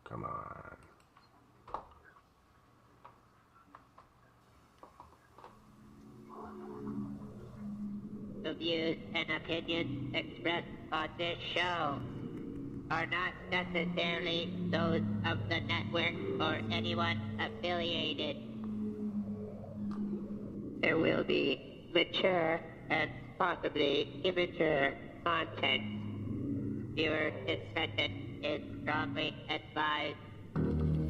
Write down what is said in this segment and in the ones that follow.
Come on. The views and opinions expressed on this show are not necessarily those of the network or anyone affiliated. There will be mature and possibly immature content. Viewer discretion is strongly advised.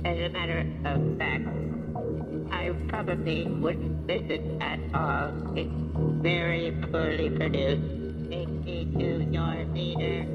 As a matter of fact, I probably wouldn't listen at all. It's very poorly produced. Take me to your leader.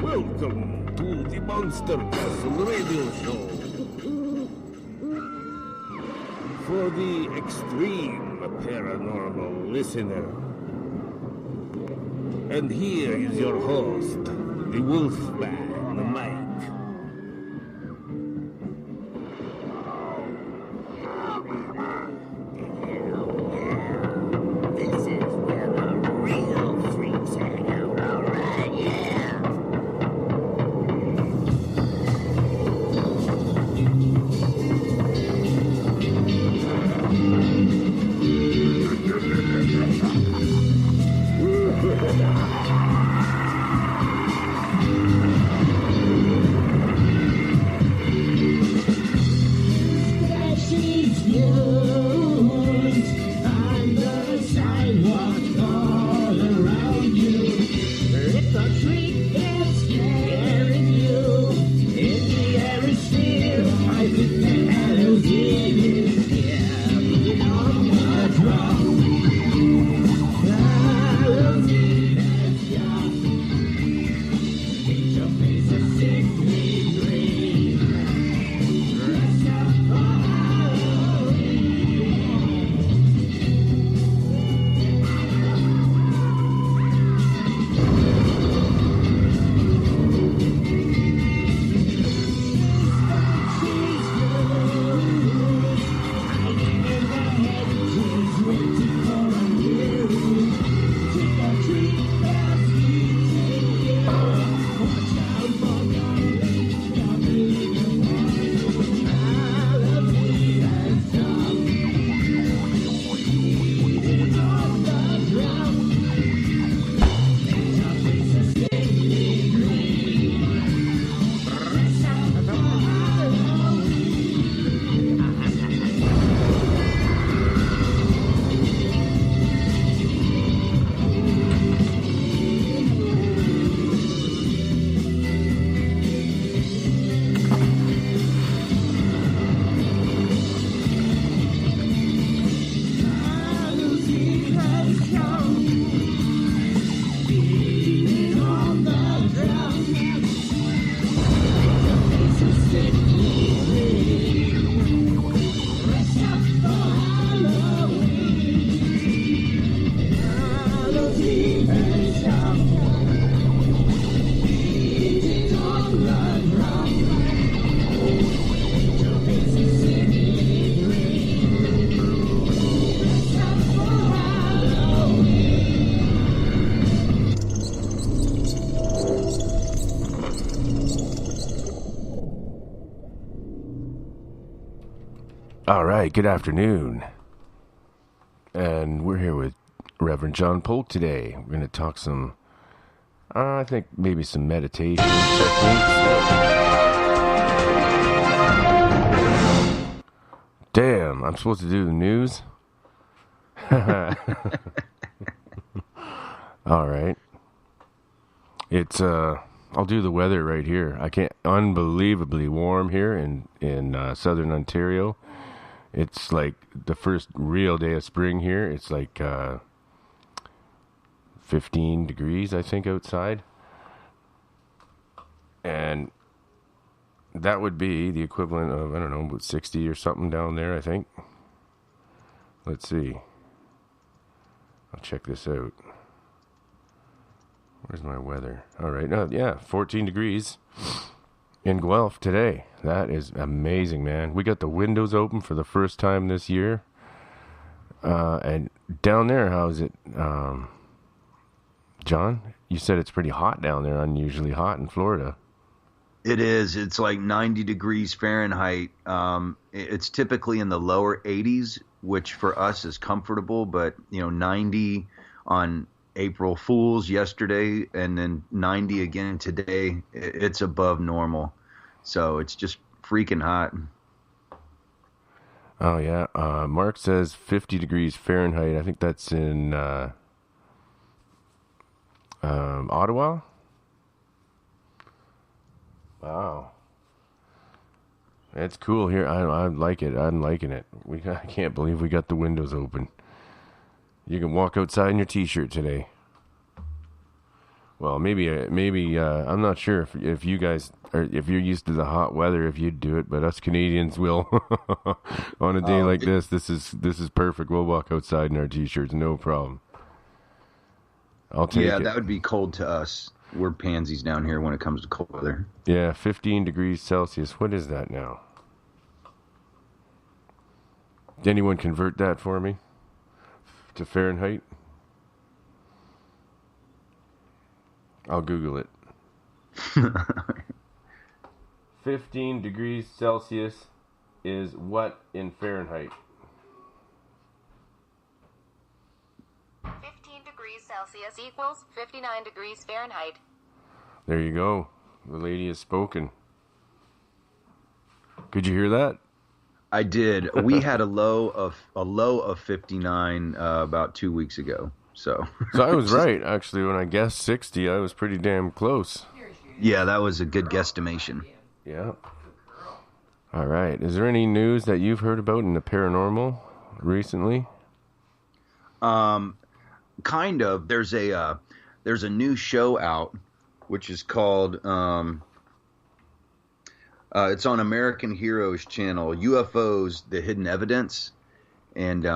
Welcome to the Monster Castle Radio Show. For the extreme paranormal listener. And here is your host, the Wolfman, Mike. This is where the real freaks hang out, alright, yeah. All right, good afternoon. And we're here with Reverend John Polk today. We're going to talk some, I think maybe some meditation techniques. I'm supposed to do the news? All right. It's I'll do the weather right here. I can't unbelievably warm here in southern Ontario. It's like the first real day of spring here. It's like 15 degrees, I think, outside. And that would be the equivalent of, I don't know, about 60 or something down there, I think. Let's see. I'll check this out. Where's my weather? All right. Yeah, 14 degrees in Guelph today. That is amazing, man. We got the windows open for the first time this year. And down there, how is it? John, you said it's pretty hot down there, unusually hot in Florida. It is. It's like 90 degrees Fahrenheit. It's typically in the lower 80s, which for us is comfortable, but 90 on April Fools yesterday and then 90 again today. It's above normal. So it's just freaking hot. Oh, yeah. Mark says 50 degrees Fahrenheit. I think that's in Ottawa. Wow. It's cool here. I like it. I'm liking it. I can't believe we got the windows open. You can walk outside in your t-shirt today. Well, maybe I'm not sure if you guys are, if you're used to the hot weather, if you'd do it, but us Canadians will. On a day like this is perfect. We'll walk outside in our t-shirts, no problem. I'll take it. Yeah, that would be cold to us. We're pansies down here when it comes to cold weather. Yeah, 15 degrees Celsius. What is that now? Did anyone convert that for me to Fahrenheit? I'll Google it. 15 degrees Celsius is what in Fahrenheit? 15 degrees Celsius equals 59 degrees Fahrenheit. There you go. The lady has spoken. Could you hear that? I did. We had a low of 59 about 2 weeks ago. So I was right, actually. When I guessed 60, I was pretty damn close. Yeah, that was a good guesstimation. Yeah. All right. Is there any news that you've heard about in the paranormal recently? Kind of. There's a new show out, which is called it's on American Heroes channel, UFOs: The Hidden Evidence, and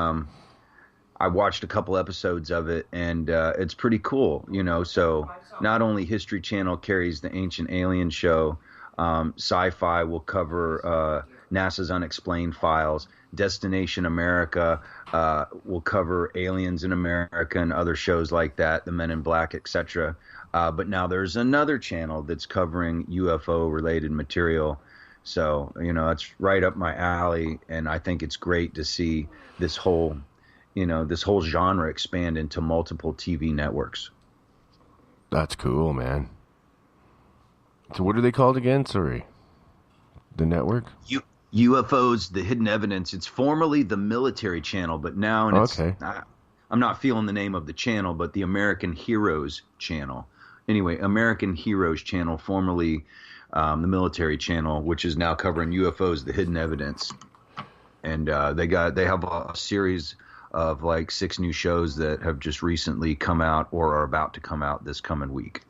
I watched a couple episodes of it, and it's pretty cool, So not only History Channel carries the Ancient Alien show, Sci-Fi will cover NASA's Unexplained Files. Destination America will cover Aliens in America and other shows like that, the Men in Black, etc. But now there's another channel that's covering UFO-related material. So, it's right up my alley, and I think it's great to see this whole genre expand into multiple TV networks. That's cool, man. So what are they called again? Sorry. The network? UFOs: The Hidden Evidence. It's formerly the Military Channel, but now I'm not feeling the name of the channel, but the American Heroes Channel. Anyway, American Heroes Channel, formerly the Military Channel, which is now covering UFOs: The Hidden Evidence. And they have a series of like 6 new shows that have just recently come out or are about to come out this coming week.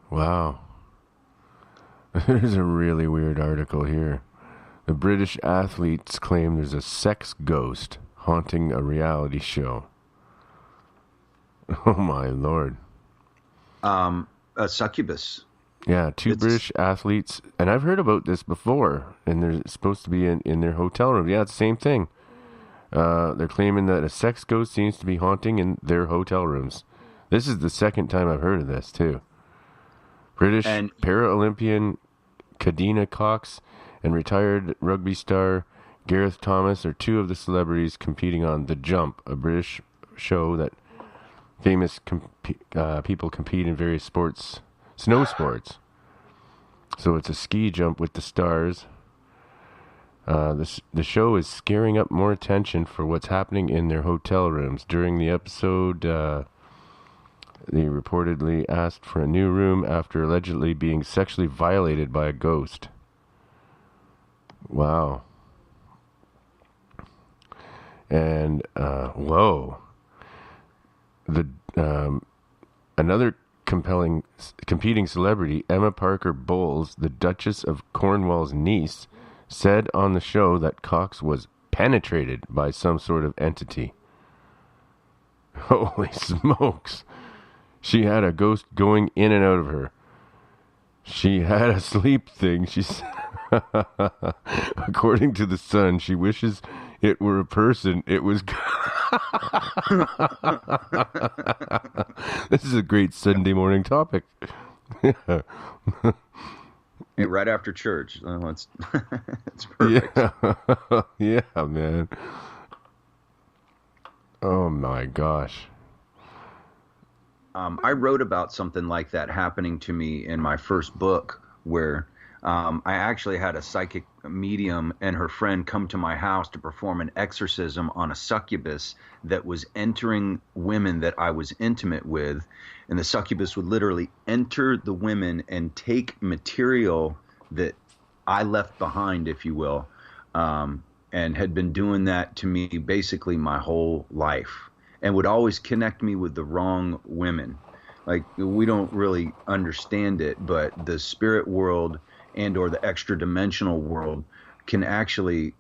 Wow. There's a really weird article here. The British athletes claim there's a sex ghost haunting a reality show. Oh my Lord. A succubus. Yeah, it's British athletes, and I've heard about this before, and they're supposed to be in their hotel room. Yeah, it's the same thing. They're claiming that a sex ghost seems to be haunting in their hotel rooms. This is the second time I've heard of this, too. British Paralympian Kadena Cox and retired rugby star Gareth Thomas are 2 of the celebrities competing on The Jump, a British show that famous people compete in various sports, snow sports. So it's a ski jump with the stars. The show is scaring up more attention for what's happening in their hotel rooms. During the episode, they reportedly asked for a new room after allegedly being sexually violated by a ghost. Wow. And, whoa. Another competing celebrity, Emma Parker Bowles, the Duchess of Cornwall's niece, said on the show that Cox was penetrated by some sort of entity. Holy smokes. She had a ghost going in and out of her. She had a sleep thing. She's according to the Sun, she wishes it were a person. It was This is a great Sunday morning topic. Hey, right after church. It's perfect. Yeah. Yeah, man. Oh my gosh. I wrote about something like that happening to me in my first book, where I actually had a psychic medium and her friend come to my house to perform an exorcism on a succubus that was entering women that I was intimate with. And the succubus would literally enter the women and take material that I left behind, if you will, and had been doing that to me basically my whole life, and would always connect me with the wrong women. Like, we don't really understand it, but the spirit world and or the extra dimensional world can actually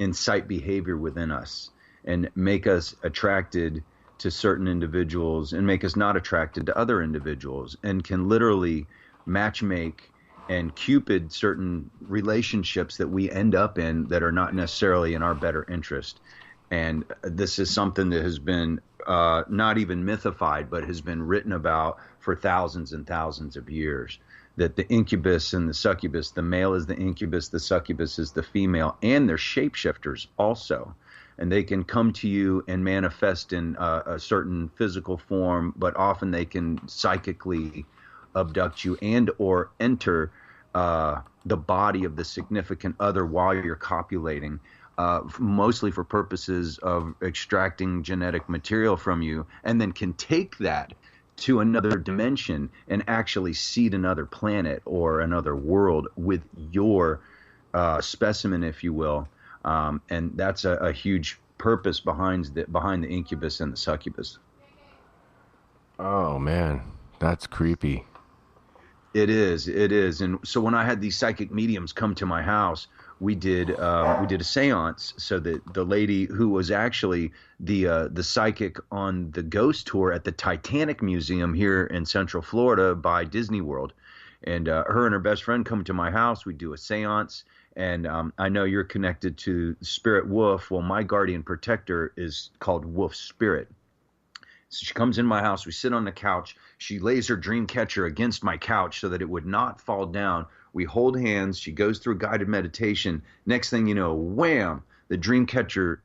incite behavior within us and make us attracted to certain individuals and make us not attracted to other individuals, and can literally matchmake and cupid certain relationships that we end up in that are not necessarily in our better interest. And this is something that has been not even mythified, but has been written about for thousands and thousands of years, that the incubus and the succubus, the male is the incubus, the succubus is the female, and they're shapeshifters also. And they can come to you and manifest in a certain physical form, but often they can psychically abduct you and or enter the body of the significant other while you're copulating, mostly for purposes of extracting genetic material from you, and then can take that to another dimension and actually seed another planet or another world with your specimen, if you will. And that's a huge purpose behind the incubus and the succubus. Oh man, that's creepy. It is. And so when I had these psychic mediums come to my house, we did a seance, so that the lady who was actually the psychic on the ghost tour at the Titanic Museum here in Central Florida by Disney World, and her and her best friend come to my house. We do a seance, and I know you're connected to Spirit Wolf. Well, my guardian protector is called Wolf Spirit. So she comes in my house. We sit on the couch. She lays her dream catcher against my couch so that it would not fall down. We hold hands. She goes through guided meditation. Next thing you know, wham, the dream catcher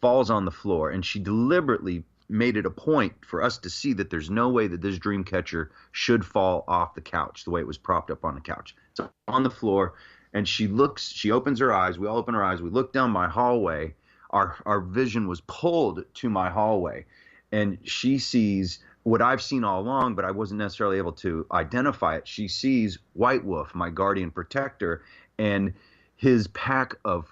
falls on the floor. And she deliberately made it a point for us to see that there's no way that this dream catcher should fall off the couch the way it was propped up on the couch. So on the floor, and she opens her eyes. We all open our eyes. We look down my hallway. Our vision was pulled to my hallway. And she sees what I've seen all along, but I wasn't necessarily able to identify it. She sees White Wolf, my guardian protector, and his pack of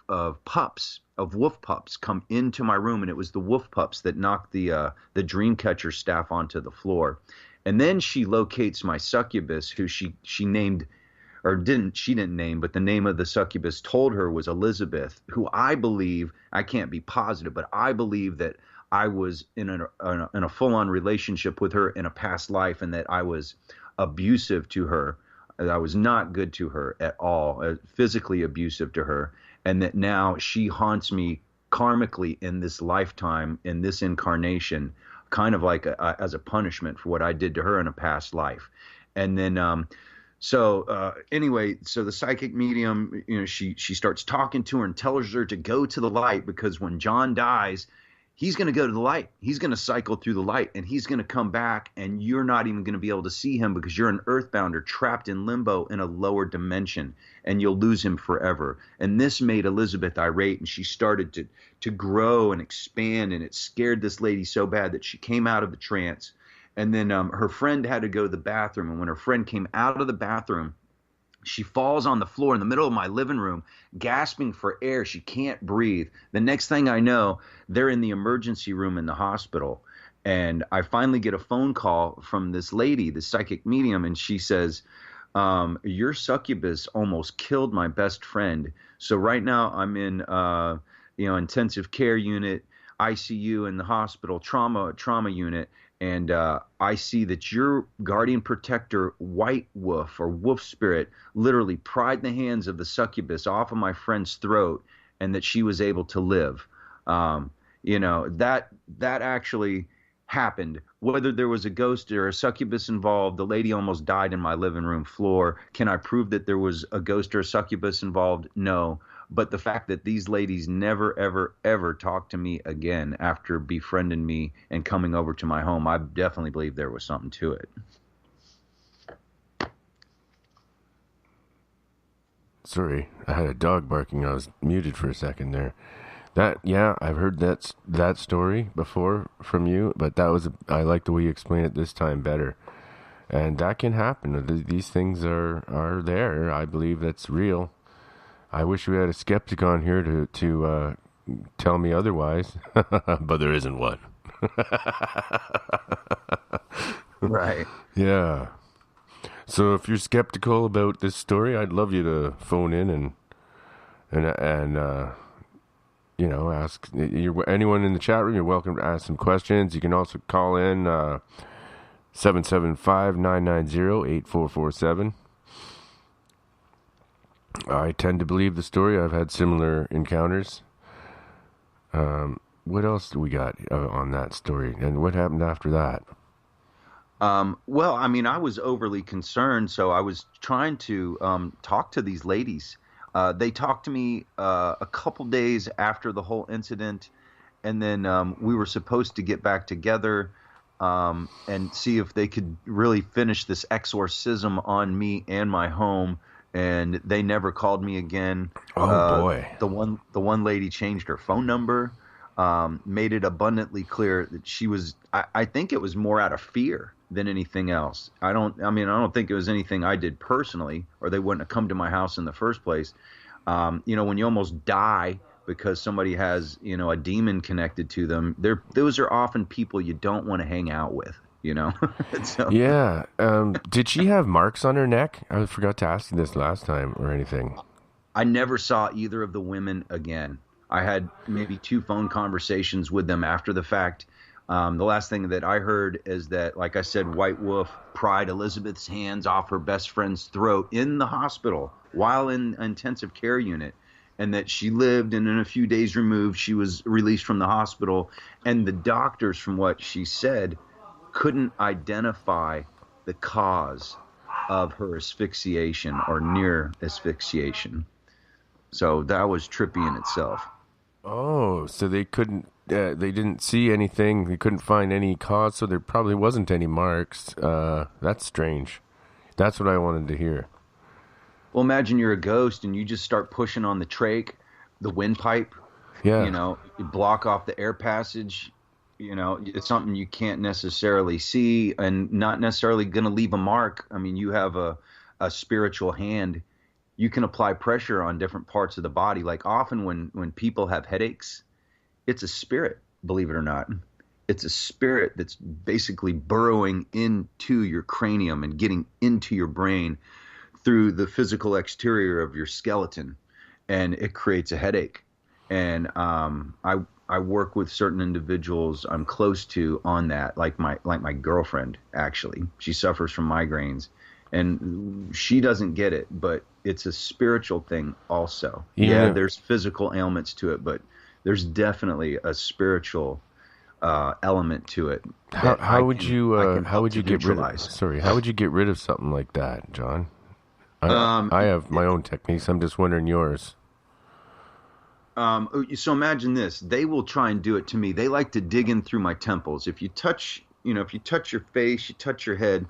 pups, of wolf pups, come into my room, and it was the wolf pups that knocked the dream catcher staff onto the floor. And then she locates my succubus, who she named, or she didn't name, but the name of the succubus told her was Elizabeth, who I believe, I can't be positive, but I believe that I was in a full-on relationship with her in a past life, and that I was abusive to her. That I was not good to her at all, physically abusive to her, and that now she haunts me karmically in this lifetime, in this incarnation, kind of like as a punishment for what I did to her in a past life. And then anyway, so the psychic medium, she starts talking to her and tells her to go to the light, because when John dies, he's going to go to the light. He's going to cycle through the light, and he's going to come back, and you're not even going to be able to see him because you're an earthbounder trapped in limbo in a lower dimension, and you'll lose him forever. And this made Elizabeth irate, and she started to grow and expand, and it scared this lady so bad that she came out of the trance. And then her friend had to go to the bathroom, and when her friend came out of the bathroom, she falls on the floor in the middle of my living room, gasping for air. She can't breathe. The next thing I know, they're in the emergency room in the hospital. And I finally get a phone call from this lady, the psychic medium, and she says, your succubus almost killed my best friend. So right now I'm in intensive care unit, ICU in the hospital, trauma unit. And I see that your guardian protector, White Wolf or Wolf Spirit, literally pried the hands of the succubus off of my friend's throat, and that she was able to live. That actually happened. Whether there was a ghost or a succubus involved, the lady almost died in my living room floor. Can I prove that there was a ghost or a succubus involved? No. But the fact that these ladies never, ever, ever talked to me again after befriending me and coming over to my home, I definitely believe there was something to it. Sorry, I had a dog barking. I was muted for a second there. I've heard that story before from you, but I like the way you explain it this time better. And that can happen. These things are there. I believe that's real. I wish we had a skeptic on here to tell me otherwise, but there isn't one. Right. Yeah. So if you're skeptical about this story, I'd love you to phone in and ask anyone in the chat room. You're welcome to ask some questions. You can also call in 775-990-8447. I tend to believe the story. I've had similar encounters. What else do we got on that story? And what happened after that? Well, I mean, I was overly concerned, so I was trying to talk to these ladies. They talked to me a couple days after the whole incident, and then we were supposed to get back together and see if they could really finish this exorcism on me and my home. And they never called me again. Oh boy! The one lady changed her phone number, made it abundantly clear that she was. I think it was more out of fear than anything else. I don't think it was anything I did personally, or they wouldn't have come to my house in the first place. When you almost die because somebody has a demon connected to them, those are often people you don't want to hang out with. So. Yeah. Did she have marks on her neck? I forgot to ask you this last time or anything. I never saw either of the women again. I had maybe 2 phone conversations with them after the fact. The last thing that I heard is that, like I said, White Wolf pried Elizabeth's hands off her best friend's throat in the hospital while in an intensive care unit, and that she lived, and in a few days removed, she was released from the hospital. And the doctors, from what she said, couldn't identify the cause of her asphyxiation or near asphyxiation. So that was trippy in itself. Oh, so they didn't see anything. They couldn't find any cause, so there probably wasn't any marks. That's strange. That's what I wanted to hear. Well, imagine you're a ghost and you just start pushing on the trach, the windpipe. Yeah. You block off the air passage. It's something you can't necessarily see and not necessarily going to leave a mark. I mean, you have a spiritual hand. You can apply pressure on different parts of the body. Like often when people have headaches, it's a spirit, believe it or not. It's a spirit that's basically burrowing into your cranium and getting into your brain through the physical exterior of your skeleton, and it creates a headache. And I work with certain individuals I'm close to on that, like my girlfriend, actually. She suffers from migraines, and she doesn't get it, but it's a spiritual thing also. Yeah, there's physical ailments to it, but there's definitely a spiritual element to it. How would you get rid of something like that, John? I have my own techniques. I'm just wondering yours. So imagine this. They will try and do it to me. They like to dig in through my temples. If you touch, if you touch your face, you touch your head,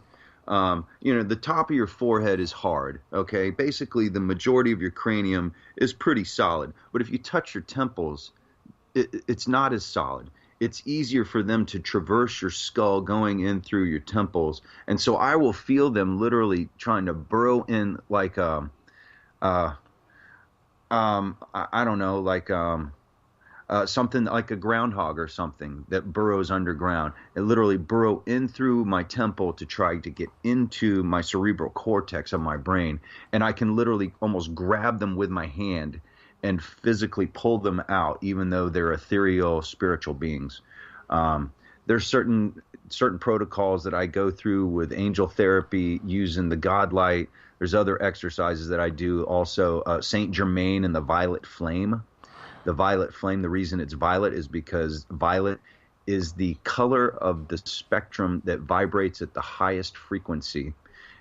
the top of your forehead is hard, okay? Basically, the majority of your cranium is pretty solid. But if you touch your temples, it's not as solid. It's easier for them to traverse your skull going in through your temples. And so I will feel them literally trying to burrow in like I don't know, like something like a groundhog or something that burrows underground. It literally burrow in through my temple to try to get into my cerebral cortex of my brain. And I can literally almost grab them with my hand and physically pull them out, even though they're ethereal spiritual beings. There's certain protocols that I go through with angel therapy using the God light. There's other exercises that I do also. Saint Germain and the violet flame. The violet flame, the reason it's violet is because violet is the color of the spectrum that vibrates at the highest frequency.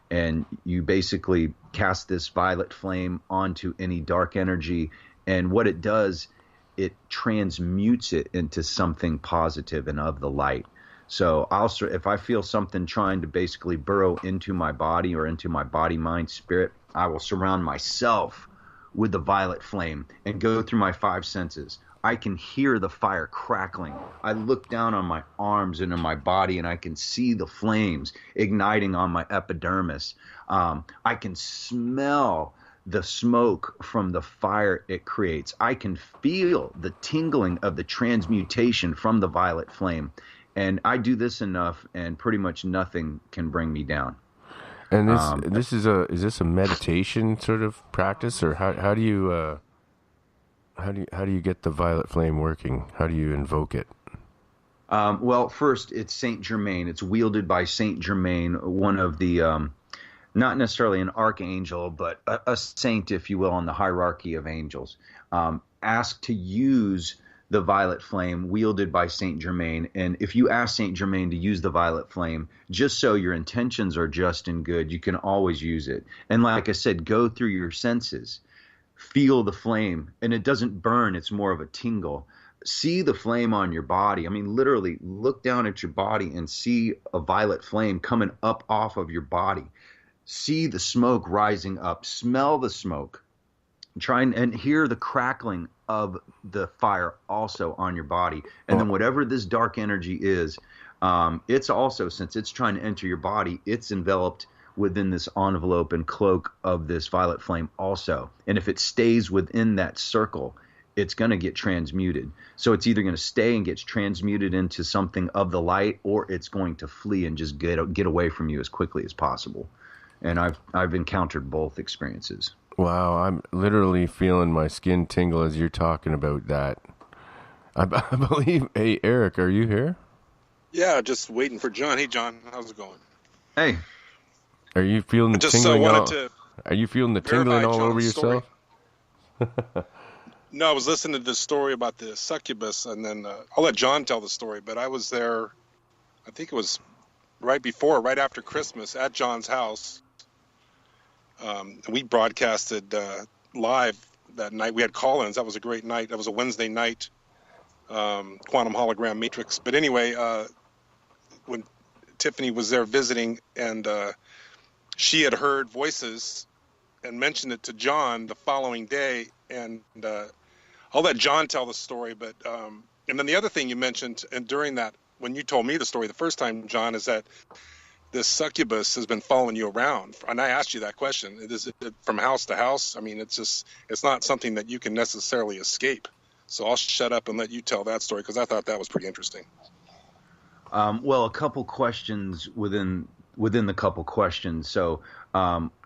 And you basically cast this violet flame onto any dark energy. And what it does, it transmutes it into something positive and of the light. So if I feel something trying to basically burrow into my body or into my body, mind, spirit, I will surround myself with the violet flame and go through my 5 senses. I can hear the fire crackling. I look down on my arms and in my body, and I can see the flames igniting on my epidermis. I can smell the smoke from the fire it creates. I can feel the tingling of the transmutation from the violet flame. And I do this enough, and pretty much nothing can bring me down. And is this a meditation sort of practice, or how do you get the violet flame working? How do you invoke it? Well, first it's Saint Germain. It's wielded by Saint Germain, one of the not necessarily an archangel, but a saint, if you will, on the hierarchy of angels. Asked to use the violet flame wielded by Saint Germain. And if you ask Saint Germain to use the violet flame, just so your intentions are just and good, you can always use it. And like I said, go through your senses, feel the flame, and it doesn't burn. It's more of a tingle. See the flame on your body. I mean, literally look down at your body and see a violet flame coming up off of your body. See the smoke rising up, smell the smoke. Try and hear the crackling of the fire also on your body. And then whatever this dark energy is, it's also, since it's trying to enter your body, it's enveloped within this envelope and cloak of this violet flame also. And if it stays within that circle, it's going to get transmuted. So it's either going to stay and gets transmuted into something of the light, or it's going to flee and just get away from you as quickly as possible. And I've encountered both experiences. Wow, I'm literally feeling my skin tingle as you're talking about that. I believe. Hey, Eric, are you here? Yeah, just waiting for John. Hey, John, how's it going? Hey, are you feeling the tingling? Are you feeling the tingling all over yourself? No, I was listening to this story about the succubus, and then I'll let John tell the story. But I was there, I think it was right after Christmas, at John's house. We broadcasted live that night. We had call-ins. That was a great night. That was a Wednesday night, Quantum Hologram Matrix. But anyway, when Tiffany was there visiting, and she had heard voices and mentioned it to John the following day. And I'll let John tell the story. But and then the other thing you mentioned, and during that, when you told me the story the first time, John, is that this succubus has been following you around. And I asked you that question. Is it from house to house? I mean, it's not something that you can necessarily escape. So I'll shut up and let you tell that story, because I thought that was pretty interesting. Well, a couple questions within the couple questions. So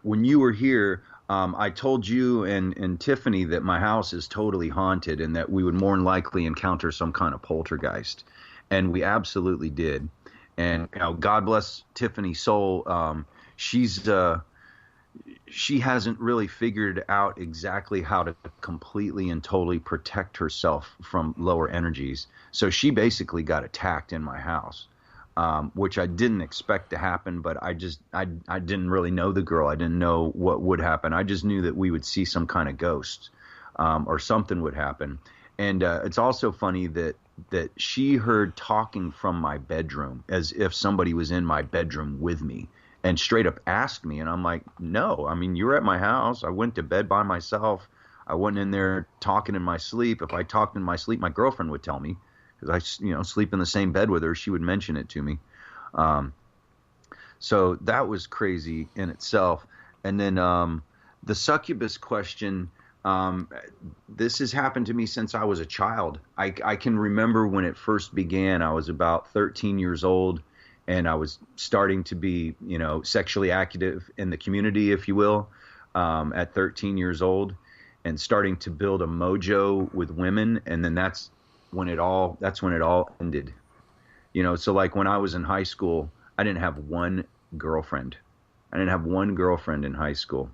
when you were here, I told you and Tiffany that my house is totally haunted and that we would more than likely encounter some kind of poltergeist. And we absolutely did. And God bless Tiffany's soul. She hasn't really figured out exactly how to completely and totally protect herself from lower energies. So she basically got attacked in my house, which I didn't expect to happen. But I didn't really know the girl. I didn't know what would happen. I just knew that we would see some kind of ghost. or something would happen. And it's also funny that she heard talking from my bedroom as if somebody was in my bedroom with me, and straight up asked me. And I'm like, no, I mean, you're at my house. I went to bed by myself. I wasn't in there talking in my sleep. If I talked in my sleep, my girlfriend would tell me, because I sleep in the same bed with her. She would mention it to me. So that was crazy in itself. And then the succubus question, this has happened to me since I was a child. I can remember when it first began. I was about 13 years old, and I was starting to be, sexually active in the community, if you will, at 13 years old, and starting to build a mojo with women. And then that's when it all ended. So like when I was in high school, I didn't have one girlfriend. I didn't have one girlfriend in high school.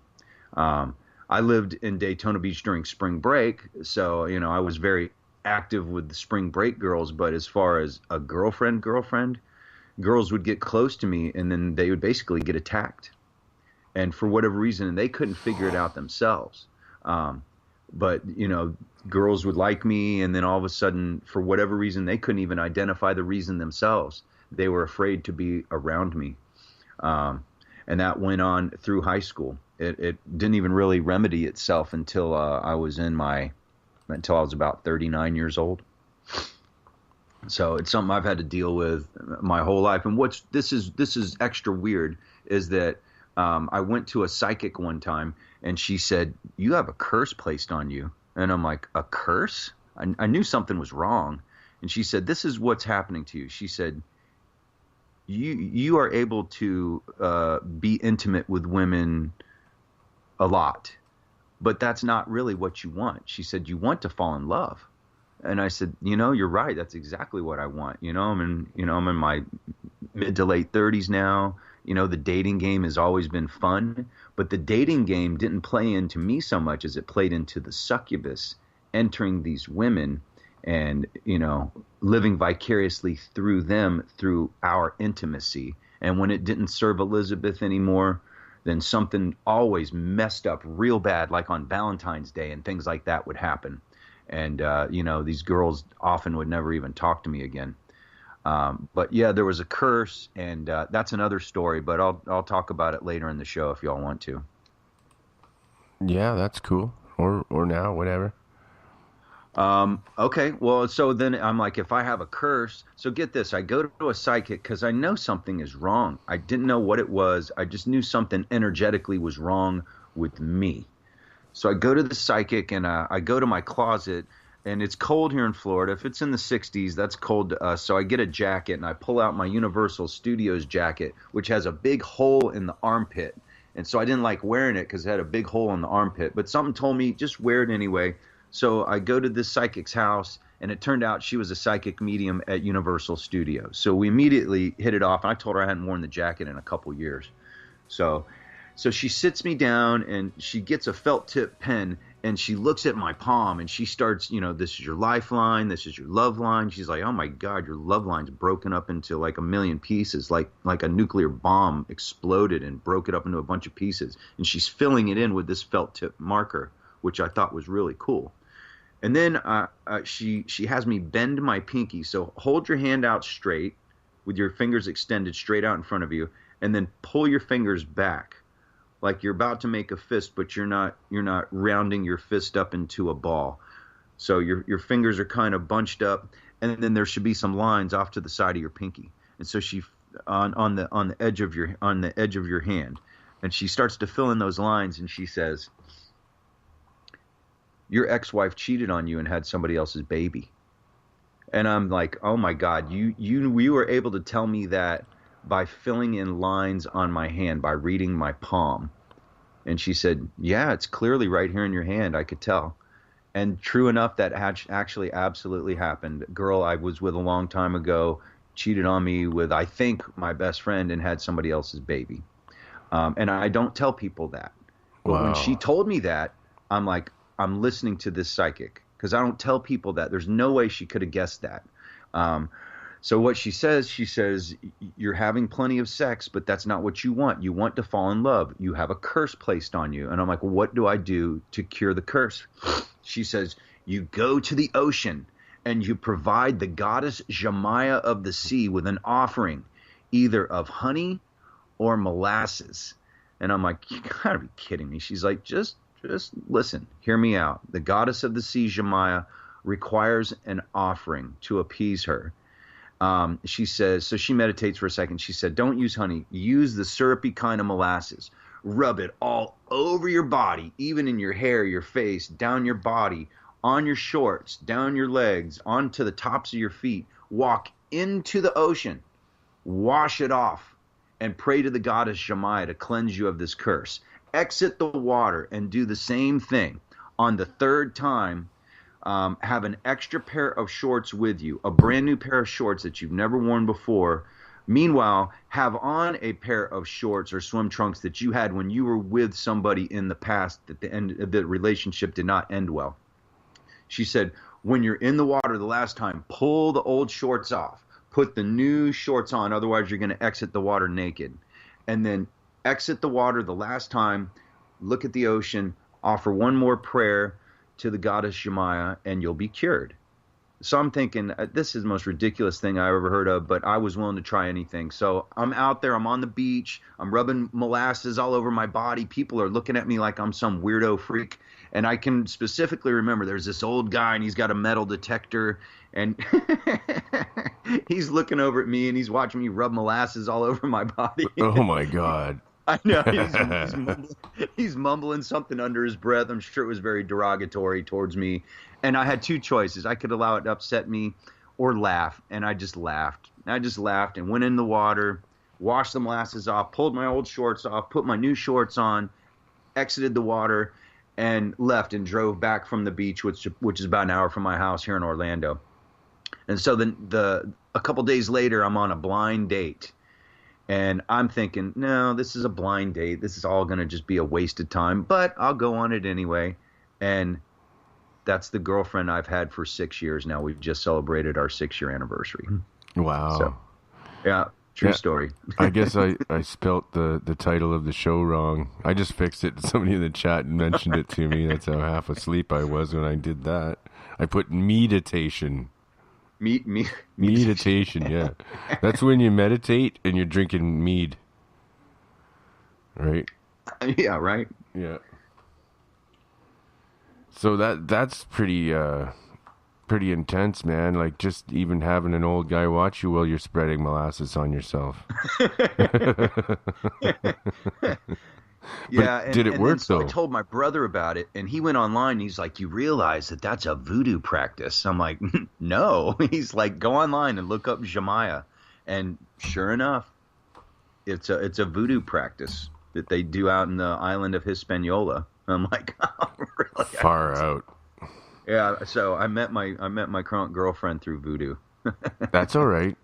I lived in Daytona Beach during spring break, so I was very active with the spring break girls. But as far as a girlfriend, girls would get close to me, and then they would basically get attacked. And for whatever reason, they couldn't figure it out themselves. But girls would like me, and then all of a sudden, for whatever reason, they couldn't even identify the reason themselves. They were afraid to be around me. And that went on through high school. It didn't even really remedy itself until I was about 39 years old. So it's something I've had to deal with my whole life. And this is extra weird is that I went to a psychic one time, and she said, "You have a curse placed on you." And I'm like, "A curse?" I knew something was wrong. And she said, "This is what's happening to you." She said, You are able to be intimate with women a lot, but that's not really what you want. She said, "You want to fall in love." And I said, "You're right. That's exactly what I want." I'm in my mid to late 30s now. The dating game has always been fun, but the dating game didn't play into me so much as it played into the succubus entering these women and, living vicariously through them, through our intimacy. And when it didn't serve Elizabeth anymore, then something always messed up real bad, like on Valentine's Day, and things like that would happen. And, these girls often would never even talk to me again. But yeah, there was a curse, and that's another story, but I'll talk about it later in the show if y'all want to. Yeah, that's cool. Or now, whatever. Okay, well, so then I'm like, if I have a curse, so get this, I go to a psychic because I know something is wrong. I didn't know what it was. I just knew something energetically was wrong with me. So I go to the psychic, and I go to my closet, and it's cold here in Florida. If it's in the 60s, that's cold to us. So I get a jacket, and I pull out my Universal Studios jacket, which has a big hole in the armpit. And so I didn't like wearing it because it had a big hole in the armpit. But something told me, just wear it anyway. So I go to this psychic's house, and it turned out she was a psychic medium at Universal Studios. So we immediately hit it off, and I told her I hadn't worn the jacket in a couple years. So she sits me down, and she gets a felt tip pen, and she looks at my palm, and she starts, this is your lifeline, this is your love line. She's like, "Oh my God, your love line's broken up into like a million pieces, like a nuclear bomb exploded and broke it up into a bunch of pieces." And she's filling it in with this felt tip marker, which I thought was really cool. And then she has me bend my pinky. So hold your hand out straight with your fingers extended straight out in front of you, and then pull your fingers back like you're about to make a fist, but you're not rounding your fist up into a ball. So your fingers are kind of bunched up, and then there should be some lines off to the side of your pinky. And so she on the edge of your hand, and she starts to fill in those lines, and she says, "Your ex-wife cheated on you and had somebody else's baby." And I'm like, "Oh my God, you were able to tell me that by filling in lines on my hand, by reading my palm." And she said, "Yeah, it's clearly right here in your hand. I could tell." And true enough, that actually absolutely happened. A girl I was with a long time ago cheated on me with, I think, my best friend, and had somebody else's baby. And I don't tell people that. But Wow. when she told me that, I'm like, I'm listening to this psychic, because I don't tell people that. There's no way she could have guessed that. So what she says, "You're having plenty of sex, but that's not what you want. You want to fall in love. You have a curse placed on you." And I'm like, "Well, what do I do to cure the curse?" She says, you go to the ocean and you provide the goddess Jemaya of the sea with an offering, either of honey or molasses. And I'm like, you gotta be kidding me. She's like, just listen, hear me out. The goddess of the sea, Jemaya, requires an offering to appease her. She says, so she meditates for a second. She said, don't use honey. Use the syrupy kind of molasses. Rub it all over your body, even in your hair, your face, down your body, on your shorts, down your legs, onto the tops of your feet. Walk into the ocean, wash it off, and pray to the goddess Jemaya to cleanse you of this curse. Exit the water and do the same thing. On the third time, have an extra pair of shorts with you, a brand new pair of shorts that you've never worn before. Meanwhile, have on a pair of shorts or swim trunks that you had when you were with somebody in the past that the relationship did not end well. She said, when you're in the water the last time, pull the old shorts off. Put the new shorts on, otherwise you're going to exit the water naked. And then exit the water the last time, look at the ocean, offer one more prayer to the goddess Jemaya, and you'll be cured. So I'm thinking, this is the most ridiculous thing I ever heard of, but I was willing to try anything. So I'm out there, I'm on the beach, I'm rubbing molasses all over my body. People are looking at me like I'm some weirdo freak. And I can specifically remember there's this old guy, and he's got a metal detector, and he's looking over at me, and he's watching me rub molasses all over my body. Oh, my God. I know. He's mumbling something under his breath. I'm sure it was very derogatory towards me. And I had two choices. I could allow it to upset me or laugh. And I just laughed. And went in the water, washed the molasses off, pulled my old shorts off, put my new shorts on, exited the water, and left and drove back from the beach, which is about an hour from my house here in Orlando. And so a couple days later, I'm on a blind date. And I'm thinking, no, this is a blind date. This is all going to just be a waste of time, but I'll go on it anyway. And that's the girlfriend I've had for 6 years now. We've just celebrated our 6-year anniversary. Wow. So, yeah, true story. I guess I spelt the title of the show wrong. I just fixed it. Somebody in the chat mentioned it to me. That's how half asleep I was when I did that. I put meditation. Meditation, yeah. That's when you meditate and you're drinking mead. Right? Yeah, right? Yeah. So that's pretty intense, man. Like, just even having an old guy watch you while you're spreading molasses on yourself. Yeah, did it work, so though? I told my brother about it, and he went online, and he's like, you realize that that's a voodoo practice? I'm like, no. He's like, go online and look up Jemaya. And sure enough, it's a voodoo practice that they do out in the island of Hispaniola. I'm like, oh, really? Far out. Yeah, so I met my current girlfriend through voodoo. That's all right.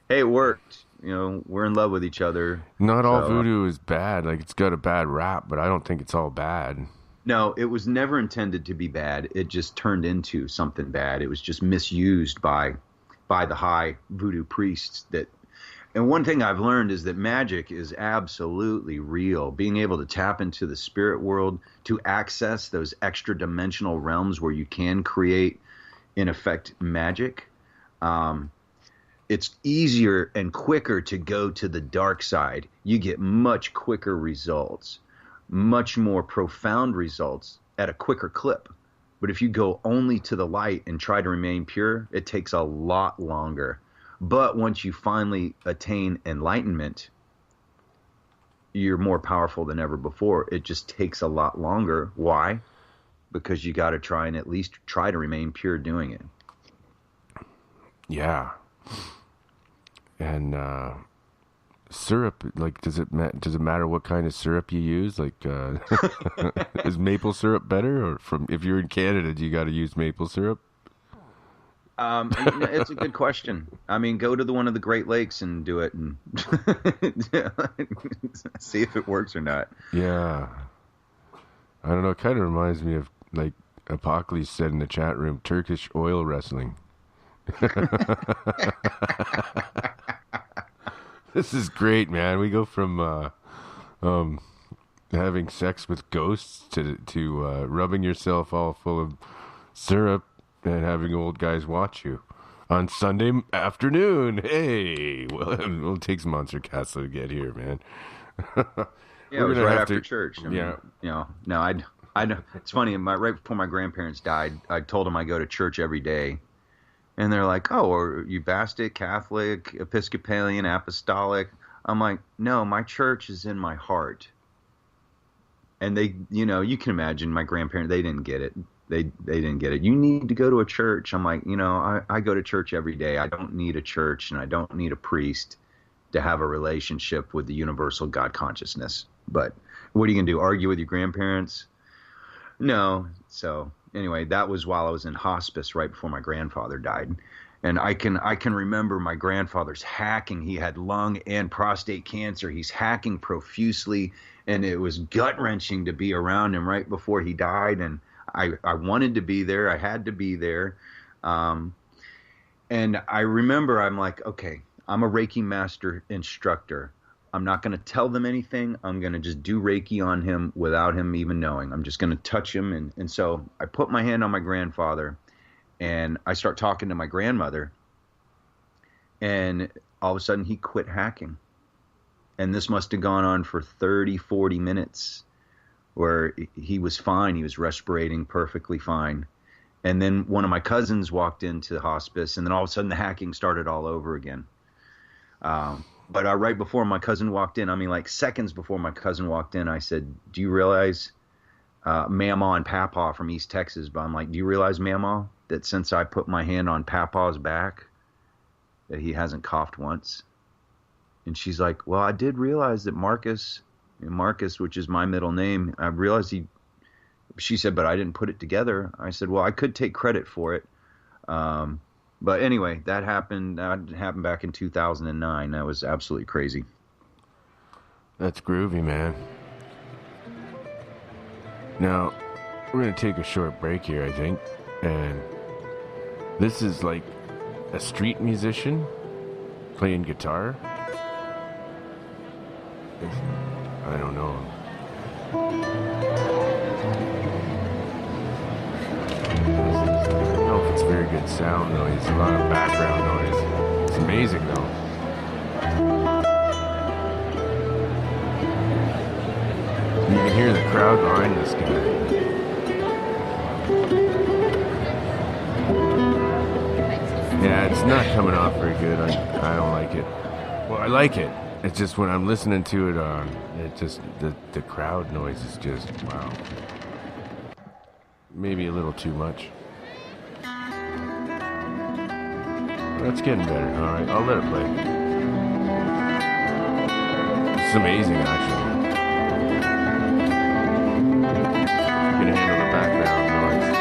Hey, it worked. You know, we're in love with each other. Not all voodoo is bad. Like, it's got a bad rap, but I don't think it's all bad. No, it was never intended to be bad. It just turned into something bad. It was just misused by the high voodoo priests. And one thing I've learned is that magic is absolutely real. Being able to tap into the spirit world, to access those extra dimensional realms where you can create, in effect, magic. It's easier and quicker to go to the dark side. You get much quicker results, much more profound results at a quicker clip. But if you go only to the light and try to remain pure, it takes a lot longer. But once you finally attain enlightenment, you're more powerful than ever before. It just takes a lot longer. Why? Because you got to try and at least try to remain pure doing it. Yeah. And syrup, like, does it matter what kind of syrup you use? Like, is maple syrup better, or if you're in Canada, do you got to use maple syrup? It's a good question. I mean, go to one of the Great Lakes and do it, and see if it works or not. Yeah. I don't know. It kind of reminds me of, like Apocalypse said in the chat room, Turkish oil wrestling. This is great, man. We go from having sex with ghosts to rubbing yourself all full of syrup and having old guys watch you on Sunday afternoon. Hey, well, it'll take some Monster Castle to get here, man. Yeah, it was right after church. I mean, no, I it's funny. Right before my grandparents died, I told them I go to church every day, and they're like, "Oh, are you Baptist, Catholic, Episcopalian, Apostolic?" I'm like, "No, my church is in my heart." And they, you can imagine my grandparents. They didn't get it. They didn't get it. You need to go to a church. I'm like, I go to church every day. I don't need a church, and I don't need a priest to have a relationship with the universal God consciousness. But what are you going to do? Argue with your grandparents? No. So anyway, that was while I was in hospice right before my grandfather died. And I can remember my grandfather's hacking. He had lung and prostate cancer. He's hacking profusely, and it was gut-wrenching to be around him right before he died. And I wanted to be there. I had to be there. And I remember I'm like, okay, I'm a Reiki master instructor. I'm not going to tell them anything. I'm going to just do Reiki on him without him even knowing. I'm just going to touch him. And so I put my hand on my grandfather, and I start talking to my grandmother. And all of a sudden he quit hacking. And this must have gone on for 30, 40 minutes where he was fine. He was respirating perfectly fine. And then one of my cousins walked into the hospice, and then all of a sudden the hacking started all over again. But right before my cousin walked in, I mean, like seconds before my cousin walked in, I said, "Do you realize, Mama and Papa from East Texas," but I'm like, "Do you realize, Mama, that since I put my hand on Papa's back, that he hasn't coughed once?" And she's like, "Well, I did realize that Marcus, which is my middle name, I realized he," she said, "but I didn't put it together." I said, "Well, I could take credit for it." But anyway, that happened back in 2009. That was absolutely crazy. That's groovy, man. Now, we're going to take a short break here, I think. And this is like a street musician playing guitar. I don't know. I don't know if it's very good sound noise. A lot of background noise. It's amazing, though. You can hear the crowd behind this guy. Yeah, it's not coming off very good. I don't like it. Well, I like it. It's just when I'm listening to it, it just the crowd noise is just wow. Maybe a little too much. That's getting better. All right, I'll let it play. It's amazing, actually. I'm gonna handle the background noise.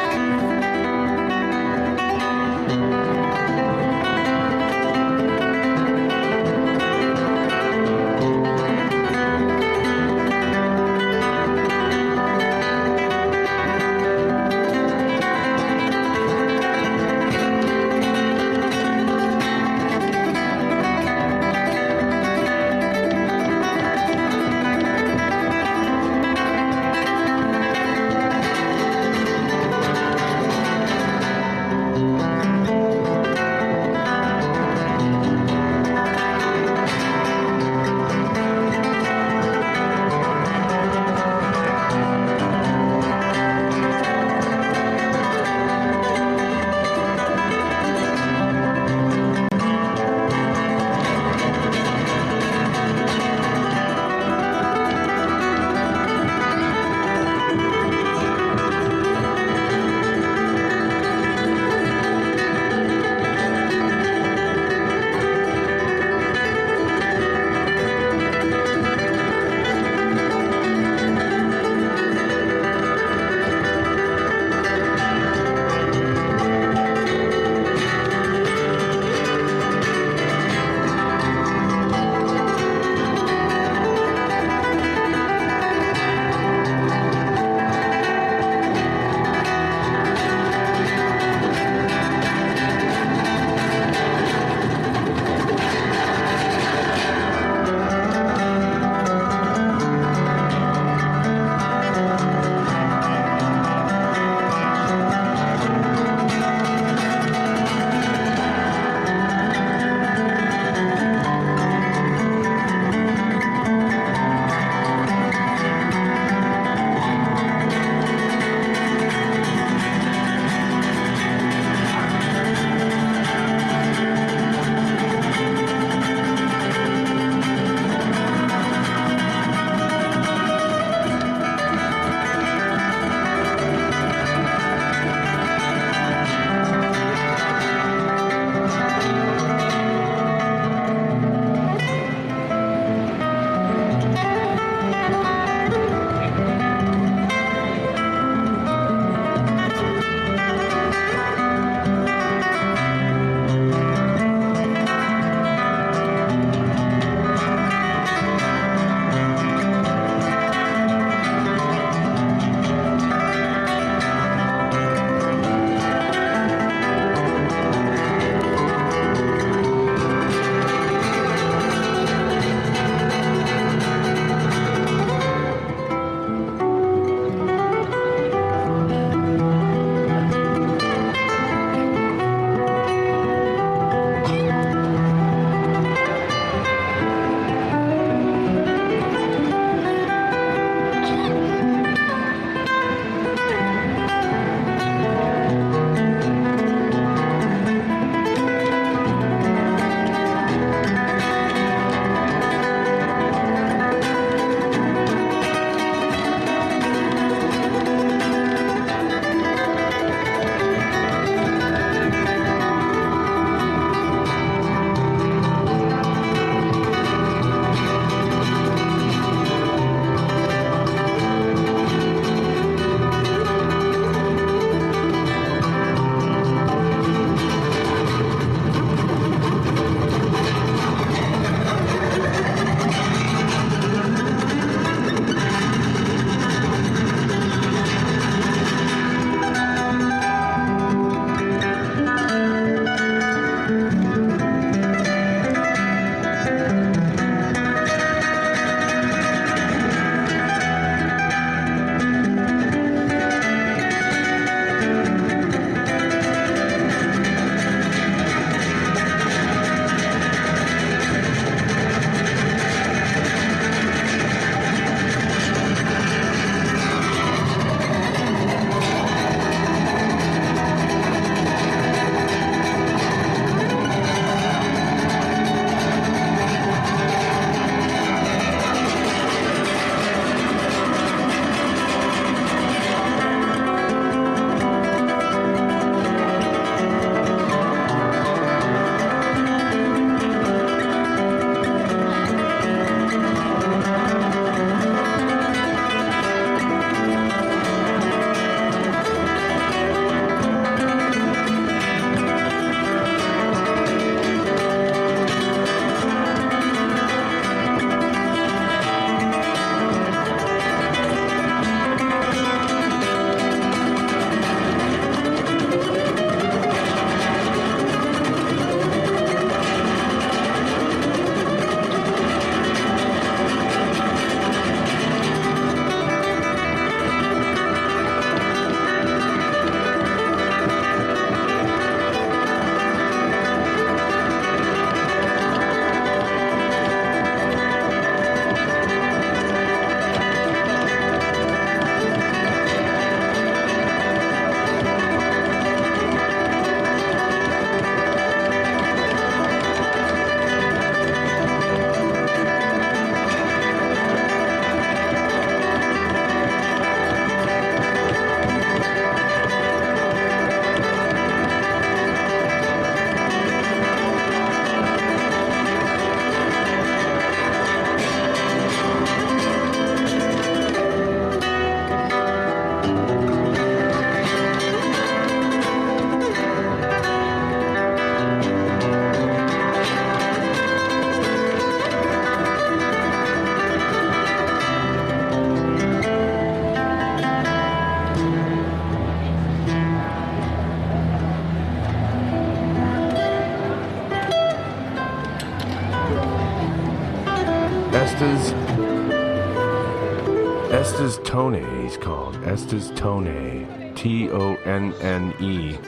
Estes Tone, he's called. Estes Tone. Tonne.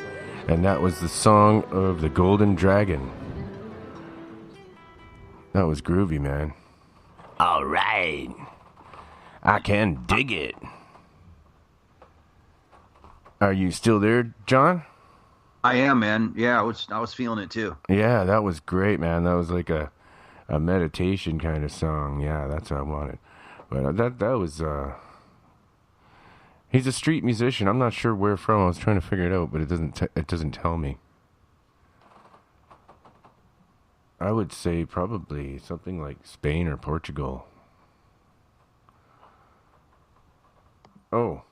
And that was the song of the Golden Dragon. That was groovy, man. All right. I can dig it. Are you still there, John? I am, man. Yeah, I was feeling it too. Yeah, that was great, man. That was like a meditation kind of song. Yeah, that's what I wanted. But that was he's a street musician. I'm not sure where from. I was trying to figure it out, but it doesn't tell me. I would say probably something like Spain or Portugal. Oh.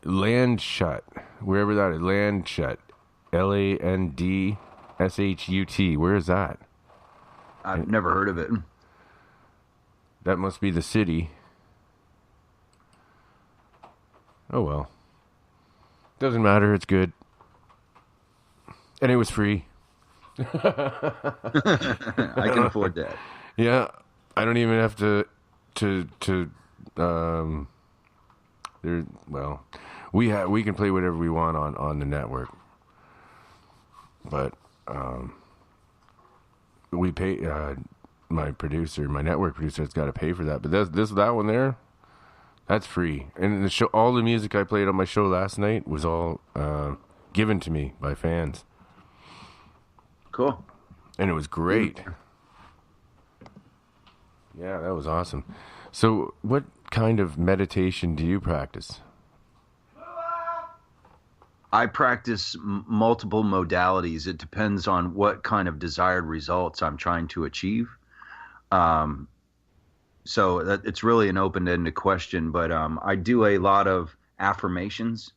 Landshut. Wherever that is. Landshut. Landshut. Where is that? I've never heard of it. That must be the city. Oh well. Doesn't matter, it's good. And it was free. I can afford that. Yeah. I don't even have to we can play whatever we want on the network. But we pay my network producer has got to pay for that. But that one there, that's free. And the show, all the music I played on my show last night was all given to me by fans. Cool. And it was great. Yeah, that was awesome. So, what kind of meditation do you practice? I practice multiple modalities. It depends on what kind of desired results I'm trying to achieve. So it's really an open-ended question, but I do a lot of affirmations,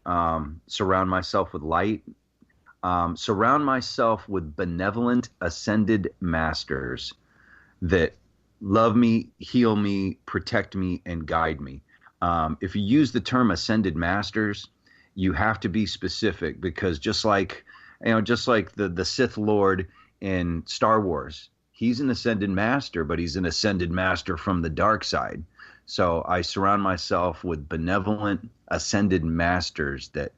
surround myself with light, surround myself with benevolent ascended masters that love me, heal me, protect me, and guide me. If you use the term ascended masters, you have to be specific, because just like the Sith Lord in Star Wars, he's an ascended master, but he's an ascended master from the dark side. So I surround myself with benevolent ascended masters that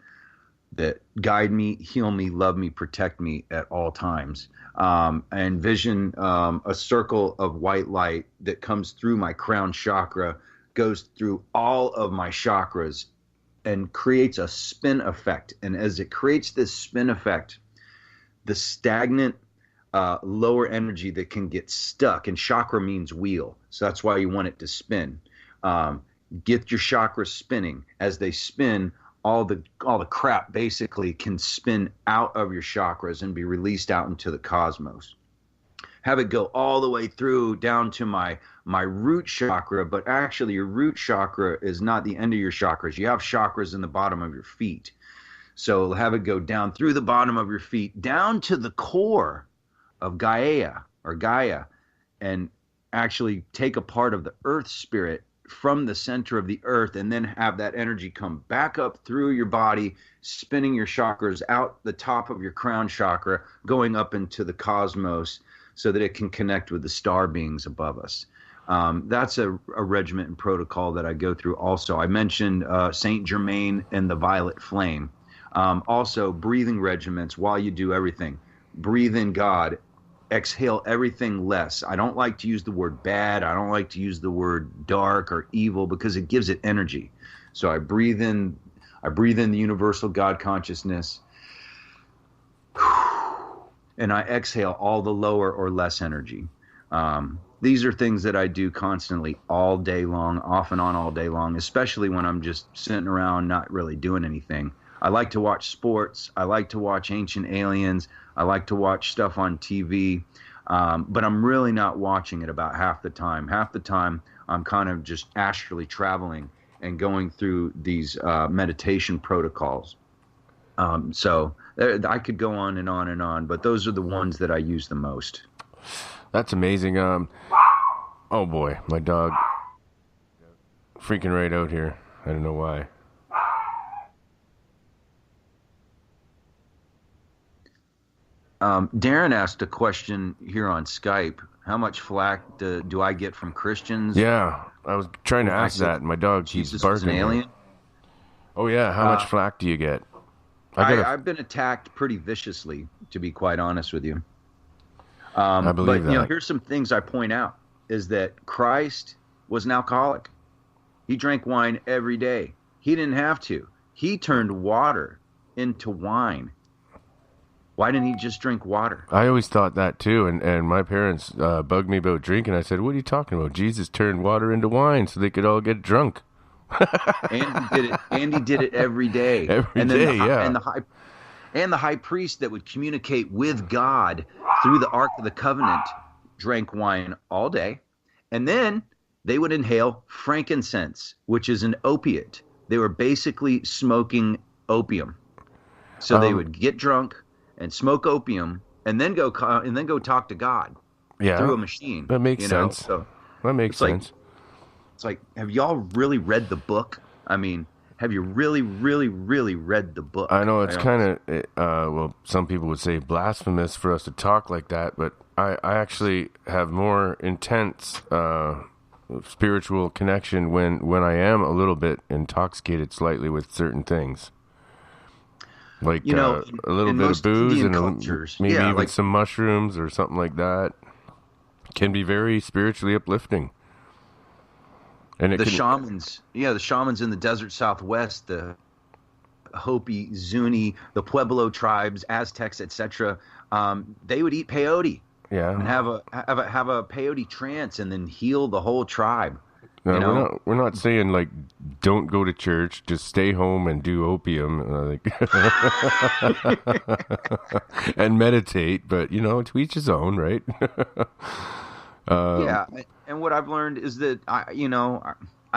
guide me, heal me, love me, protect me at all times. I envision a circle of white light that comes through my crown chakra, goes through all of my chakras, and creates a spin effect. And as it creates this spin effect, the stagnant lower energy that can get stuck, and chakra means wheel, so that's why you want it to spin. Get your chakras spinning. As they spin, all the crap basically can spin out of your chakras and be released out into the cosmos. Have it go all the way through down to my root chakra, but actually your root chakra is not the end of your chakras. You have chakras in the bottom of your feet. So have it go down through the bottom of your feet, down to the core of Gaia, and actually take a part of the earth spirit from the center of the earth, and then have that energy come back up through your body, spinning your chakras out the top of your crown chakra, going up into the cosmos so that it can connect with the star beings above us. That's a regiment and protocol that I go through also. I mentioned Saint Germain and the Violet Flame. Also, breathing regiments while you do everything. Breathe in God. Exhale everything less. I don't like to use the word bad. I don't like to use the word dark or evil, because it gives it energy. So I breathe in the universal God consciousness, and I exhale all the lower or less energy. These are things that I do constantly all day long, off and on all day long, especially when I'm just sitting around not really doing anything. I like to watch sports. I like to watch Ancient Aliens. I like to watch stuff on TV, but I'm really not watching it about half the time. Half the time, I'm kind of just astrally traveling and going through these meditation protocols. So I could go on and on and on, but those are the ones that I use the most. That's amazing. Oh boy, my dog freaking right out here. I don't know why. Darren asked a question here on Skype. How much flack do I get from Christians? Yeah, I was trying to I ask said that, and my dog keeps Jesus barking. was an alien. Oh yeah, how much flack do you get? I've been attacked pretty viciously, to be quite honest with you. I believe but, that. here's some things I point out, is that Christ was an alcoholic. He drank wine every day. He didn't have to. He turned water into wine. Why didn't he just drink water? I always thought that too, and my parents bugged me about drinking. I said, "What are you talking about? Jesus turned water into wine so they could all get drunk." And he did it every day. Every and day, yeah. And the high priest that would communicate with God through the Ark of the Covenant drank wine all day. And then they would inhale frankincense, which is an opiate. They were basically smoking opium. So they would get drunk and smoke opium and then go talk to God through a machine. That makes sense. So that makes sense. It's like, have y'all really read the book? I mean, have you really, really, really read the book? I know it's kind of, well, some people would say blasphemous for us to talk like that, but I actually have more intense spiritual connection when I am a little bit intoxicated slightly with certain things. Like a little bit of booze and maybe even some mushrooms or something like that can be very spiritually uplifting. And the shamans in the desert Southwest, the Hopi, Zuni, the Pueblo tribes, Aztecs, etc. They would eat peyote, and have a peyote trance, and then heal the whole tribe. No, we're not saying like don't go to church, just stay home and do opium, and meditate. But to each his own, right? And what I've learned is that I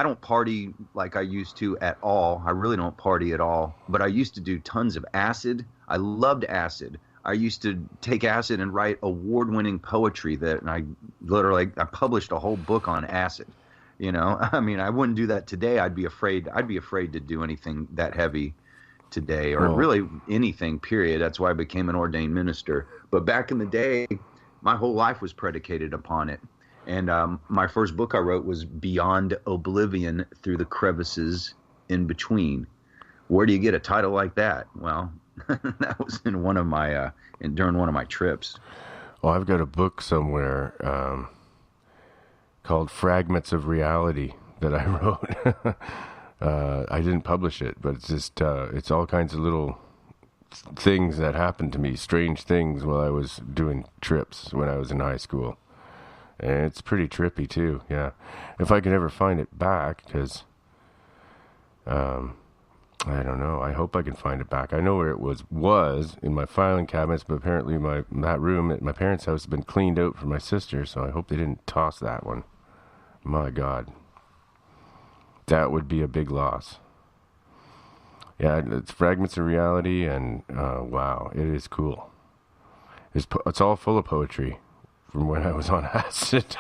don't party like I used to at all. I really don't party at all. But I used to do tons of acid. I loved acid. I used to take acid and write award-winning poetry and I published a whole book on acid. I mean, I wouldn't do that today. I'd be afraid to do anything that heavy today, or really anything, period. That's why I became an ordained minister. But back in the day, my whole life was predicated upon it. And my first book I wrote was Beyond Oblivion Through the Crevices in Between. Where do you get a title like that? Well, that was in during one of my trips. Well, I've got a book somewhere called Fragments of Reality that I wrote. I didn't publish it, but it's just it's all kinds of little things that happened to me, strange things while I was doing trips when I was in high school. And it's pretty trippy too, yeah. If I could ever find it back, because I don't know. I hope I can find it back. I know where it was in my filing cabinets, but apparently that room at my parents' house has been cleaned out for my sister, so I hope they didn't toss that one. My God. That would be a big loss. Yeah, it's Fragments of Reality, and wow, it is cool. It's all full of poetry from when I was on acid.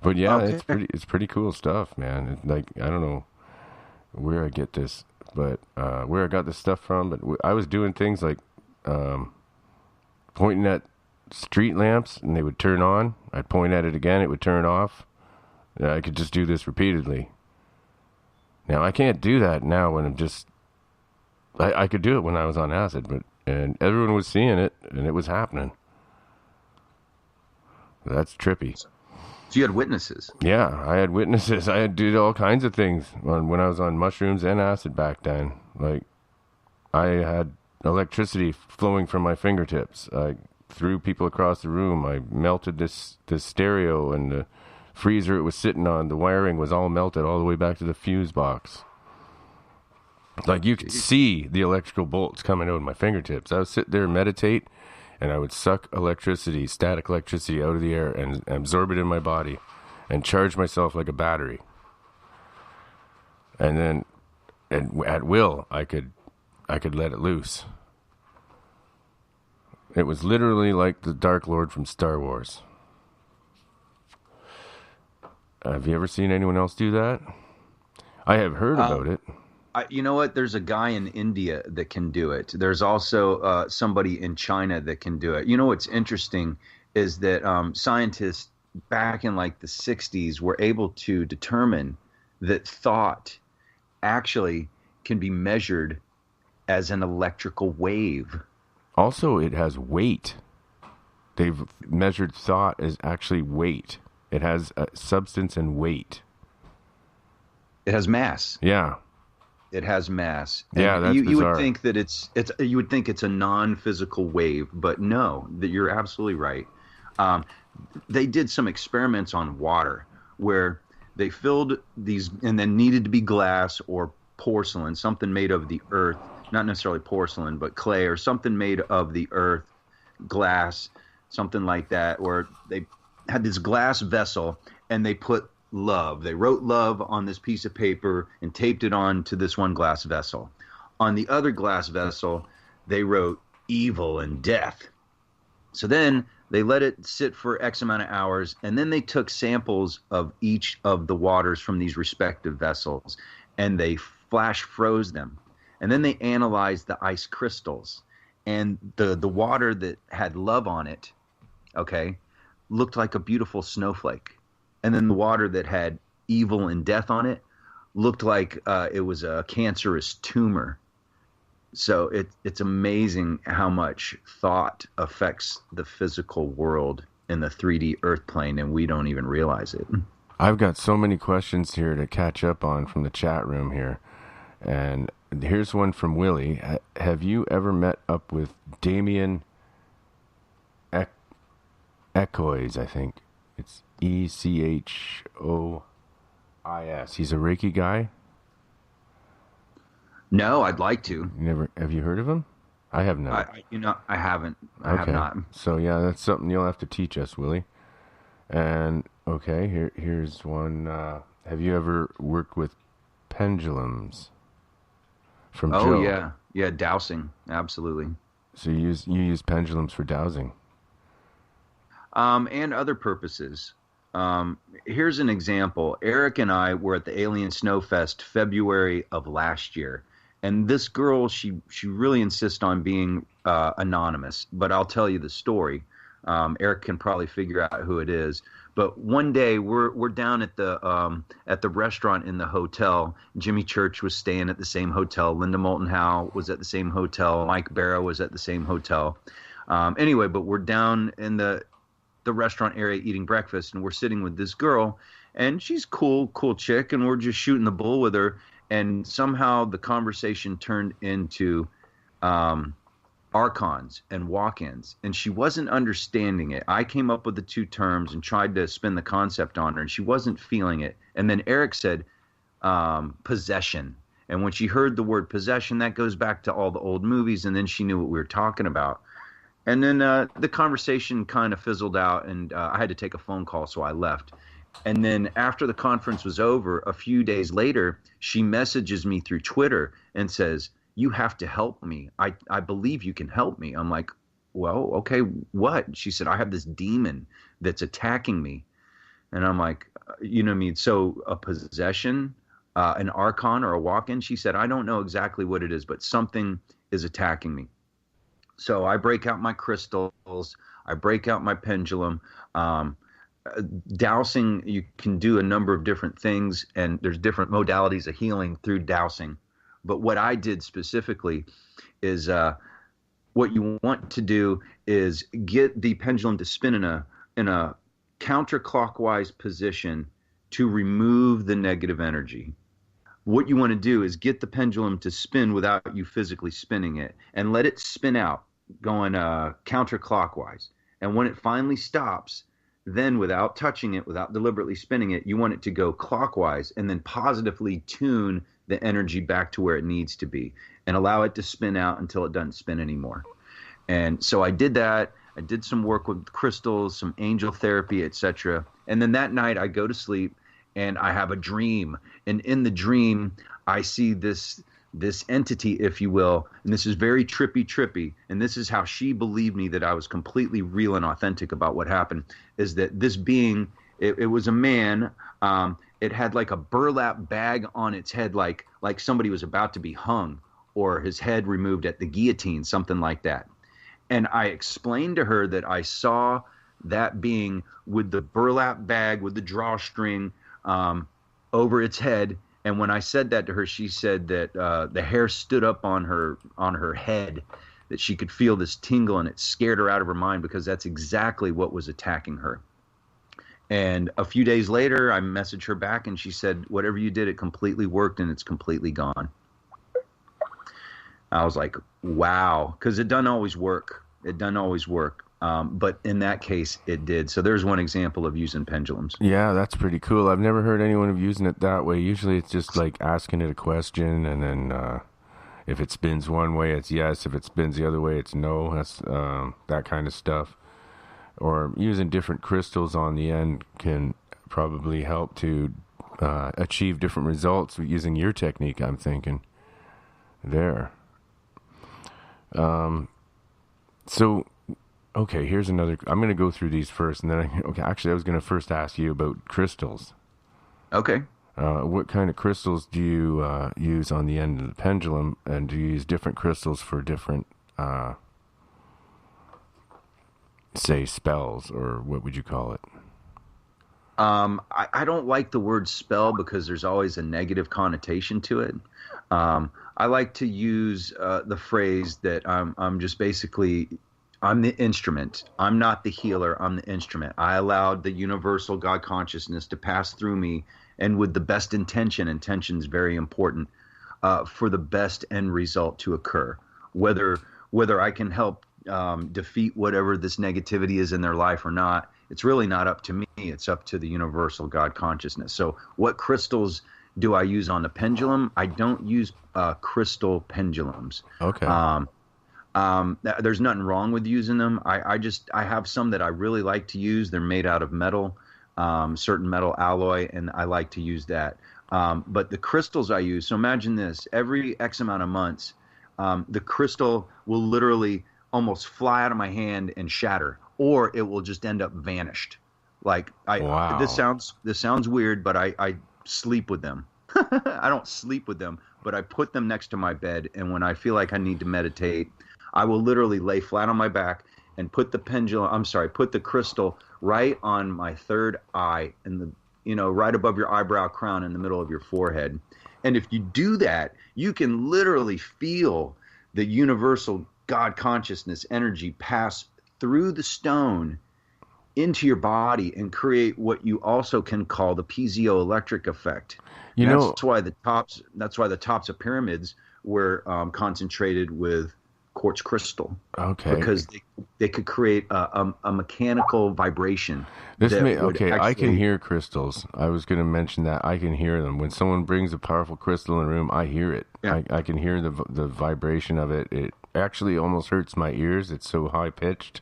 But yeah, it's pretty cool stuff, man. I don't know where I get this, but where I got this stuff from, but I was doing things like pointing at street lamps and they would turn on. I'd point at it again, it would turn off. I could just do this repeatedly. Now I can't do that now when I'm just I could do it when I was on acid, and everyone was seeing it and it was happening. That's trippy. So you had witnesses? Yeah, I had witnesses. I did all kinds of things when I was on mushrooms and acid back then. Like, I had electricity flowing from my fingertips. I threw people across the room. I melted this stereo, and the freezer it was sitting on, the wiring was all melted all the way back to the fuse box. Like, you could see the electrical bolts coming out of my fingertips. I would sit there and meditate, and I would suck static electricity out of the air and absorb it in my body and charge myself like a battery. And then at will, I could let it loose. It was literally like the Dark Lord from Star Wars. Have you ever seen anyone else do that? I have heard about it. You know what? There's a guy in India that can do it. There's also somebody in China that can do it. You know what's interesting is that scientists back in like the 60s were able to determine that thought actually can be measured as an electrical wave. Also, it has weight. They've measured thought as actually weight. It has substance and weight. It has mass. Yeah. It has mass. And yeah, that's you bizarre. would think that you would think it's a non-physical wave, but no, that you're absolutely right. They did some experiments on water where they filled these and then needed to be glass or porcelain, something made of the earth, not necessarily porcelain, but clay or something made of the earth, glass, something like that, where they had this glass vessel and they put love. They wrote love on this piece of paper and taped it on to this one glass vessel. On the other glass vessel, they wrote evil and death. So then they let it sit for X amount of hours, and then they took samples of each of the waters from these respective vessels, and they flash froze them. And then they analyzed the ice crystals. And the water that had love on it, okay, looked like a beautiful snowflake. And then the water that had evil and death on it looked like it was a cancerous tumor. So it's amazing how much thought affects the physical world in the 3D Earth plane, and we don't even realize it. I've got so many questions here to catch up on from the chat room here. And here's one from Willie. Have you ever met up with Damien Echois, I think? It's Echois. He's a Reiki guy. No, I'd like to. Never. Have you heard of him? I have not. I haven't. I have not. So yeah, that's something you'll have to teach us, Willie. And okay, here's one. Have you ever worked with pendulums? From Joe. Yeah, dowsing, absolutely. So you use pendulums for dowsing. And other purposes. Here's an example. Eric and I were at the Alien Snowfest February of last year. And this girl, she really insists on being anonymous, but I'll tell you the story. Eric can probably figure out who it is. But one day we're down at the restaurant in the hotel. Jimmy Church was staying at the same hotel. Linda Moulton Howe was at the same hotel. Mike Barrow was at the same hotel. Anyway, but we're down in the restaurant area eating breakfast, and we're sitting with this girl, and she's cool chick, and we're just shooting the bull with her. And somehow the conversation turned into archons and walk-ins, and she wasn't understanding it. I came up with the two terms and tried to spin the concept on her, and she wasn't feeling it. And then Eric said possession. And when she heard the word possession, that goes back to all the old movies, and then she knew what we were talking about. And then the conversation kind of fizzled out, and I had to take a phone call, so I left. And then after the conference was over, a few days later, she messages me through Twitter and says, "You have to help me. I believe you can help me." I'm like, "Well, okay, what?" She said, "I have this demon that's attacking me." And I'm like, you know what I mean? So a possession, an archon or a walk-in? She said, "I don't know exactly what it is, but something is attacking me." So I break out my crystals. I break out my pendulum. Dowsing, you can do a number of different things, and there's different modalities of healing through dowsing. But what I did specifically is what you want to do is get the pendulum to spin in a counterclockwise position to remove the negative energy. What you want to do is get the pendulum to spin without you physically spinning it, and let it spin out going counterclockwise. And when it finally stops, then without touching it, without deliberately spinning it, you want it to go clockwise and then positively tune the energy back to where it needs to be and allow it to spin out until it doesn't spin anymore. And so I did that. I did some work with crystals, some angel therapy, etc. And then that night I go to sleep and I have a dream. And in the dream, I see this entity, if you will, and this is very trippy, and this is how she believed me that I was completely real and authentic about what happened, is that this being, it was a man, it had like a burlap bag on its head, like somebody was about to be hung or his head removed at the guillotine, something like that. And I explained to her that I saw that being with the burlap bag with the drawstring over its head. And when I said that to her, she said that the hair stood up on her head, that she could feel this tingle, and it scared her out of her mind because that's exactly what was attacking her. And a few days later, I messaged her back, and she said, whatever you did, it completely worked, and it's completely gone. I was like, wow, because it doesn't always work. It doesn't always work. But in that case, it did. So there's one example of using pendulums. Yeah, that's pretty cool. I've never heard anyone of using it that way. Usually it's just like asking it a question, and then if it spins one way, it's yes. If it spins the other way, it's no. That's that kind of stuff. Or using different crystals on the end can probably help to achieve different results using your technique, I'm thinking. There. So, okay, here's another. I'm going to go through these first, and then I was going to first ask you about crystals. Okay. What kind of crystals do you use on the end of the pendulum, and do you use different crystals for different, say, spells, or what would you call it? I don't like the word spell because there's always a negative connotation to it. I like to use the phrase that I'm just basically, I'm the instrument. I'm not the healer. I'm the instrument. I allowed the universal God consciousness to pass through me, and with the best intention. Intention is very important for the best end result to occur. Whether I can help defeat whatever this negativity is in their life or not, it's really not up to me. It's up to the universal God consciousness. So what crystals do I use on the pendulum? I don't use crystal pendulums. Okay. There's nothing wrong with using them. I have some that I really like to use. They're made out of metal, certain metal alloy, and I like to use that. But the crystals I use, so imagine this, every X amount of months, the crystal will literally almost fly out of my hand and shatter, or it will just end up vanished. Like wow. This sounds weird, but I sleep with them. I don't sleep with them, but I put them next to my bed, and when I feel like I need to meditate, I will literally lay flat on my back and put the crystal right on my third eye, and right above your eyebrow crown in the middle of your forehead. And if you do that, you can literally feel the universal God consciousness energy pass through the stone into your body and create what you also can call the piezoelectric effect. That's why the tops of pyramids were concentrated with quartz crystal. Okay. Because they could create a mechanical vibration. I can hear crystals. I was going to mention that. I can hear them. When someone brings a powerful crystal in a room, I hear it. Yeah. I can hear the vibration of it. It actually almost hurts my ears. It's so high pitched.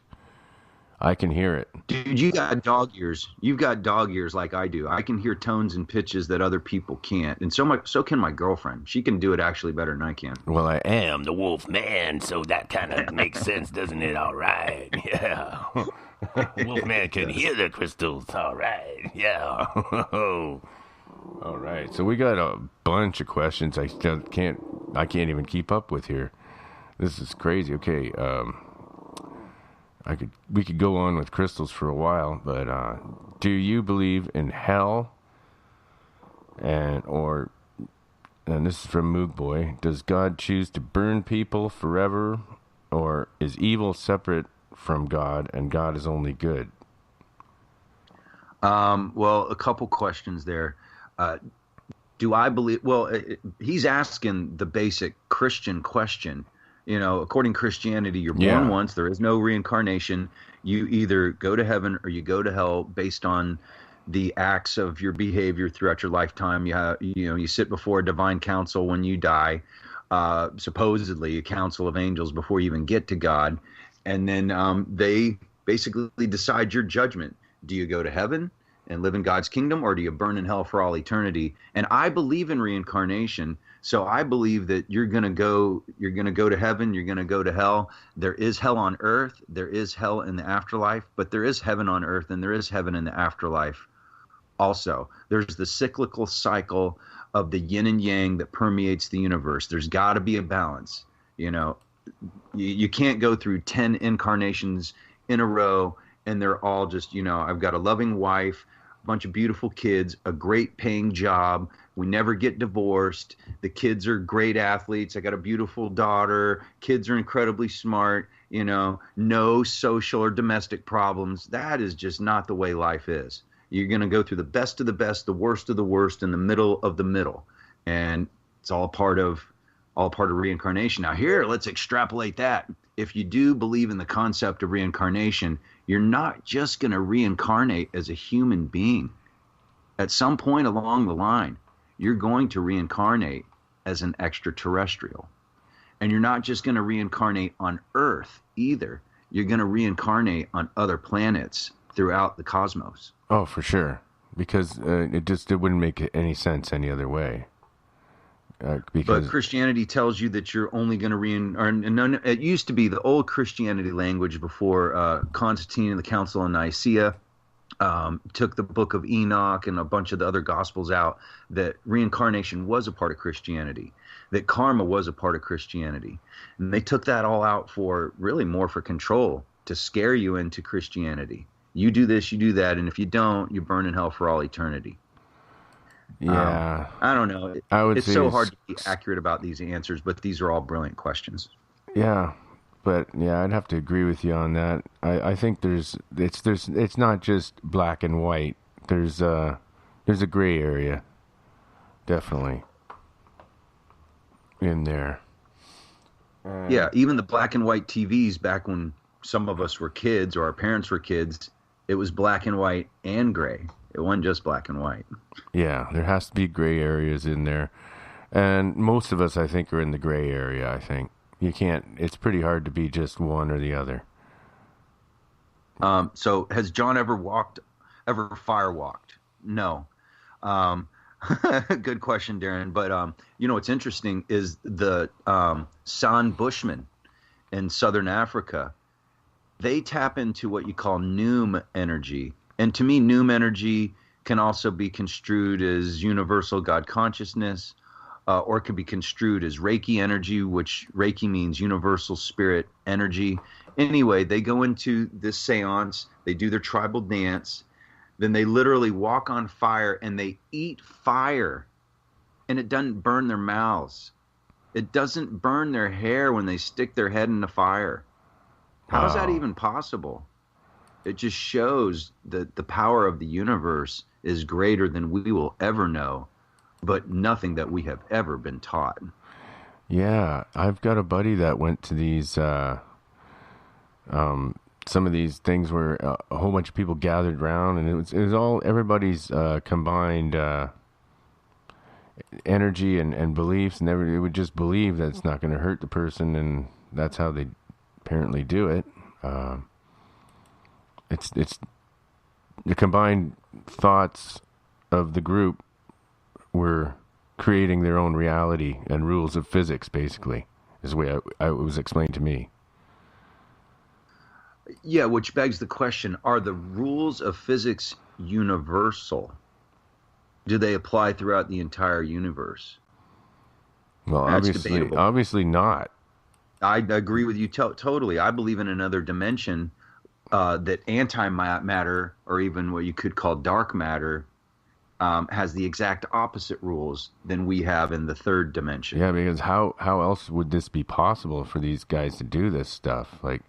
I can hear it. Dude, you got dog ears. You've got dog ears like I do. I can hear tones and pitches that other people can't. And so can my girlfriend. She can do it actually better than I can. Well, I am The wolf man, so that kind of makes sense, doesn't it? All right. Yeah. Wolfman can hear the crystals. All right. Yeah. All right. So we got a bunch of questions I can't even keep up with here. This is crazy. Okay. We could go on with crystals for a while, but do you believe in hell? And this is from Moog Boy. Does God choose to burn people forever, or is evil separate from God and God is only good? Well, a couple questions there. Do I believe? Well, he's asking the basic Christian question. According to Christianity, you're born once. There is no reincarnation. You either go to heaven or you go to hell based on the acts of your behavior throughout your lifetime. You sit before a divine council when you die, supposedly a council of angels before you even get to God. And then they basically decide your judgment. Do you go to heaven and live in God's kingdom, or do you burn in hell for all eternity? And I believe in reincarnation. So I believe that you're going to go to heaven, you're going to go to hell. There is hell on earth, there is hell in the afterlife, but there is heaven on earth and there is heaven in the afterlife also. There's the cyclical cycle of the yin and yang that permeates the universe. There's got to be a balance. You know, you can't go through 10 incarnations in a row and they're all just, you know, I've got a loving wife, a bunch of beautiful kids, a great paying job. We never get divorced. The kids are great athletes. I got a beautiful daughter. Kids are incredibly smart. You know, no social or domestic problems. That is just not the way life is. You're going to go through the best of the best, the worst of the worst, and the middle of the middle. And it's all part of reincarnation. Now here, let's extrapolate that. If you do believe in the concept of reincarnation, you're not just going to reincarnate as a human being. At some point along the line, you're going to reincarnate as an extraterrestrial. And you're not just going to reincarnate on Earth either. You're going to reincarnate on other planets throughout the cosmos. Oh, for sure. Because it wouldn't make any sense any other way. But Christianity tells you that you're only going to it used to be the old Christianity language before Constantine and the Council of Nicaea took the Book of Enoch and a bunch of the other Gospels out, that reincarnation was a part of Christianity, that karma was a part of Christianity. And they took that all out for really more for control, to scare you into Christianity. You do this, you do that, and if you don't, you burn in hell for all eternity. Yeah. I don't know. It's so hard to be accurate about these answers, but these are all brilliant questions. Yeah. But yeah, I'd have to agree with you on that. I think it's not just black and white. There's a gray area, definitely, in there. Yeah, even the black and white TVs back when some of us were kids or our parents were kids, it was black and white and gray. It wasn't just black and white. Yeah, there has to be gray areas in there, and most of us, I think, are in the gray area. I think. You can't. It's pretty hard to be just one or the other. So has John ever firewalked? No. Good question, Darren. But you know what's interesting is the San Bushmen in southern Africa. They tap into what you call Noom energy, and to me, Noom energy can also be construed as universal God consciousness. Or it could be construed as Reiki energy, which Reiki means universal spirit energy. Anyway, they go into this seance, they do their tribal dance, then they literally walk on fire and they eat fire, and it doesn't burn their mouths. It doesn't burn their hair when they stick their head in the fire. How is that even possible? It just shows that the power of the universe is greater than we will ever know, but nothing that we have ever been taught. Yeah, I've got a buddy that went to these, some of these things where a whole bunch of people gathered around, and it was all everybody's combined energy and beliefs, and they would just believe that it's not going to hurt the person, and that's how they apparently do it. It's the combined thoughts of the group were creating their own reality and rules of physics, basically, is the way it was explained to me. Yeah, which begs the question, are the rules of physics universal? Do they apply throughout the entire universe? Well, That's obviously not. I agree with you totally. I believe in another dimension that antimatter, or even what you could call dark matter, has the exact opposite rules than we have in the third dimension. Yeah, because how else would this be possible for these guys to do this stuff? Like,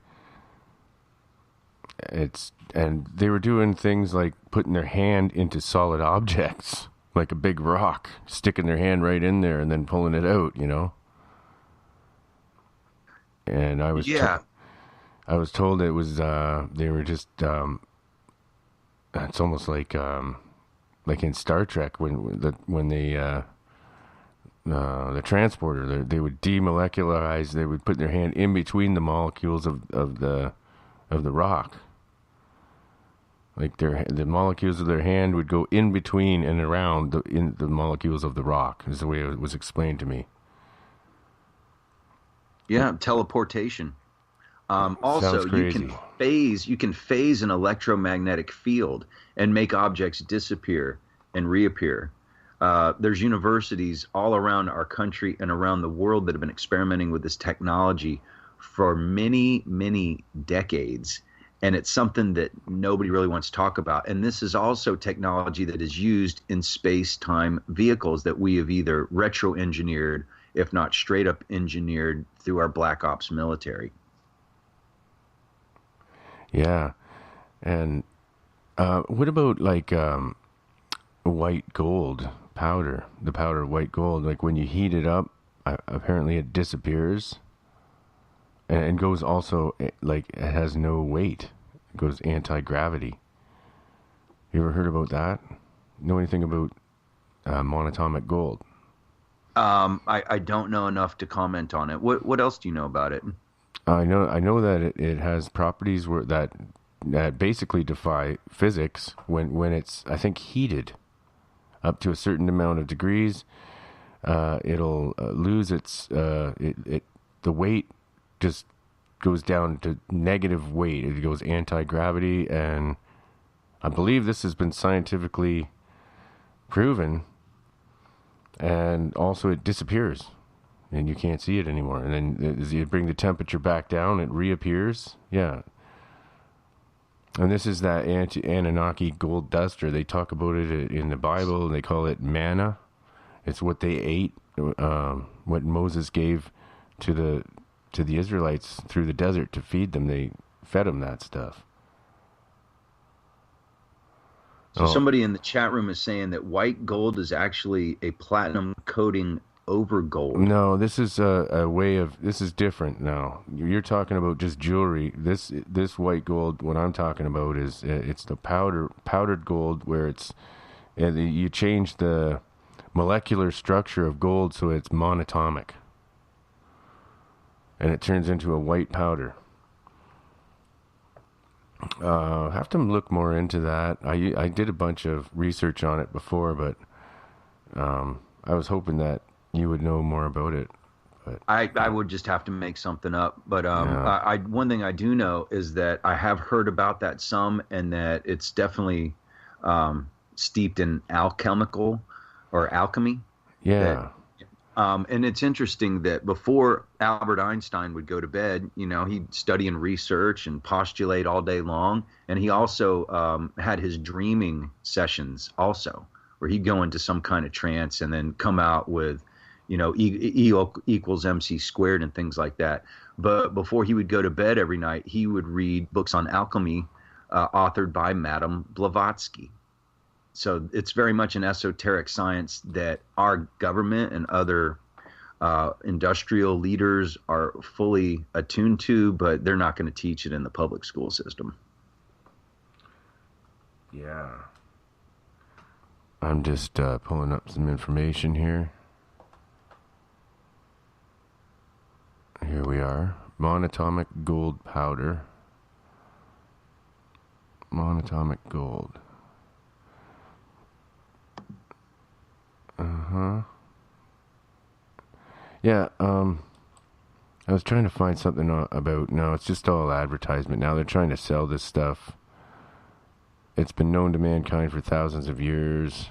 and they were doing things like putting their hand into solid objects, like a big rock, sticking their hand right in there and then pulling it out, you know? And I was I was told it was they were just it's almost like in Star Trek when the transporter, they would demolecularize, they would put their hand in between the molecules of the rock. Like the molecules of their hand would go in between and around the molecules of the rock, is the way it was explained to me. Yeah, teleportation. Also, Sounds crazy. you can phase an electromagnetic field and make objects disappear and reappear. There's universities all around our country and around the world that have been experimenting with this technology for many, many decades. And it's something that nobody really wants to talk about. And this is also technology that is used in space-time vehicles that we have either retro-engineered, if not straight up engineered through our Black Ops military. Yeah. And what about like white gold powder? The powder of white gold, like when you heat it up, apparently it disappears and goes also like it has no weight. It goes anti-gravity. You ever heard about that? Know anything about monatomic gold? I don't know enough to comment on it. What else do you know about it? I know that it has properties that basically defy physics when it's, I think, heated up to a certain amount of degrees. It'll lose its the weight just goes down to negative weight. It goes anti-gravity, and I believe this has been scientifically proven. And also it disappears and you can't see it anymore. And then as you bring the temperature back down, it reappears. Yeah. And this is that Anunnaki gold dust, or they talk about it in the Bible. They call it manna. It's what they ate, what Moses gave to the Israelites through the desert to feed them. They fed them that stuff. So somebody in the chat room is saying that white gold is actually a platinum coating over gold. No, this is a way of, this is different now. You're talking about just jewelry. This white gold, what I'm talking about is it's the powdered gold where it's, you change the molecular structure of gold so it's monatomic. And it turns into a white powder. Have to look more into that. I did a bunch of research on it before, but I was hoping that you would know more about it. But I would just have to make something up. But one thing I do know is that I have heard about that some, and that it's definitely steeped in alchemical or alchemy. Yeah. And it's interesting that before Albert Einstein would go to bed, he'd study and research and postulate all day long. And he also had his dreaming sessions also, where he'd go into some kind of trance and then come out with, E equals MC squared and things like that. But before he would go to bed every night, he would read books on alchemy authored by Madame Blavatsky. So it's very much an esoteric science that our government and other industrial leaders are fully attuned to, but they're not going to teach it in the public school system. Yeah. I'm just pulling up some information here. Here we are. Monatomic gold powder. Monatomic gold. Yeah, I was trying to find something about, no, it's just all advertisement. Now they're trying to sell this stuff. It's been known to mankind for thousands of years.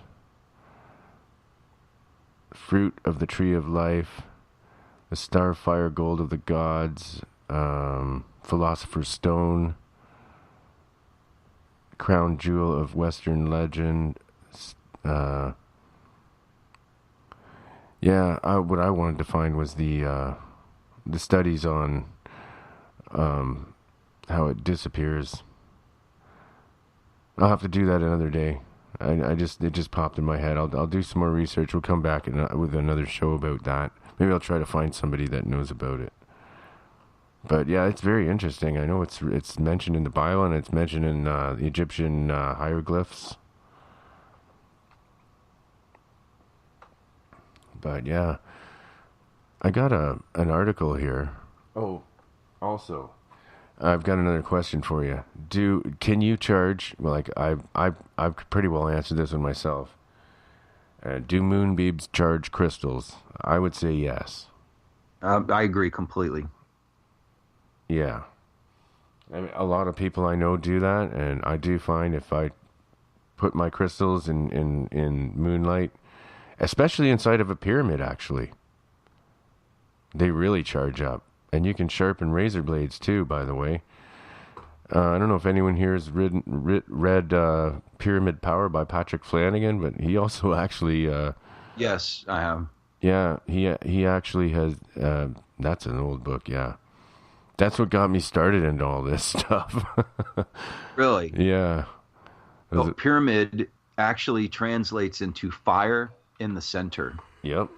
Fruit of the tree of life, the starfire gold of the gods, philosopher's stone, crown jewel of Western legend, what I wanted to find was the studies on how it disappears. I'll have to do that another day. It just popped in my head. I'll do some more research. We'll come back with another show about that. Maybe I'll try to find somebody that knows about it. But yeah, it's very interesting. I know it's mentioned in the Bible, and it's mentioned in the Egyptian hieroglyphs. But yeah, I got an article here. Oh, also, I've got another question for you. Can you charge? Well, like I've pretty well answered this one myself. Do moonbeams charge crystals? I would say yes. I agree completely. Yeah. I mean, a lot of people I know do that, and I do find if I put my crystals in moonlight, especially inside of a pyramid, actually, they really charge up. And you can sharpen razor blades too, by the way. I don't know if anyone here has read Pyramid Power by Patrick Flanagan, but he also actually... Yes, I have. Yeah, he actually has... that's an old book, yeah. That's what got me started into all this stuff. Really? Yeah. Well, pyramid actually translates into fire in the center. Yep.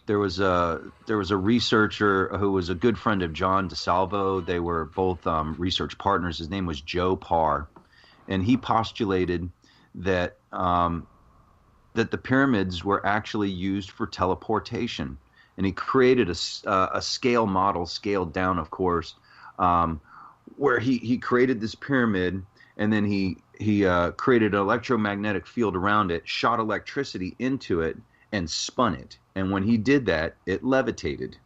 There was a researcher who was a good friend of John DeSalvo. They were both research partners. His name was Joe Parr, and he postulated that that the pyramids were actually used for teleportation. And he created a scale model, scaled down, of course, where he created this pyramid, and then he created an electromagnetic field around it, shot electricity into it, and spun it. And when he did that, it levitated.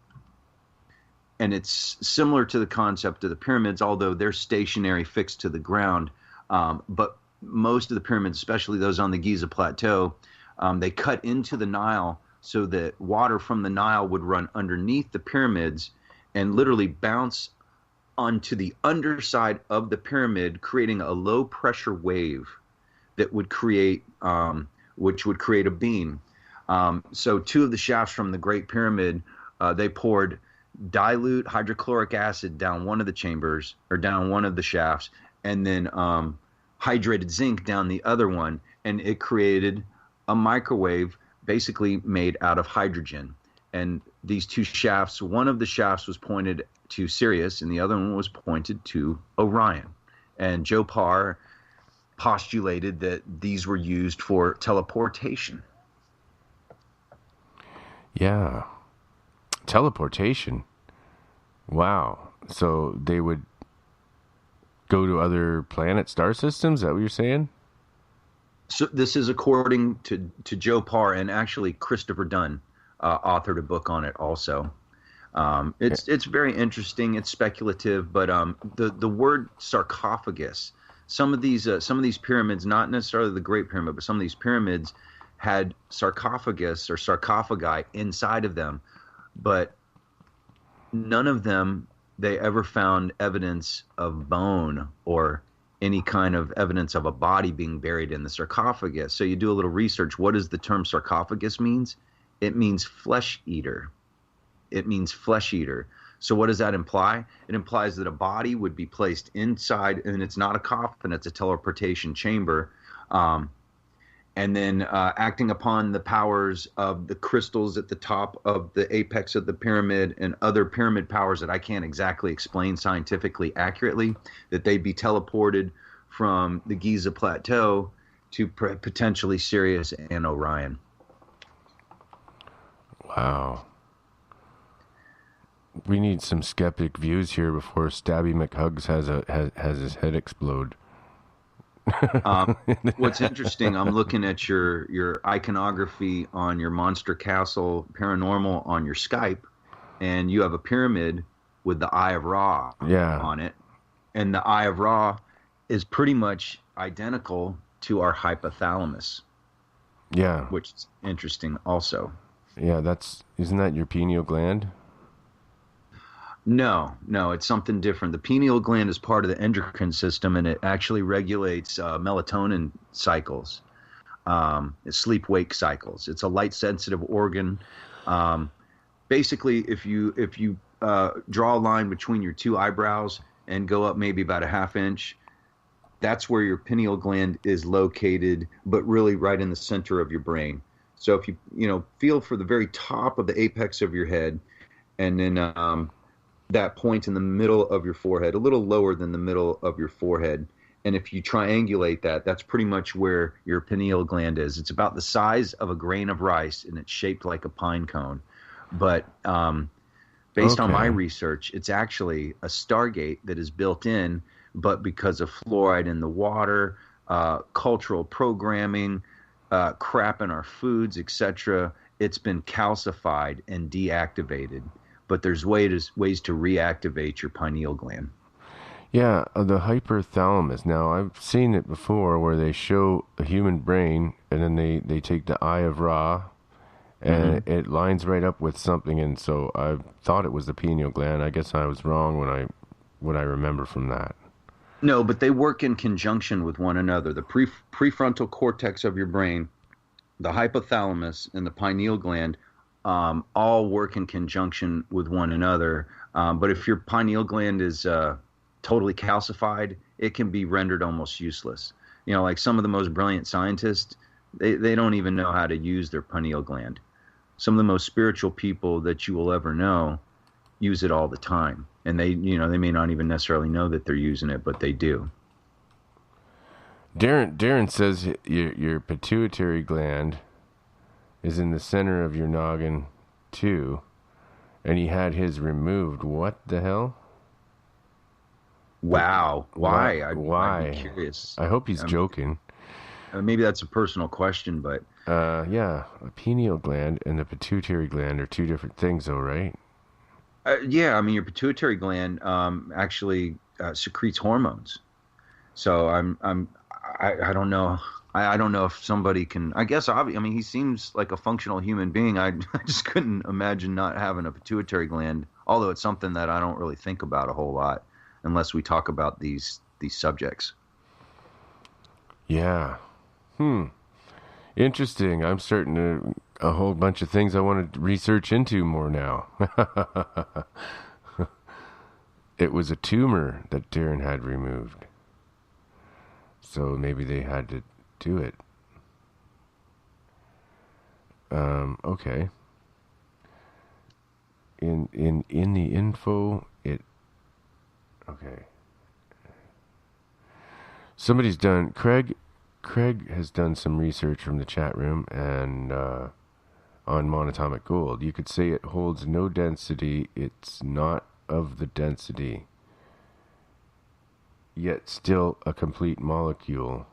And it's similar to the concept of the pyramids, although they're stationary, fixed to the ground. But most of the pyramids, especially those on the Giza Plateau, they cut into the Nile so that water from the Nile would run underneath the pyramids and literally bounce onto the underside of the pyramid, creating a low pressure wave that would create, which would create a beam. So two of the shafts from the Great Pyramid, they poured dilute hydrochloric acid down one of the chambers, or down one of the shafts, and then hydrated zinc down the other one, and it created a microwave basically made out of hydrogen. And these two shafts, one of the shafts was pointed to Sirius, and the other one was pointed to Orion. And Joe Parr postulated that these were used for teleportation. Yeah. Teleportation. Wow. So they would go to other planet star systems? Is that what you're saying? So this is according to Joe Parr, and actually Christopher Dunn authored a book on it also. It's very interesting. It's speculative, but the word sarcophagus, some of these pyramids, not necessarily the Great Pyramid, but some of these pyramids had sarcophagus or sarcophagi inside of them, but none of them they ever found evidence of bone or any kind of evidence of a body being buried in the sarcophagus. So you do a little research. What does the term sarcophagus means? It means flesh eater. It means flesh eater. So what does that imply? It implies that a body would be placed inside, and it's not a coffin, it's a teleportation chamber. And then acting upon the powers of the crystals at the top of the apex of the pyramid and other pyramid powers that I can't exactly explain scientifically accurately, that they'd be teleported from the Giza Plateau to potentially Sirius and Orion. Wow. We need some skeptic views here before Stabby McHugs has his head explode. What's interesting, I'm looking at your iconography on your Monster Castle Paranormal on your Skype, and you have a pyramid with the Eye of Ra on it. And the Eye of Ra is pretty much identical to our hypothalamus. Yeah. Which is interesting also. Yeah, isn't that your pineal gland? No, it's something different. The pineal gland is part of the endocrine system, and it actually regulates melatonin cycles, sleep-wake cycles. It's a light-sensitive organ. Basically, if you draw a line between your two eyebrows and go up maybe about a half inch, that's where your pineal gland is located, but really right in the center of your brain. So if you feel for the very top of the apex of your head, and then that point in the middle of your forehead, a little lower than the middle of your forehead. And if you triangulate that, that's pretty much where your pineal gland is. It's about the size of a grain of rice, and it's shaped like a pine cone. But based on my research, it's actually a stargate that is built in, but because of fluoride in the water, cultural programming, crap in our foods, etc., it's been calcified and deactivated. But there's ways to reactivate your pineal gland. Yeah, the hypothalamus. Now, I've seen it before where they show a human brain and then they take the eye of Ra and it lines right up with something. And so I thought it was the pineal gland. I guess I was wrong what I remember from that. No, but they work in conjunction with one another. The prefrontal cortex of your brain, the hypothalamus, and the pineal gland all work in conjunction with one another. But if your pineal gland is totally calcified, it can be rendered almost useless. You know, like some of the most brilliant scientists, they don't even know how to use their pineal gland. Some of the most spiritual people that you will ever know use it all the time. And they may not even necessarily know that they're using it, but they do. Darren says your pituitary gland is in the center of your noggin too, and he had his removed. What the hell? Wow. Why? Why? I'd be curious. I hope he's joking. Maybe that's a personal question, but yeah, a pineal gland and the pituitary gland are two different things, though, right? yeah, I mean, your pituitary gland actually secretes hormones. So I don't know. I don't know if somebody can. I guess I mean, he seems like a functional human being. I just couldn't imagine not having a pituitary gland. Although it's something that I don't really think about a whole lot unless we talk about these subjects. Yeah. Interesting. I'm starting to a whole bunch of things I want to research into more now. It was a tumor that Darren had removed. So maybe they had to do it. Okay. In the info, okay. Somebody's done, Craig has done some research from the chat room and on monatomic gold. You could say it holds no density. It's not of the density, yet still a complete molecule.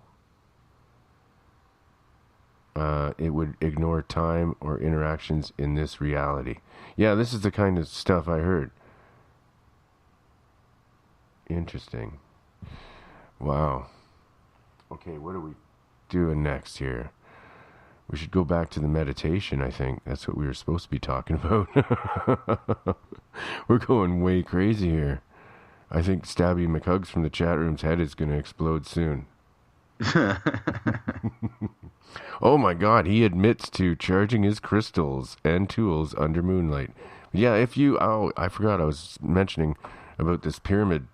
It would ignore time or interactions in this reality. Yeah, this is the kind of stuff I heard. Interesting. Wow. Okay, what are we doing next here? We should go back to the meditation, I think. That's what we were supposed to be talking about. We're going way crazy here. I think Stabby McHugs from the chat room's head is going to explode soon. Oh my God, he admits to charging his crystals and tools under moonlight. Yeah, I forgot I was mentioning about this pyramid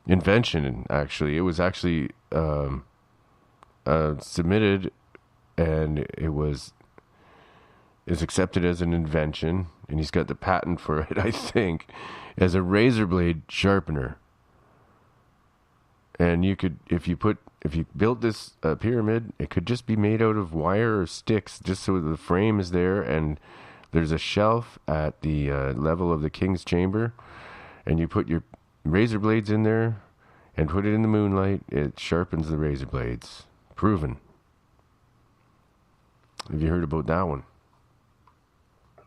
invention, actually. It was actually submitted and is accepted as an invention, and he's got the patent for it, I think, as a razor blade sharpener. And you could, if you built this pyramid, it could just be made out of wire or sticks, just so the frame is there, and there's a shelf at the level of the king's chamber, and you put your razor blades in there and put it in the moonlight. It sharpens the razor blades. Proven. Have you heard about that one?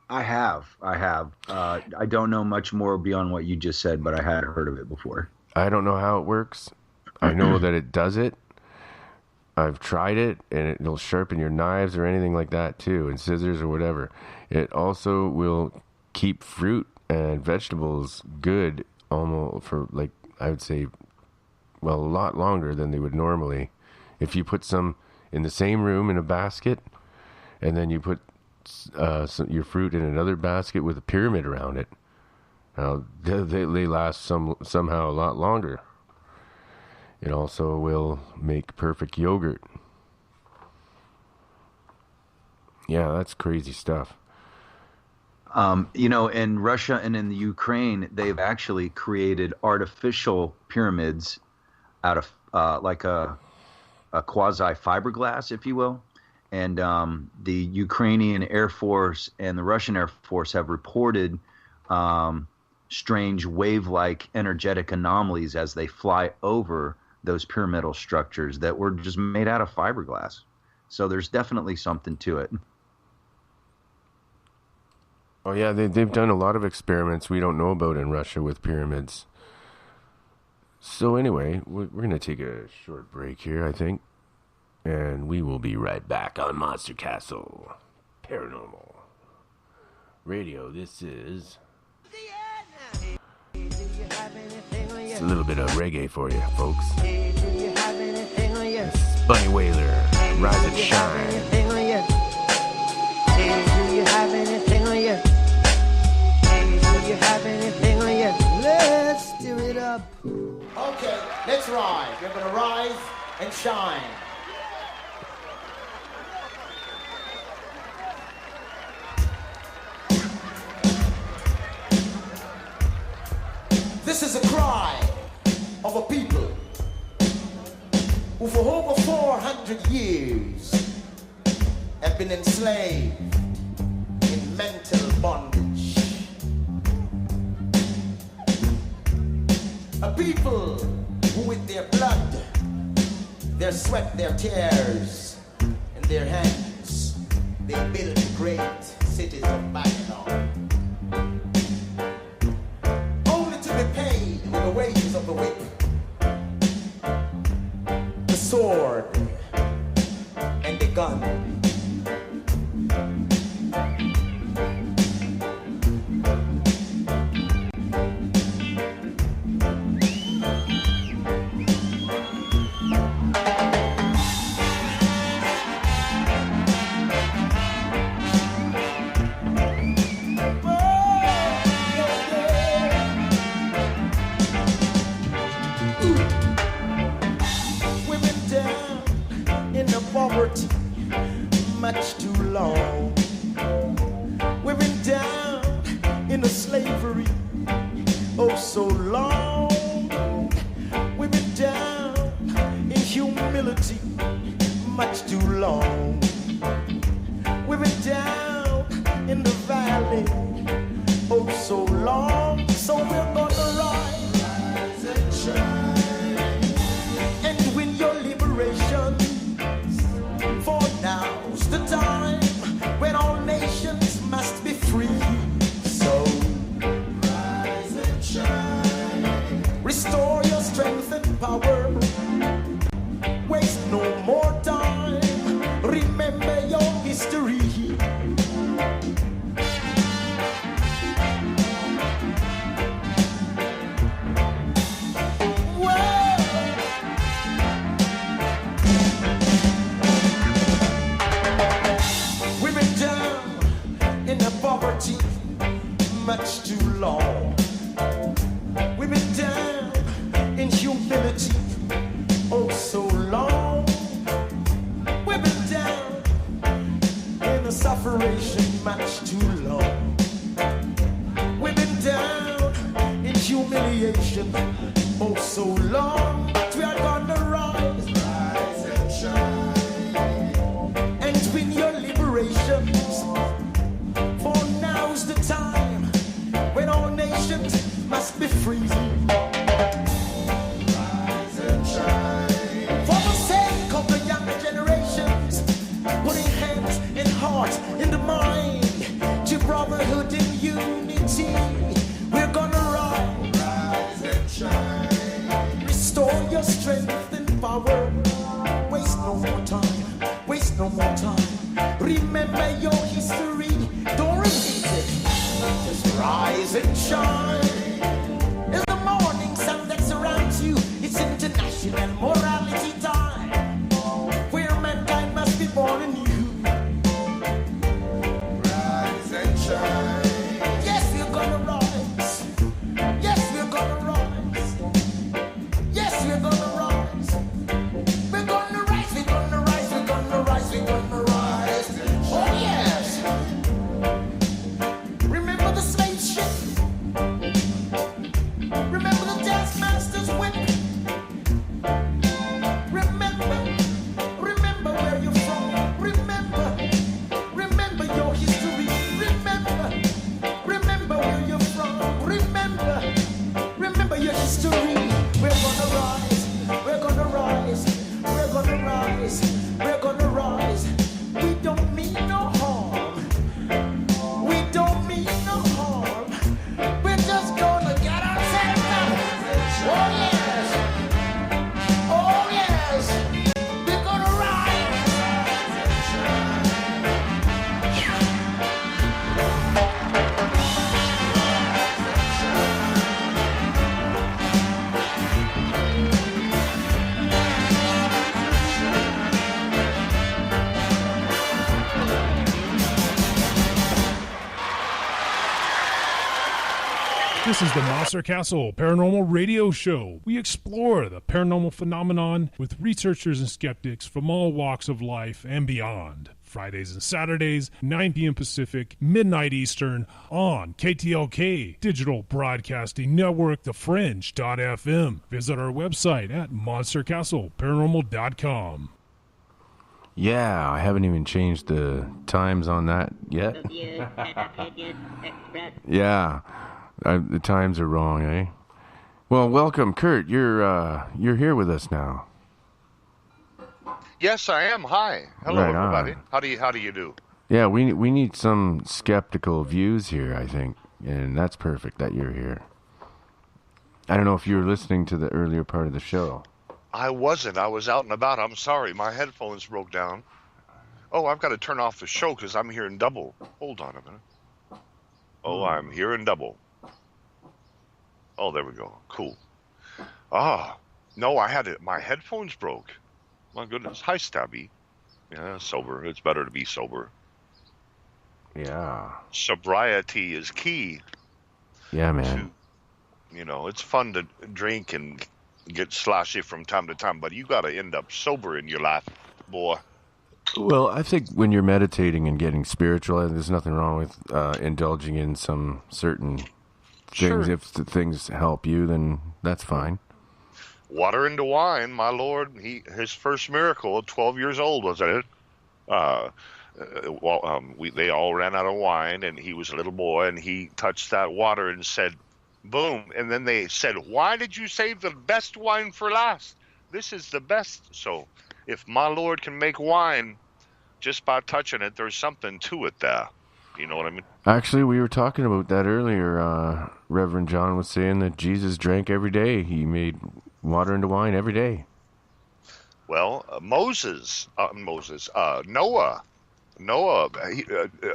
I have. I don't know much more beyond what you just said, but I had heard of it before. I don't know how it works. I know that it does it. I've tried it, and it'll sharpen your knives or anything like that too, and scissors or whatever. It also will keep fruit and vegetables good almost for, like, I would say, well, a lot longer than they would normally. If you put some in the same room in a basket, and then you put your fruit in another basket with a pyramid around it, they last somehow a lot longer. It also will make perfect yogurt. Yeah, that's crazy stuff. In Russia and in the Ukraine, they've actually created artificial pyramids out of like a quasi fiberglass, if you will. And the Ukrainian Air Force and the Russian Air Force have reported strange wave-like energetic anomalies as they fly over those pyramidal structures that were just made out of fiberglass. So there's definitely something to it. Oh yeah, they've done a lot of experiments we don't know about in Russia with pyramids. So anyway, we're going to take a short break here, I think. And we will be right back on Monster Castle Paranormal Radio. This is... It's a little bit of reggae for you, folks. This is Bunny Wailer, Rise and Shine. Let's do it up. Okay, let's rise. We're gonna rise and shine. This is a cry of a people who for over 400 years have been enslaved in mental bondage. A people who with their blood, their sweat, their tears, and their hands, they built the great cities of Babylon. Only to be paid with the wages of the whip, the sword, and the gun. Much too long. We've been down in the slavery, oh so long. We've been down in humility, much too long. We've been down in the valley, oh so long. So we're gonna rise and shine and win your liberation. For now's the time when all nations must be free. So rise and shine. Restore your strength and power. Waste no more time. Remember your history. Much too long. We've been down in humility, oh so long. We've been down in the suffering, much too long. We've been down in humiliation, oh so long. We are gonna rise, rise and shine, and win your liberations. For now's the time when all nations must be free. Rise and shine. For the sake of the younger generations, putting hands and heart in the mind to brotherhood and unity. We're gonna rise and shine. Restore your strength and power. Waste no more time. Waste no more time. Remember your history. Don't repeat it. Just rise and shine. In the morning sun that surrounds you, it's international morality time, where mankind must be born anew. Rise and shine. Yes, we're gonna rise. Yes, we're gonna rise. Yes, we're gonna rise. We're gonna rise, we're gonna rise, we're gonna rise, we're gonna rise. Oh yes. This is the Monster Castle Paranormal Radio Show. We explore the paranormal phenomenon with researchers and skeptics from all walks of life and beyond. Fridays and Saturdays, 9 p.m. Pacific, midnight Eastern, on KTLK, Digital Broadcasting Network, thefringe.fm. Visit our website at monstercastleparanormal.com. Yeah, I haven't even changed the times on that yet. Yeah, the times are wrong, eh? Well, welcome, Kurt. You're here with us now. Yes, I am. Hi. Hello, Right on. everybody. How do you do? Yeah, we need some skeptical views here, I think, and that's perfect that you're here. I don't know if you were listening to the earlier part of the show. I wasn't. I was out and about. I'm sorry. My headphones broke down. Oh, I've got to turn off the show because I'm hearing double. Hold on a minute. Oh, I'm hearing double. Oh, there we go. Cool. No, I had it. My headphones broke. My goodness. Hi, Stabby. Yeah, sober. It's better to be sober. Yeah. Sobriety is key. Yeah, man. It's fun to drink and get sloshy from time to time, but you got to end up sober in your life, boy. Well, I think when you're meditating and getting spiritual, there's nothing wrong with indulging in some certain things. Sure. If the things help you, then that's fine. Water into wine, my Lord. His first miracle at 12 years old, wasn't it? They all ran out of wine, and he was a little boy, and he touched that water and said, boom. And then they said, why did you save the best wine for last? This is the best. So if my Lord can make wine just by touching it, there's something to it there. You know what I mean? Actually, we were talking about that earlier. Reverend John was saying that Jesus drank every day. He made water into wine every day. Well, Noah,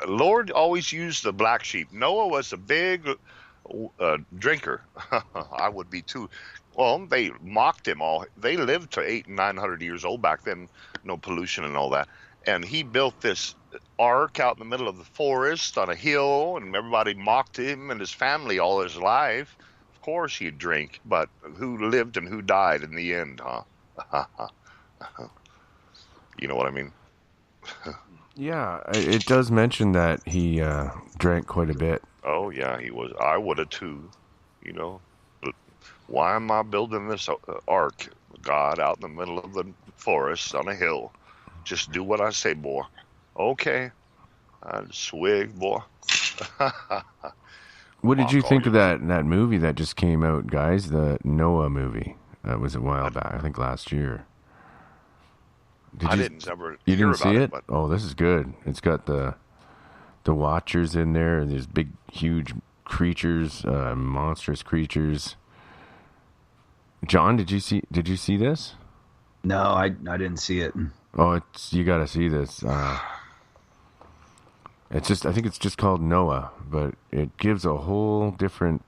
Lord always used the black sheep. Noah was a big drinker. I would be too. Well, they mocked him all. They lived to 800 and 900 years old back then. No pollution and all that. And he built this ark out in the middle of the forest on a hill, and everybody mocked him and his family all his life. Of course he'd drink, but who lived and who died in the end, huh? You know what I mean? Yeah, it does mention that he drank quite a bit. Oh, yeah, he was. I would have too, But why am I building this ark, God, out in the middle of the forest on a hill? Just do what I say, boy. Okay. I'd swig, boy. What did you think of that movie that just came out, guys? The Noah movie. That was a while back, I think last year. You didn't see it? But... Oh, this is good. It's got the Watchers in there, and there's big, huge creatures, monstrous creatures. John, did you see this? No, I didn't see it. Oh, you got to see this. I think it's just called Noah, but it gives a whole different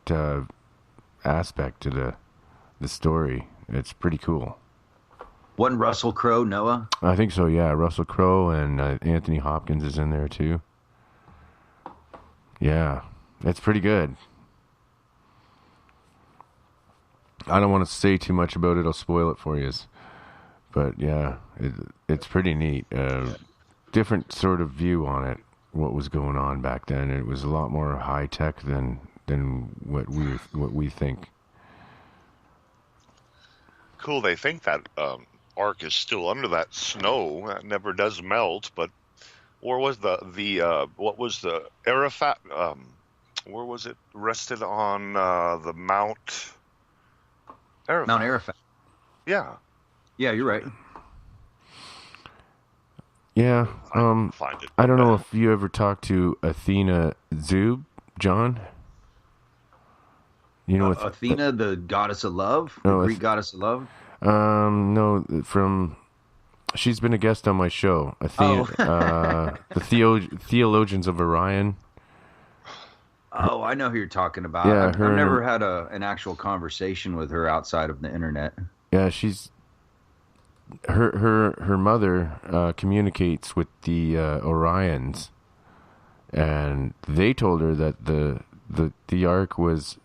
aspect to the story. It's pretty cool. Wasn't Russell Crowe Noah? I think so, yeah. Russell Crowe and Anthony Hopkins is in there too. Yeah, it's pretty good. I don't want to say too much about it. I'll spoil it for you. But yeah, it's pretty neat. Different sort of view on it, what was going on back then. It was a lot more high tech than what we think. Cool. They think that ark is still under that snow. That never does melt. But where was what was the Arafat? Where was it rested on the Mount Arafat? Mount Arafat. Yeah. Yeah, you're right. Yeah. Find it. I don't know if you ever talked to Athena Zub, John. You know Athena, the goddess of love, the Greek goddess of love. No, she's been a guest on my show. Athena, the Theologians of Orion. Oh, I know who you're talking about. Yeah, I've never had an actual conversation with her outside of the internet. Yeah, her mother communicates with the Orions, and they told her that the ark was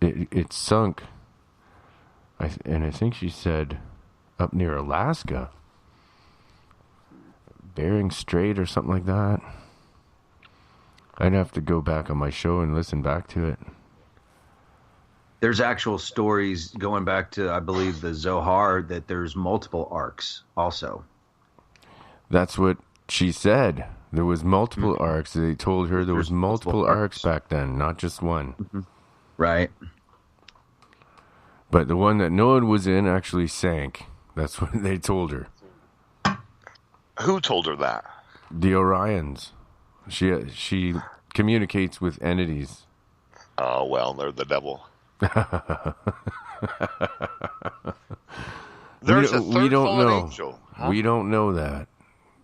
it sunk. And I think she said up near Alaska, Bering Strait or something like that. I'd have to go back on my show and listen back to it. There's actual stories going back to, I believe, the Zohar, that there's multiple arcs also. That's what she said. There was multiple arcs. They told her there was multiple arcs back then, not just one. Mm-hmm. Right. But the one that Noah was in actually sank. That's what they told her. Who told her that? The Orions. She communicates with entities. Oh, well, they're the devil. There's a third fallen angel. Huh? We don't know that.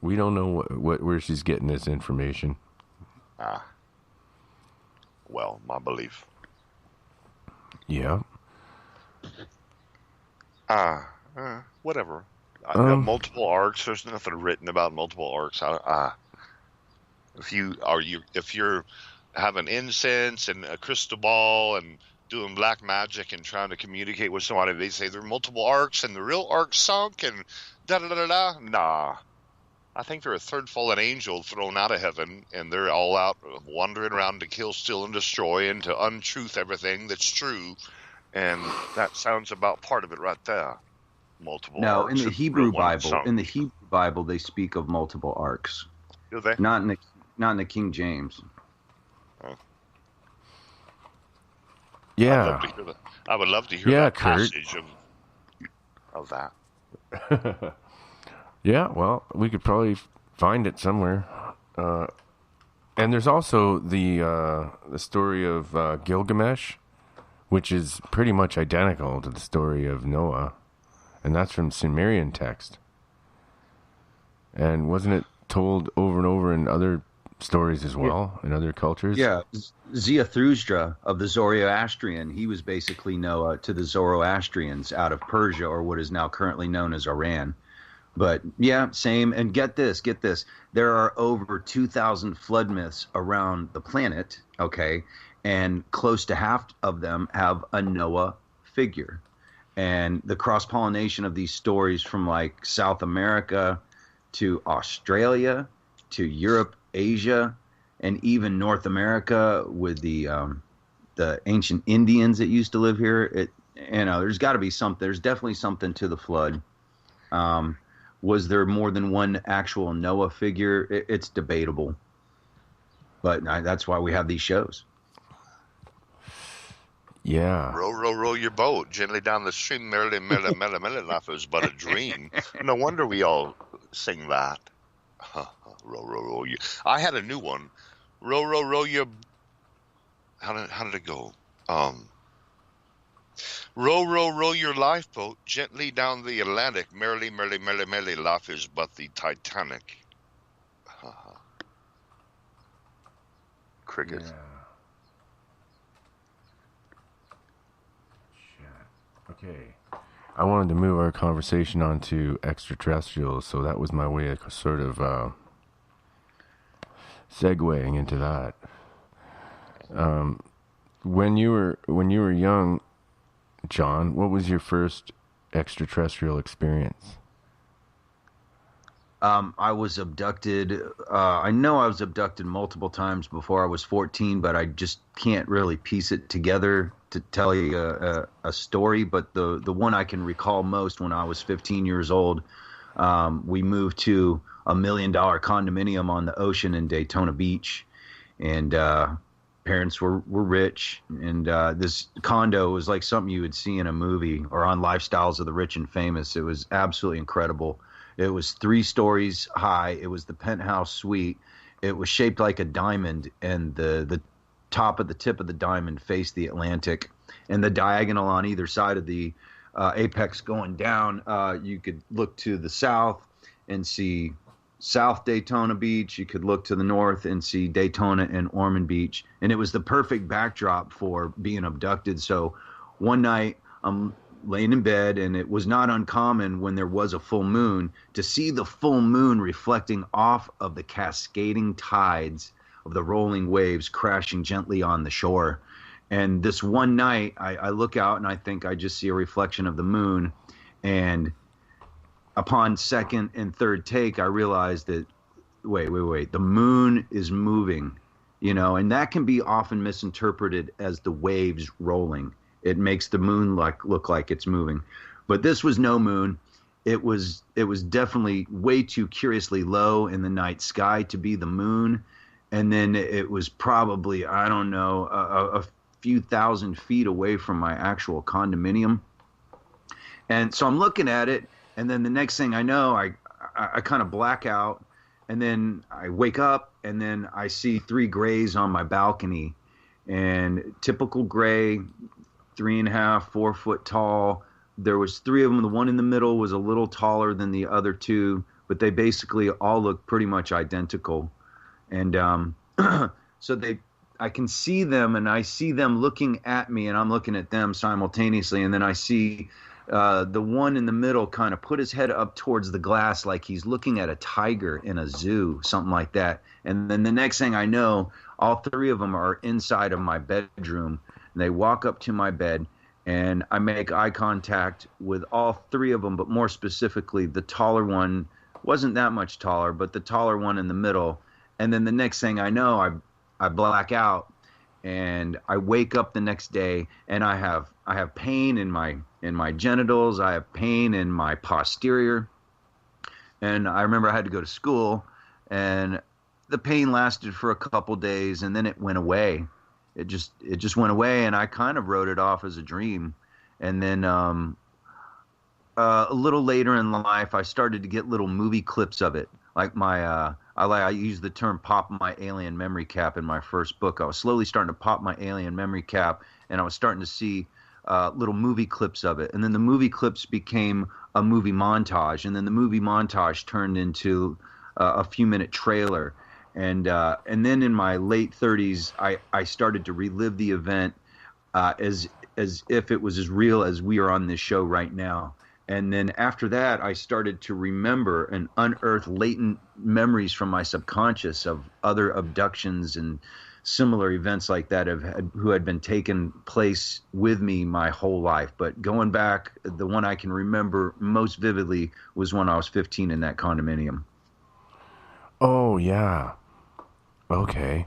We don't know where she's getting this information. Well, my belief. Yeah. Whatever. Multiple arcs. There's nothing written about multiple arcs. If you're having incense and a crystal ball and doing black magic and trying to communicate with somebody, they say there are multiple arcs and the real arc sunk and da da da da. Nah. I think they're a third fallen angel thrown out of heaven, and they're all out wandering around to kill, steal, and destroy, and to untruth everything that's true. And that sounds about part of it right there. Multiple arcs. In the Hebrew Bible, they speak of multiple arcs. Do they? Not in the King James. Oh. Yeah. I would love to hear that passage of that. Yeah, well, we could probably find it somewhere. And there's also the story of Gilgamesh, which is pretty much identical to the story of Noah, and that's from Sumerian text. And wasn't it told over and over in other stories as well, in other cultures? Yeah, Zarathustra of the Zoroastrian, he was basically Noah to the Zoroastrians out of Persia, or what is now currently known as Iran. But yeah, same. And get this. There are over 2,000 flood myths around the planet, okay? And close to half of them have a Noah figure. And the cross-pollination of these stories from like South America to Australia to Europe, Asia, and even North America with the ancient Indians that used to live here. There's got to be something. There's definitely something to the flood. Was there more than one actual Noah figure? It's debatable. But that's why we have these shows. Yeah. Row your boat gently down the stream. Merrily, life is but a dream. No wonder we all sing that. Row you. I had a new one. Row your. How did it go? Row your lifeboat gently down the Atlantic. Merrily, life is but the Titanic. Cricket. Yeah. Okay. I wanted to move our conversation on to extraterrestrials, so that was my way of sort of segueing into that. When you were young, John, what was your first extraterrestrial experience? I was abducted. I know I was abducted multiple times before I was 14, but I just can't really piece it together to tell you a story. But the one I can recall most, when I was 15 years old, we moved to $1 million condominium on the ocean in Daytona Beach, and parents were rich, and this condo was like something you would see in a movie or on Lifestyles of the Rich and Famous. It was absolutely incredible. It was 3 stories high. It was the penthouse suite. It was shaped like a diamond, and the top of the tip of the diamond faced the Atlantic, and the diagonal on either side of the apex going down, you could look to the south and see South Daytona Beach. You could look to the north and see Daytona and Ormond Beach, and it was the perfect backdrop for being abducted. So one night I'm laying in bed, and it was not uncommon when there was a full moon to see the full moon reflecting off of the cascading tides of the rolling waves crashing gently on the shore. And this one night, I look out and I think I just see a reflection of the moon. And upon second and third take, I realized that, wait, the moon is moving, and that can be often misinterpreted as the waves rolling. It makes the moon look like it's moving. But this was no moon. It was definitely way too curiously low in the night sky to be the moon. And then it was probably, I don't know, a few thousand feet away from my actual condominium. And so I'm looking at it, and then the next thing I know, I kind of black out, and then I wake up, and then I see 3 grays on my balcony, and typical gray, 3.5, 4 foot tall. There was 3 of them. The one in the middle was a little taller than the other 2, but they basically all look pretty much identical. And so I can see them, and I see them looking at me, and I'm looking at them simultaneously. And then I see the one in the middle kind of put his head up towards the glass like he's looking at a tiger in a zoo, something like that. And then the next thing I know, all 3 of them are inside of my bedroom, and they walk up to my bed, and I make eye contact with all 3 of them, but more specifically, the taller one wasn't that much taller, but the taller one in the middle. And then the next thing I know, I black out, and I wake up the next day, and I have pain in my genitals. I have pain in my posterior, and I remember I had to go to school, and the pain lasted for a couple days, and then it went away. It just went away, and I kind of wrote it off as a dream. And then a little later in life, I started to get little movie clips of it, like I used the term "pop my alien memory cap" in my first book. I was slowly starting to pop my alien memory cap, and I was starting to see little movie clips of it. And then the movie clips became a movie montage, and then the movie montage turned into a few-minute trailer. And then in my late 30s, I started to relive the event as if it was as real as we are on this show right now. And then after that, I started to remember and unearth latent memories from my subconscious of other abductions and similar events like that who had been taking place with me my whole life. But going back, the one I can remember most vividly was when I was 15 in that condominium. Oh, yeah. Okay.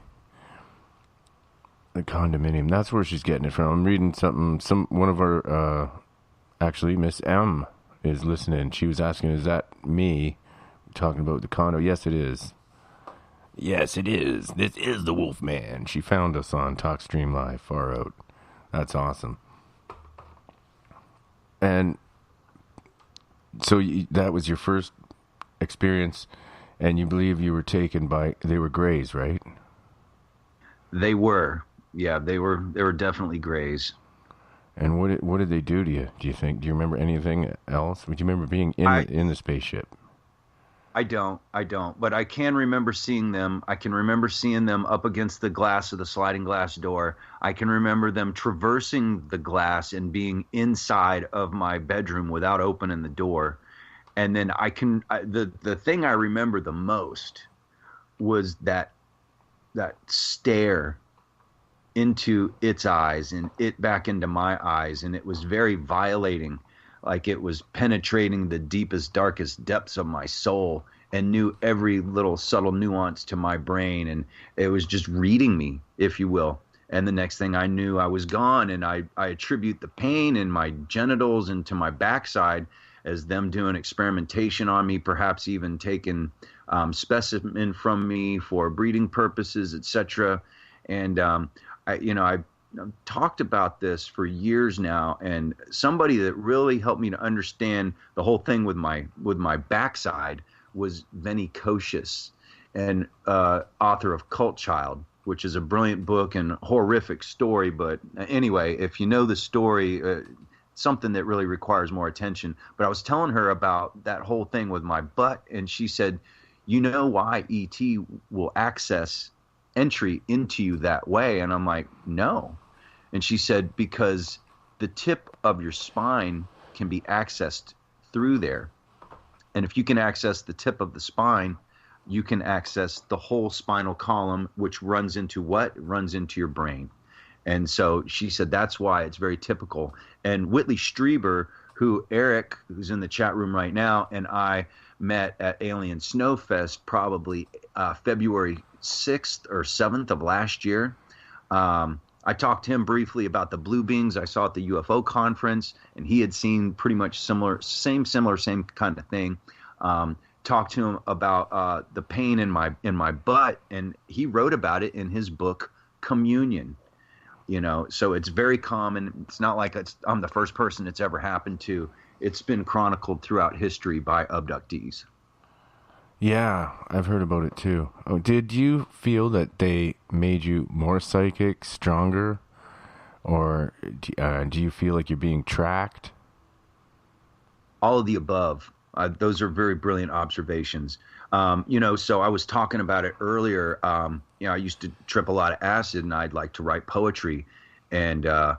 The condominium. That's where she's getting it from. I'm reading something. One of our, actually, Miss M is listening. She was asking, is that me talking about the condo? Yes, it is. Yes, it is. This is the Wolfman. She found us on TalkStream Live, far out. That's awesome. And so that was your first experience, and you believe you were taken by, they were grays, right? They were. Yeah, they were definitely grays. And what did they do to you, do you think? Do you remember anything else? Do you remember being in the spaceship? I don't, but I can remember seeing them. I can remember seeing them up against the glass of the sliding glass door. I can remember them traversing the glass and being inside of my bedroom without opening the door. And then the thing I remember the most was that stare into its eyes and it back into my eyes, and it was very violating. Like it was penetrating the deepest, darkest depths of my soul and knew every little subtle nuance to my brain. And it was just reading me, if you will. And the next thing I knew, I was gone. And I attribute the pain in my genitals and to my backside as them doing experimentation on me, perhaps even taking specimen from me for breeding purposes, etc. And I've talked about this for years now, and somebody that really helped me to understand the whole thing with my backside was Vinny Kocius, and author of Cult Child, which is a brilliant book and horrific story. But anyway, if you know the story, something that really requires more attention. But I was telling her about that whole thing with my butt, and she said, "You know why ET will access entry into you that way?" And I'm like, "No." And she said, "Because the tip of your spine can be accessed through there. And if you can access the tip of the spine, you can access the whole spinal column, which runs into what? It runs into your brain. And so she said that's why it's very typical. And Whitley Strieber, who Eric, who's in the chat room right now, and I met at Alien Snowfest probably February 6th or 7th of last year. I talked to him briefly about the blue beings I saw at the UFO conference, and he had seen pretty much same kind of thing. Talked to him about the pain in my butt, and he wrote about it in his book Communion. So it's very common. It's not like I'm the first person it's ever happened to. It's been chronicled throughout history by abductees. Yeah, I've heard about it too. Oh, did you feel that they made you more psychic, stronger, or do you feel like you're being tracked? All of the above. Those are very brilliant observations. So I was talking about it earlier. I used to trip a lot of acid, and I'd like to write poetry. And I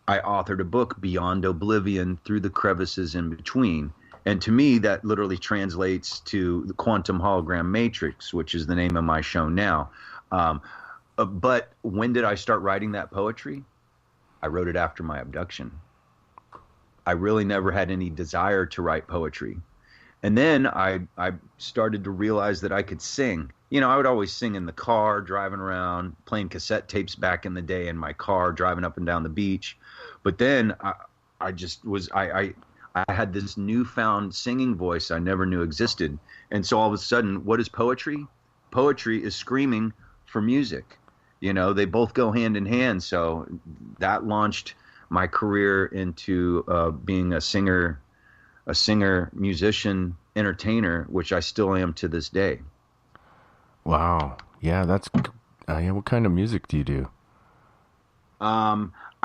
authored a book, Beyond Oblivion, Through the Crevices in Between. And to me, that literally translates to the Quantum Hologram Matrix, which is the name of my show now. But when did I start writing that poetry? I wrote it after my abduction. I really never had any desire to write poetry. And then I started to realize that I could sing. I would always sing in the car, driving around, playing cassette tapes back in the day in my car, driving up and down the beach. But then I had this newfound singing voice I never knew existed. And so all of a sudden, what is poetry? Poetry is screaming for music. They both go hand in hand. So that launched my career into being a singer, musician, entertainer, which I still am to this day. Wow. Yeah, that's what kind of music do you do? I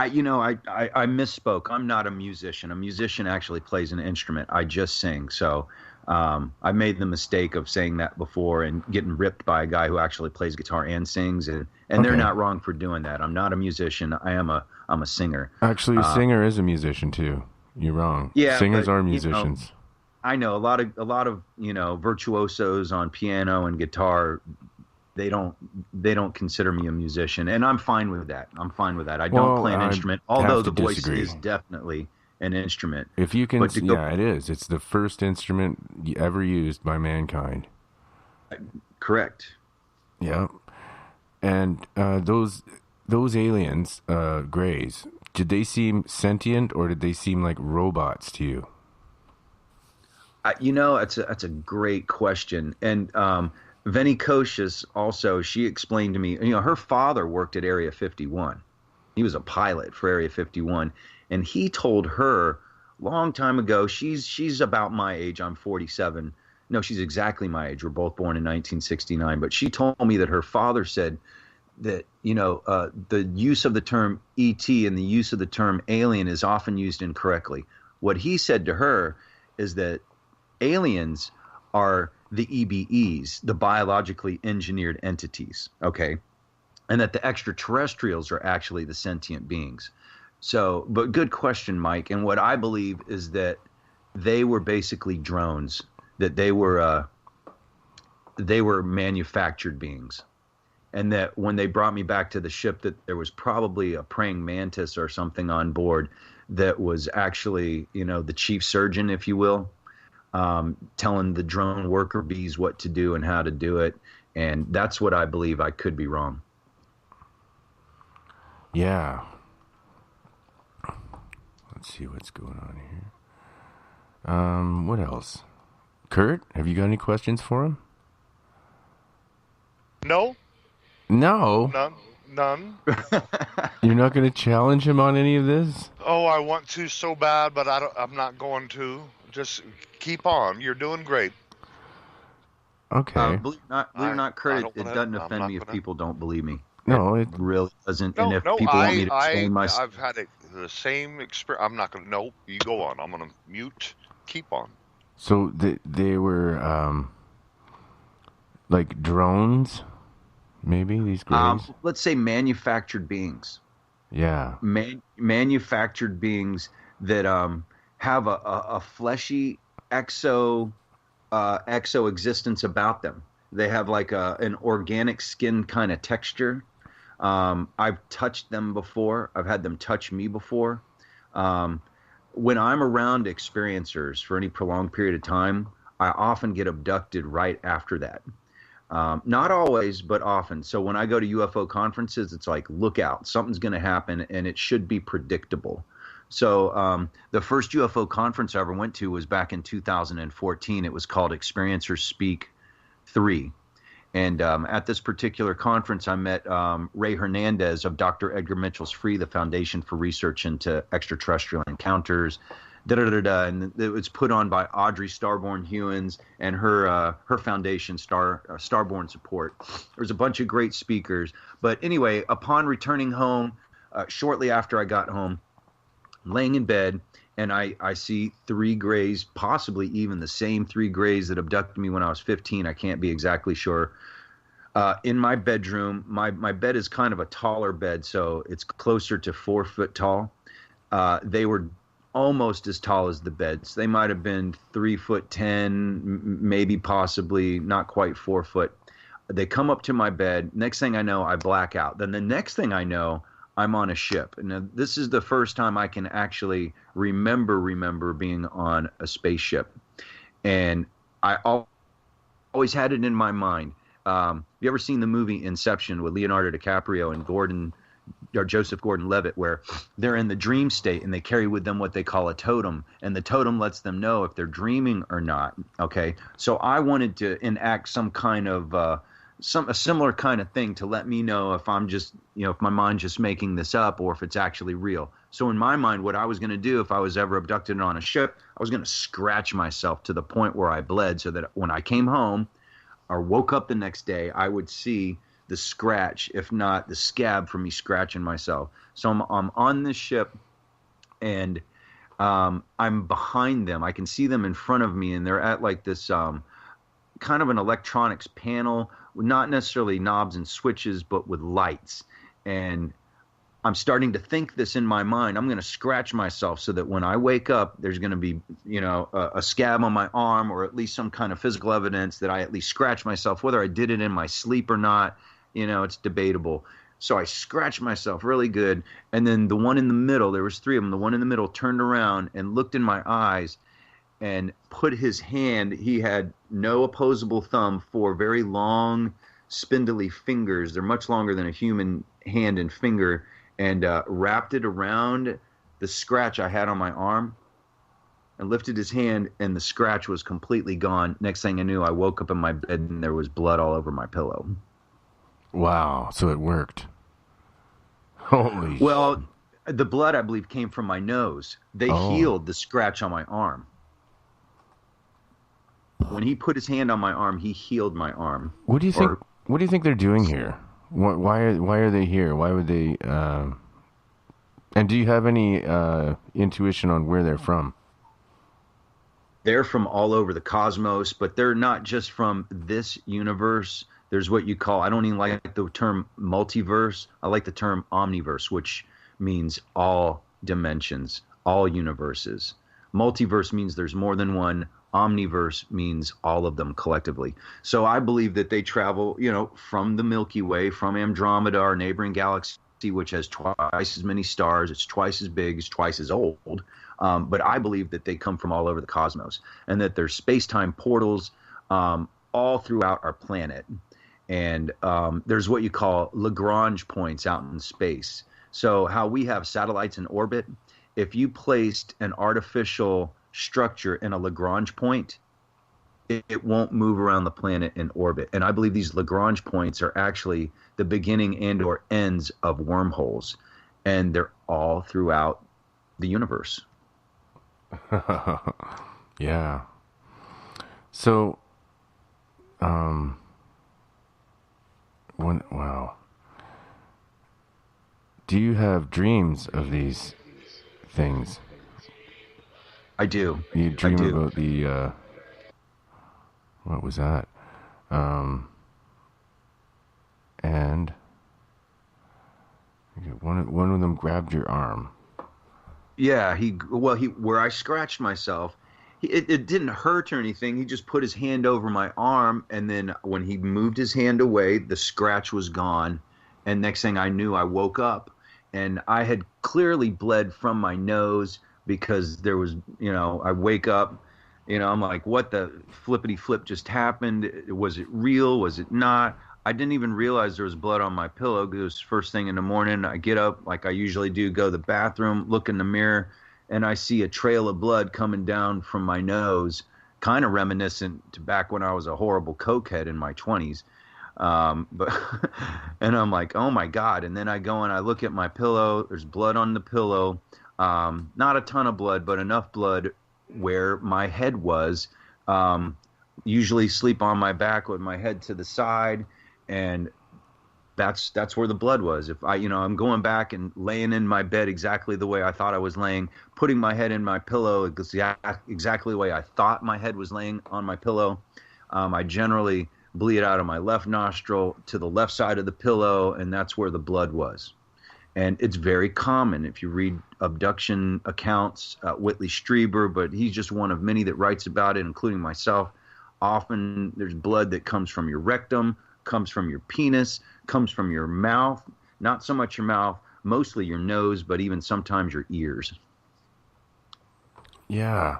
misspoke. I'm not a musician. A musician actually plays an instrument. I just sing. So I made the mistake of saying that before and getting ripped by a guy who actually plays guitar and sings. And they're not wrong for doing that. I'm not a musician. I'm a singer. Actually, a singer is a musician too. You're wrong. Yeah, singers are musicians. I know a lot of virtuosos on piano and guitar. They don't consider me a musician, and I'm fine with that. I don't play an instrument, although the voice is definitely an instrument. If you can, it is. It's the first instrument ever used by mankind. Correct. Yeah, and those aliens, Greys, did they seem sentient or did they seem like robots to you? That's a great question, and Venny Kocius also, she explained to me, her father worked at Area 51. He was a pilot for Area 51. And he told her long time ago, she's about my age. I'm 47. No, she's exactly my age. We're both born in 1969. But she told me that her father said that, the use of the term ET and the use of the term alien is often used incorrectly. What he said to her is that aliens are the EBEs, the biologically engineered entities, okay? And that the extraterrestrials are actually the sentient beings. So, but good question, Mike. And what I believe is that they were basically drones, that they were manufactured beings. And that when they brought me back to the ship, that there was probably a praying mantis or something on board that was actually, the chief surgeon, if you will, telling the drone worker bees what to do and how to do it. And that's what I believe. I could be wrong. Yeah. Let's see what's going on here. What else? Kurt, have you got any questions for him? No. None. You're not going to challenge him on any of this? Oh, I want to so bad, but I'm not going to. Just keep on. You're doing great. Okay. Believe it or not, Kurt, it doesn't offend me if people don't believe me. No, it really doesn't. No, and if people want me to explain I've had the same experience. I'm not going to. No, you go on. I'm going to mute. Keep on. So they were like drones, maybe, these Greys? Let's say manufactured beings. Yeah. Manufactured beings that have a fleshy exo existence about them. They have like an organic skin kind of texture. I've touched them before. I've had them touch me before. When I'm around experiencers for any prolonged period of time, I often get abducted right after that. Not always, but often. So when I go to UFO conferences, it's like, look out, something's going to happen, and it should be predictable. So the first UFO conference I ever went to was back in 2014. It was called Experiencers Speak 3. And at this particular conference, I met Ray Hernandez of Dr. Edgar Mitchell's FREE, the Foundation for Research into Extraterrestrial Encounters. And it was put on by Audrey Starborn Hewins and her foundation, Starborn Support. There was a bunch of great speakers. But anyway, upon returning home, shortly after I got home, laying in bed, and I see three grays, possibly even the same three grays that abducted me when I was 15. I can't be exactly sure. In my bedroom, my bed is kind of a taller bed, so it's closer to 4 foot tall. They were almost as tall as the beds. They might have been 3'10", maybe possibly not quite 4 foot. They come up to my bed. Next thing I know, I black out. Then the next thing I know, I'm on a ship. And this is the first time I can actually remember being on a spaceship. And I always had it in my mind. You ever seen the movie Inception with Leonardo DiCaprio and Joseph Gordon-Levitt, where they're in the dream state and they carry with them what they call a totem, and the totem lets them know if they're dreaming or not. Okay, so I wanted to enact some kind of a similar kind of thing to let me know if I'm just, if my mind's just making this up or if it's actually real. So in my mind, what I was going to do if I was ever abducted on a ship, I was going to scratch myself to the point where I bled, so that when I came home or woke up the next day, I would see the scratch, if not the scab, from me scratching myself. So I'm on this ship, and I'm behind them. I can see them in front of me, and they're at like this kind of an electronics panel, not necessarily knobs and switches, but with lights. And I'm starting to think this in my mind. I'm going to scratch myself so that when I wake up, there's going to be, a scab on my arm, or at least some kind of physical evidence that I at least scratched myself. Whether I did it in my sleep or not, it's debatable. So I scratched myself really good. And then the one in the middle, there was three of them. The one in the middle turned around and looked in my eyes and put his hand. He had no opposable thumb, 4 very long, spindly fingers. They're much longer than a human hand and finger, and wrapped it around the scratch I had on my arm and lifted his hand, and the scratch was completely gone. Next thing I knew, I woke up in my bed and there was blood all over my pillow. Wow, so it worked. Holy Well, the blood, I believe, came from my nose. They healed the scratch on my arm. When he put his hand on my arm, he healed my arm. What do you think? What do you think they're doing here? Why are they here? Why would they? And do you have any intuition on where they're from? They're from all over the cosmos, but they're not just from this universe. There's what you call, I don't even like the term multiverse. I like the term omniverse, which means all dimensions, all universes. Multiverse means there's more than one. Omniverse means all of them collectively. So I believe that they travel, from the Milky Way, from Andromeda, our neighboring galaxy, which has twice as many stars. It's twice as big, it's twice as old. But I believe that they come from all over the cosmos, and that there's space-time portals all throughout our planet. And there's what you call Lagrange points out in space. So how we have satellites in orbit, if you placed an artificial structure in a Lagrange point, it won't move around the planet in orbit. And I believe these Lagrange points are actually the beginning and or ends of wormholes. And they're all throughout the universe. Yeah. So, wow. Do you have dreams of these things? I do. You dream about the, what was that? And one of them grabbed your arm. Yeah, where I scratched myself, it didn't hurt or anything. He just put his hand over my arm, and then when he moved his hand away, the scratch was gone, And next thing I knew, I woke up, and I had clearly bled from my nose because there was, I wake up, I'm like, what the flippity flip just happened? Was it real? Was it not? I didn't even realize there was blood on my pillow. It was first thing in the morning. I get up like I usually do, go to the bathroom, look in the mirror, and I see a trail of blood coming down from my nose, kind of reminiscent to back when I was a horrible cokehead in my 20s. But and I'm like, oh my God. And then I go and I look at my pillow. There's blood on the pillow. Not a ton of blood, but enough blood where my head was. Usually sleep on my back with my head to the side, and that's where the blood was. If I'm going back and laying in my bed exactly the way I thought I was laying, putting my head in my pillow exactly the way I thought my head was laying on my pillow. I generally bleed out of my left nostril to the left side of the pillow, and that's where the blood was. And it's very common if you read abduction accounts, Whitley Strieber, but he's just one of many that writes about it, including myself. Often there's blood that comes from your rectum, comes from your penis, comes from your mouth. Not so much your mouth, mostly your nose, but even sometimes your ears. Yeah.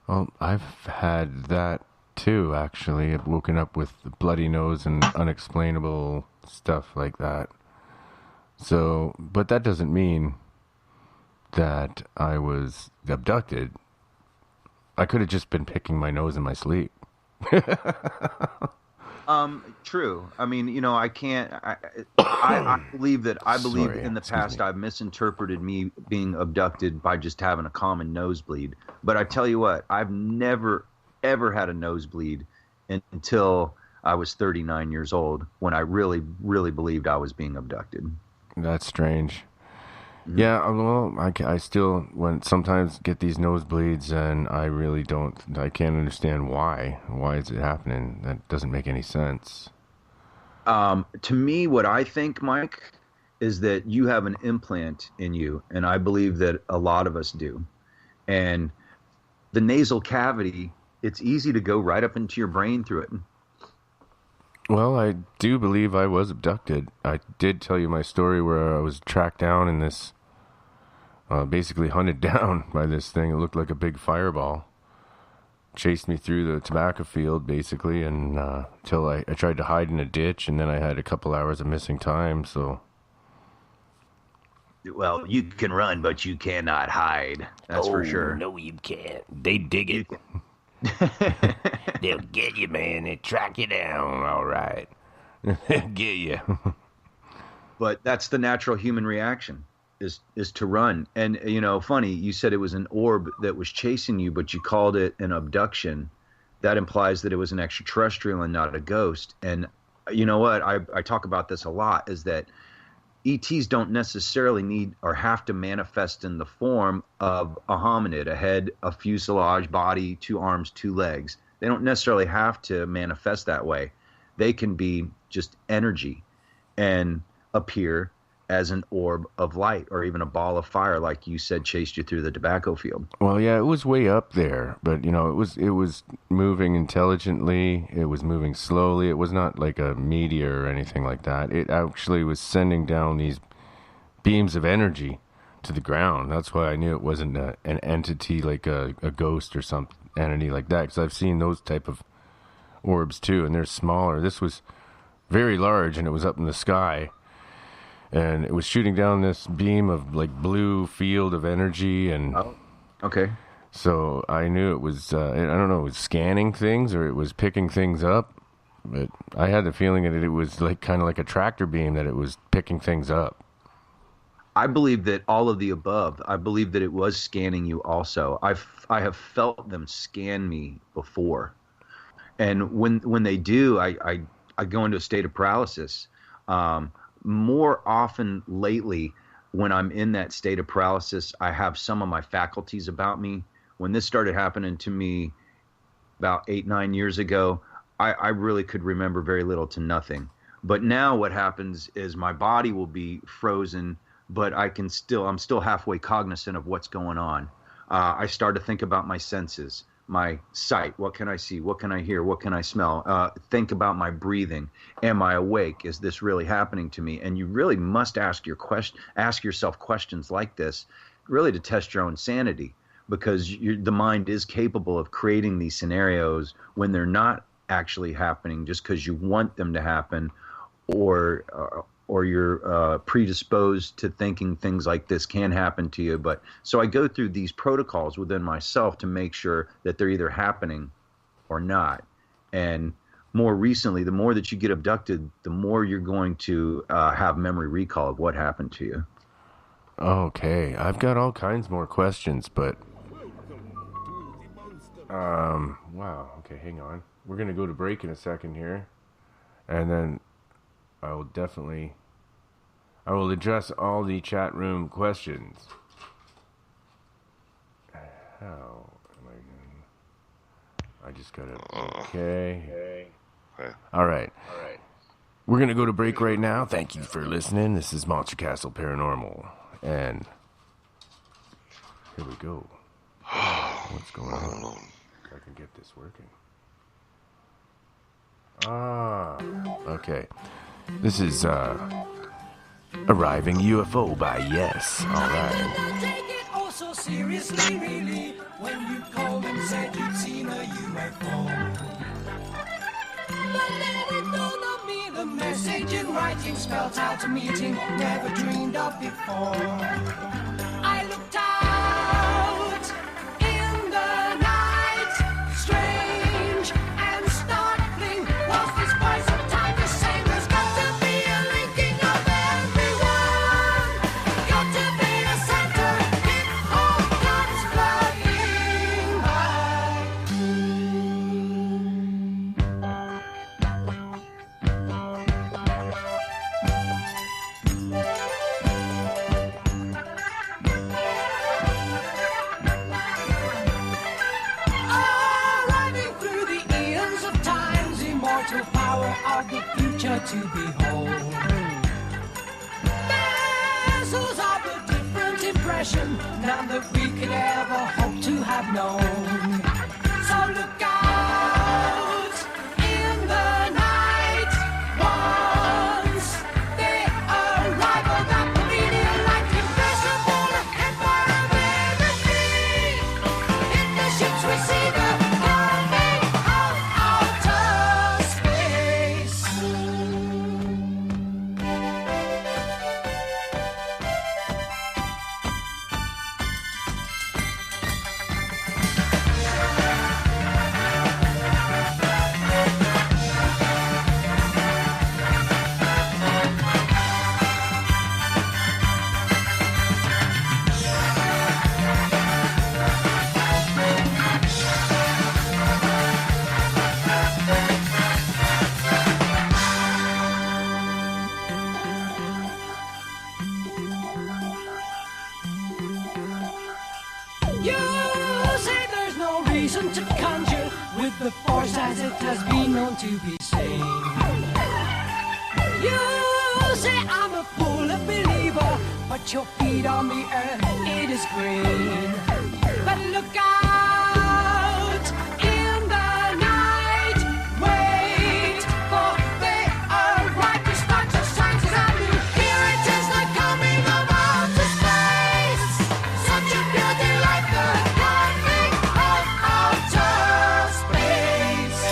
Well, I've had that too, actually. I've woken up with a bloody nose and unexplainable stuff like that. So, but that doesn't mean that I was abducted. I could have just been picking my nose in my sleep. True. I mean, I can't. I believe that. I believe in the past I've misinterpreted me being abducted by just having a common nosebleed. But I tell you what, I've never ever had a nosebleed until I was 39 years old, when I really, really believed I was being abducted. That's strange. Yeah, well, I still sometimes get these nosebleeds, and I can't understand why. Why is it happening? That doesn't make any sense. To me, what I think, Mike, is that you have an implant in you, and I believe that a lot of us do. And the nasal cavity, it's easy to go right up into your brain through it. Well, I do believe I was abducted. I did tell you my story where I was tracked down in this, basically hunted down by this thing. It looked like a big fireball. Chased me through the tobacco field, basically, and till I tried to hide in a ditch, and then I had a couple hours of missing time, so... Well, you can run, but you cannot hide. That's for sure. No, you can't. They dig it. They'll get you, man. They track you down. All right. Get you. But that's the natural human reaction, is to run. And, funny, you said it was an orb that was chasing you, but you called it an abduction. That implies that it was an extraterrestrial and not a ghost. And you know what? I talk about this a lot, is that ETs don't necessarily need or have to manifest in the form of a hominid, a head, a fuselage, body, 2 arms, 2 legs. They don't necessarily have to manifest that way. They can be just energy and appear as an orb of light, or even a ball of fire, like you said, chased you through the tobacco field. Well, yeah, it was way up there, but it was moving intelligently. It was moving slowly. It was not like a meteor or anything like that. It actually was sending down these beams of energy to the ground. That's why I knew it wasn't an entity like a ghost or some entity like that, because I've seen those type of orbs too, and they're smaller. This was very large, and it was up in the sky. And it was shooting down this beam of like blue field of energy, and okay. So I knew it was I don't know, it was scanning things or it was picking things up, but I had the feeling that it was like kind of like a tractor beam, that it was picking things up. I believe that all of the above. I believe that it was scanning you also. I have felt them scan me before, and when they do, I go into a state of paralysis. More often lately, when I'm in that state of paralysis, I have some of my faculties about me. When this started happening to me about 8-9 years ago, I really could remember very little to nothing. But now what happens is my body will be frozen, but I'm still halfway cognizant of what's going on. I start to think about my senses. my sight. What can I see? What can I hear? What can I smell? Think about my breathing. Am I awake? Is this really happening to me? And you really must ask yourself questions like this, really to test your own sanity, because the mind is capable of creating these scenarios when they're not actually happening, just because you want them to happen, or you're predisposed to thinking things like this can happen to you. But so I go through these protocols within myself to make sure that they're either happening or not. And more recently, the more that you get abducted, the more you're going to have memory recall of what happened to you. Okay, I've got all kinds more questions, but wow. Okay, hang on. We're gonna go to break in a second here, and then I will address all the chat room questions. How am I going? I just gotta. Okay. All right. We're gonna go to break right now. Thank you for listening. This is Monster Castle Paranormal, and here we go. What's going on? If I can get this working. Okay. This is Arriving UFO by Yes. All right. Take it oh so seriously, really, when you called and said you'd seen a UFO. But then it dawned on me, the message in writing spelled out a meeting never dreamed of before. I looked out in the night, strange and startling. Was this voice of time the same? There's got to be a linking of everyone. Got to be a center. It all comes flooding by. Arriving through the eons of time's immortal power of the future to behold. Vessels of a different impression, none that we could ever hope to have known. So look out in the night once they arrive on that bleeding light, invisible empire of energy. In the ships we see the coming of outer space. You say there's no reason to conjure with the force as it has been known to be seen. You say I'm a fool, a believer, but your feet on the earth, it is green. But look out in the night, wait for they arrive to start to shine. 'Cause I knew here it is, the coming of outer space. Such a beauty like the coming of outer space.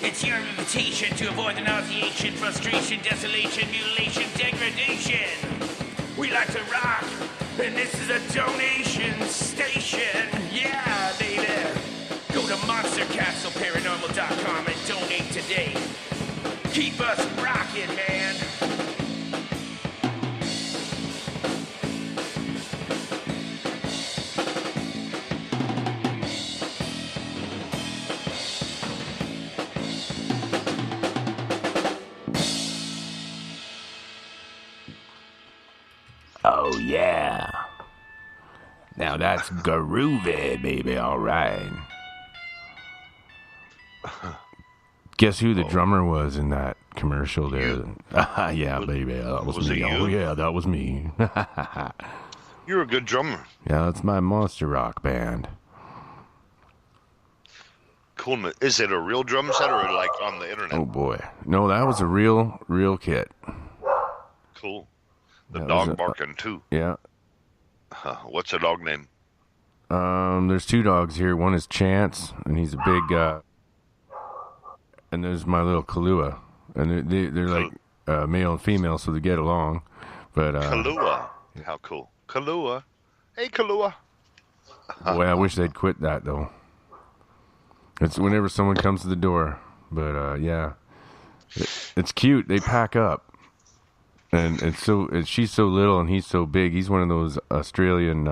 It's your invitation to avoid the nauseation, frustration, desolation, mutilation, degradation. We like to rock, and this is a donation station. Yeah, baby. Go to monstercastleparanormal.com and donate today. Keep us rocking, man. Oh, yeah. Now that's groovy, baby, all right. Guess who the drummer was in that commercial there? Yeah, baby, that was me. Oh, yeah, that was me. You're a good drummer. Yeah, that's my monster rock band. Cool. Is it a real drum set or like on the internet? Oh, boy. No, that was a real kit. Cool. The That dog was barking too. Yeah. What's the dog name? There's two dogs here. One is Chance, and he's a big, and there's my little Kahlua. And they're like male and female, so they get along. But Kahlua. How cool. Kahlua. Hey, Kahlua. Boy, I wish they'd quit that, though. It's whenever someone comes to the door. But, yeah. It's cute. They pack up. And she's so little and he's so big. He's one of those Australian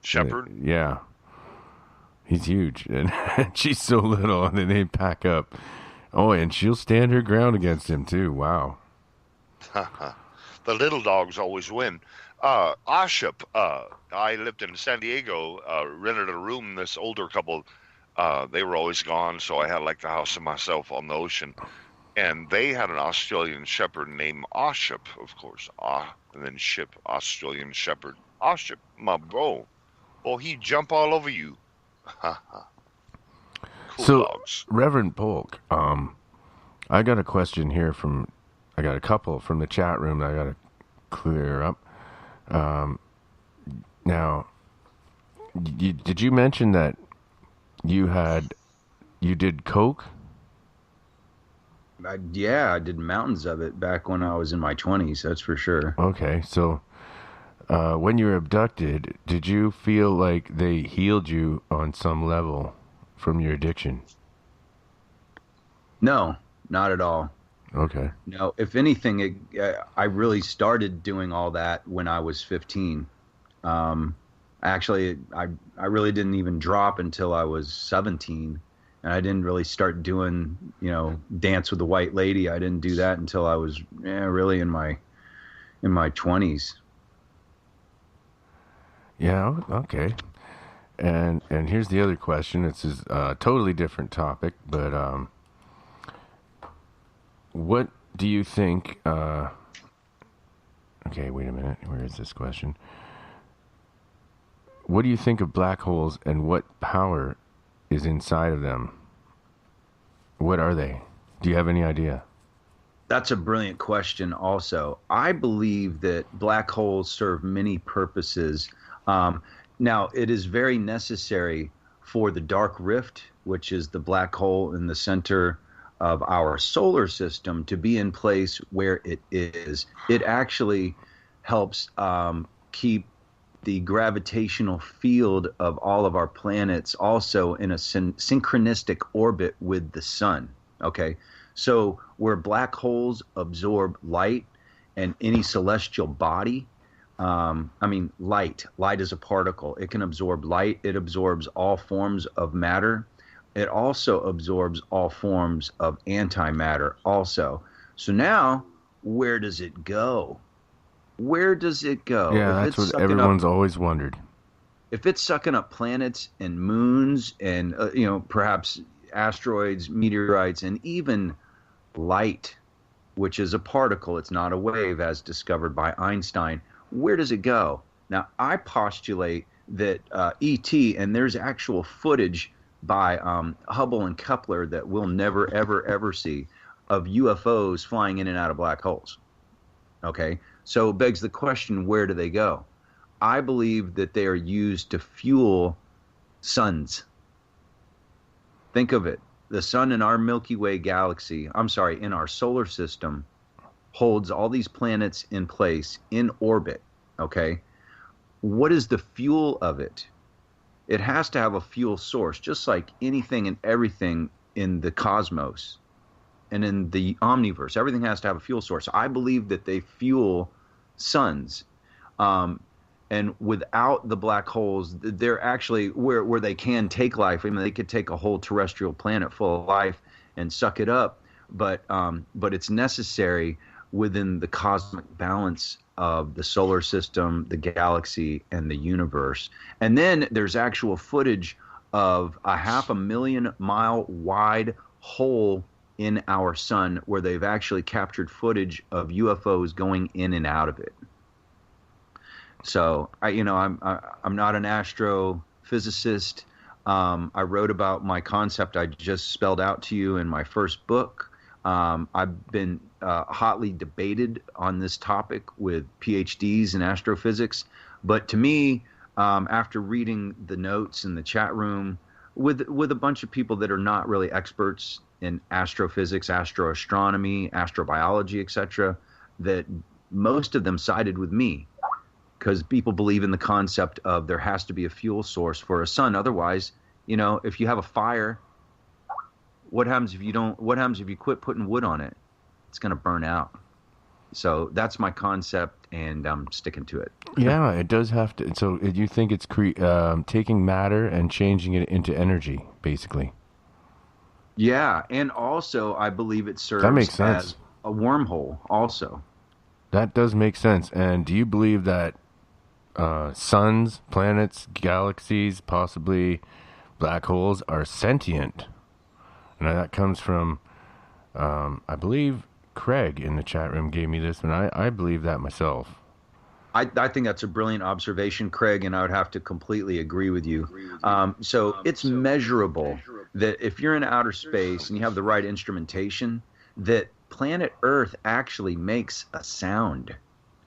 shepherd. Yeah, he's huge, and she's so little, and then they pack up. Oh, and she'll stand her ground against him too. Wow. The little dogs always win. Oship. I lived in San Diego. Rented a room. This older couple. They were always gone, so I had like the house to myself on the ocean. And they had an Australian Shepherd named Oship, of course. And then Ship, Australian Shepherd. Oship, my bro. Oh, he jump all over you. Cool so, dogs. Reverend Polk, I got a question here I got a couple from the chat room that I got to clear up. Now, did you mention that you did coke? I did mountains of it back when I was in my 20s, that's for sure. Okay, so when you were abducted, did you feel like they healed you on some level from your addiction? No, not at all. Okay. No, if anything, I really started doing all that when I was 15. Actually, I really didn't even drop until I was 17. And I didn't really start doing, Dance with the White Lady. I didn't do that until I was really in my 20s. Yeah, okay. And here's the other question. It's a totally different topic, but what do you think? Okay, wait a minute. Where is this question? What do you think of black holes, and what power is inside of them? What are they? Do you have any idea? That's a brilliant question also. I believe that black holes serve many purposes. Now, it is very necessary for the dark rift, which is the black hole in the center of our solar system, to be in place where it is. It actually helps keep the gravitational field of all of our planets also in a synchronistic orbit with the sun. Okay, so where black holes absorb light and any celestial body, light is a particle. It can absorb light. It absorbs all forms of matter. It also absorbs all forms of antimatter also. So now, where does it go? Where does it go? Yeah, that's what everyone's always wondered. If it's sucking up planets and moons and, perhaps asteroids, meteorites, and even light, which is a particle, it's not a wave as discovered by Einstein, where does it go? Now, I postulate that E.T., and there's actual footage by Hubble and Kepler that we'll never, ever, ever see, of UFOs flying in and out of black holes. Okay? So it begs the question, where do they go? I believe that they are used to fuel suns. Think of it. the sun in our Milky Way galaxy, in our solar system, holds all these planets in place in orbit, okay? What is the fuel of it? It has to have a fuel source, just like anything and everything in the cosmos and in the omniverse. Everything has to have a fuel source. I believe that they fuel suns. And without the black holes, they're actually where they can take life. I mean, they could take a whole terrestrial planet full of life and suck it up, but it's necessary within the cosmic balance of the solar system, the galaxy, and the universe. And then there's actual footage of a 500,000-mile wide hole in our sun where they've actually captured footage of UFOs going in and out of it. So I'm not an astrophysicist. I wrote about my concept I just spelled out to you in my first book. I've been hotly debated on this topic with PhDs in astrophysics. But to me, after reading the notes in the chat room with a bunch of people that are not really experts in astrophysics, astroastronomy, astrobiology, etc., that most of them sided with me. Because people believe in the concept of there has to be a fuel source for a sun. Otherwise, if you have a fire, what happens if you don't? What happens if you quit putting wood on it? It's going to burn out. So that's my concept, and I'm sticking to it. Yeah, it does have to. So you think it's taking matter and changing it into energy, basically? Yeah, and also I believe it serves that makes sense. As a wormhole. Also, that does make sense. And do you believe that suns, planets, galaxies, possibly black holes are sentient? And that comes from, I believe Craig in the chat room gave me this, and I believe that myself. I think that's a brilliant observation, Craig, and I would have to completely agree with you. So it's measurable that if you're in outer space and you have the right instrumentation, that planet Earth actually makes a sound.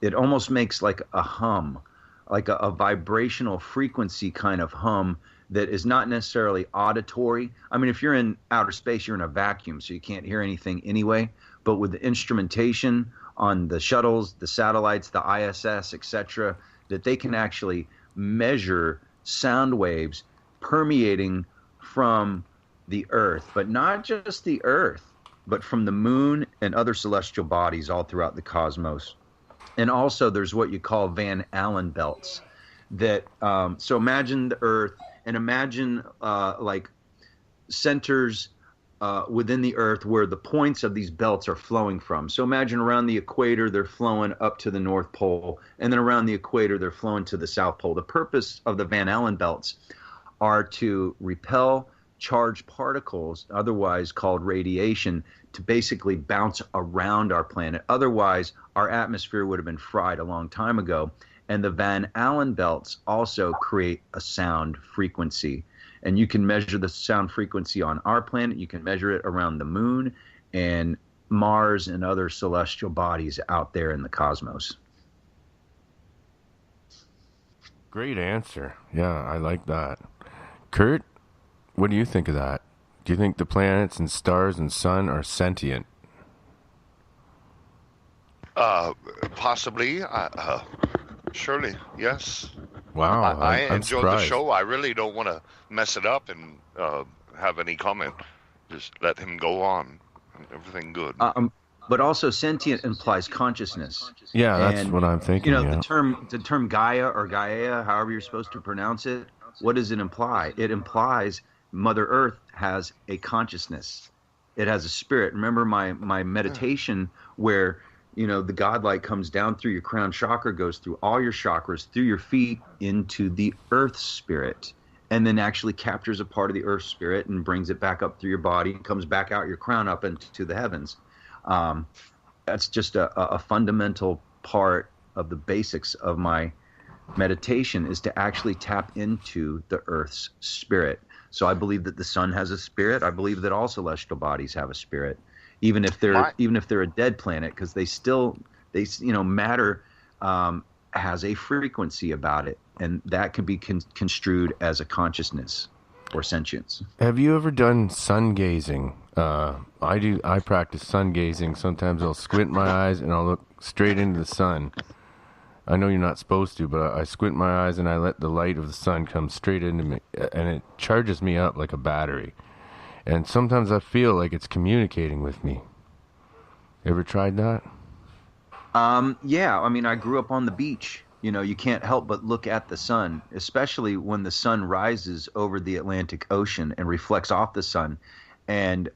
It almost makes like a hum, like a vibrational frequency kind of hum that is not necessarily auditory. I mean, if you're in outer space, you're in a vacuum, so you can't hear anything anyway. But with the instrumentation on the shuttles, the satellites, the ISS, etc., that they can actually measure sound waves permeating from the Earth, but not just the Earth, but from the moon and other celestial bodies all throughout the cosmos. And also there's what you call Van Allen belts. That so imagine the Earth and imagine like centers within the Earth where the points of these belts are flowing from. So imagine around the equator, they're flowing up to the North Pole, and then around the equator, they're flowing to the South Pole. The purpose of the Van Allen belts are to repel charged particles, otherwise called radiation, to basically bounce around our planet. Otherwise, our atmosphere would have been fried a long time ago. And the Van Allen belts also create a sound frequency. And you can measure the sound frequency on our planet. You can measure it around the moon and Mars and other celestial bodies out there in the cosmos. Great answer. Yeah, I like that. Kurt, what do you think of that? Do you think the planets and stars and sun are sentient? Possibly. Surely, yes. Wow, I I'm enjoyed surprised. the show. I really don't want to mess it up and have any comment. Just let him go on. Everything good. But also sentient implies consciousness. Yeah, that's what I'm thinking. The term Gaia or Gaia, however you're supposed to pronounce it, what does it imply? It implies Mother Earth has a consciousness. It has a spirit. Remember my meditation where the godlight comes down through your crown chakra, goes through all your chakras, through your feet into the earth spirit, and then actually captures a part of the earth spirit and brings it back up through your body and comes back out your crown up into the heavens. That's just a fundamental part of the basics of my meditation, is to actually tap into the earth's spirit. So I believe that the sun has a spirit. I believe that all celestial bodies have a spirit. Even if they're a dead planet, because matter has a frequency about it, and that can be construed as a consciousness. or sentience. Have you ever done sun gazing? I do. I practice sun gazing. Sometimes I'll squint my eyes and I'll look straight into the sun. I know you're not supposed to, but I squint my eyes and I let the light of the sun come straight into me, and it charges me up like a battery. And sometimes I feel like it's communicating with me. Ever tried that? Yeah, I mean, I grew up on the beach. You know, you can't help but look at the sun, especially when the sun rises over the Atlantic Ocean and reflects off the sun. And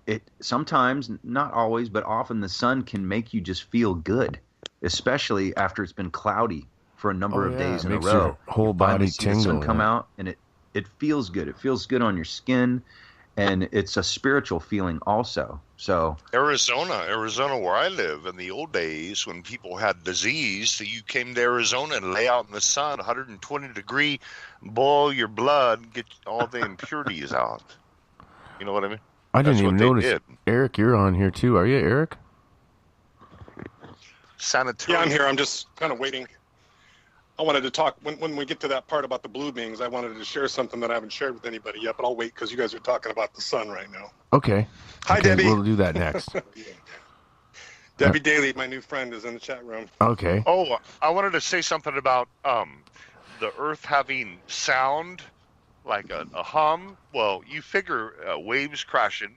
it sometimes, not always, but often the sun can make you just feel good, especially after it's been cloudy for a number of days in a row. Your whole body tingle. The sun come out, and it feels good. It feels good on your skin, and it's a spiritual feeling also. So Arizona, where I live, in the old days when people had disease, so you came to Arizona and lay out in the sun, 120 degree, boil your blood, get all the impurities out. You know what I mean? I didn't even notice. Eric, you're on here too. Are you, Eric? Sanitarium. Yeah, I'm here. I'm just kind of waiting. I wanted to talk, when we get to that part about the blue beings, I wanted to share something that I haven't shared with anybody yet, but I'll wait because you guys are talking about the sun right now. Okay. Hi, Debbie. We'll do that next. Debbie Daly, my new friend, is in the chat room. Okay. Oh, I wanted to say something about the earth having sound, like a hum. Well, you figure waves crashing,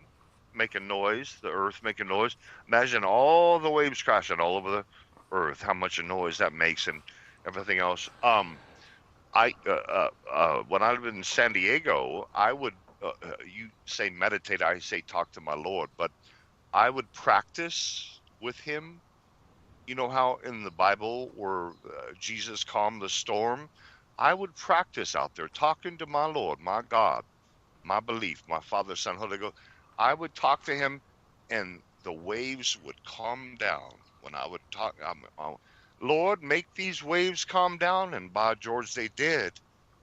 making noise, the earth making noise. Imagine all the waves crashing all over the earth, how much noise that makes and everything else. When I lived in San Diego, I would, you say meditate, I say talk to my Lord, but I would practice with him. You know how in the Bible where Jesus calmed the storm? I would practice out there talking to my Lord, my God, my belief, my Father, Son, Holy Ghost. I would talk to him, and the waves would calm down when I would talk. Lord, make these waves calm down, and by George, they did.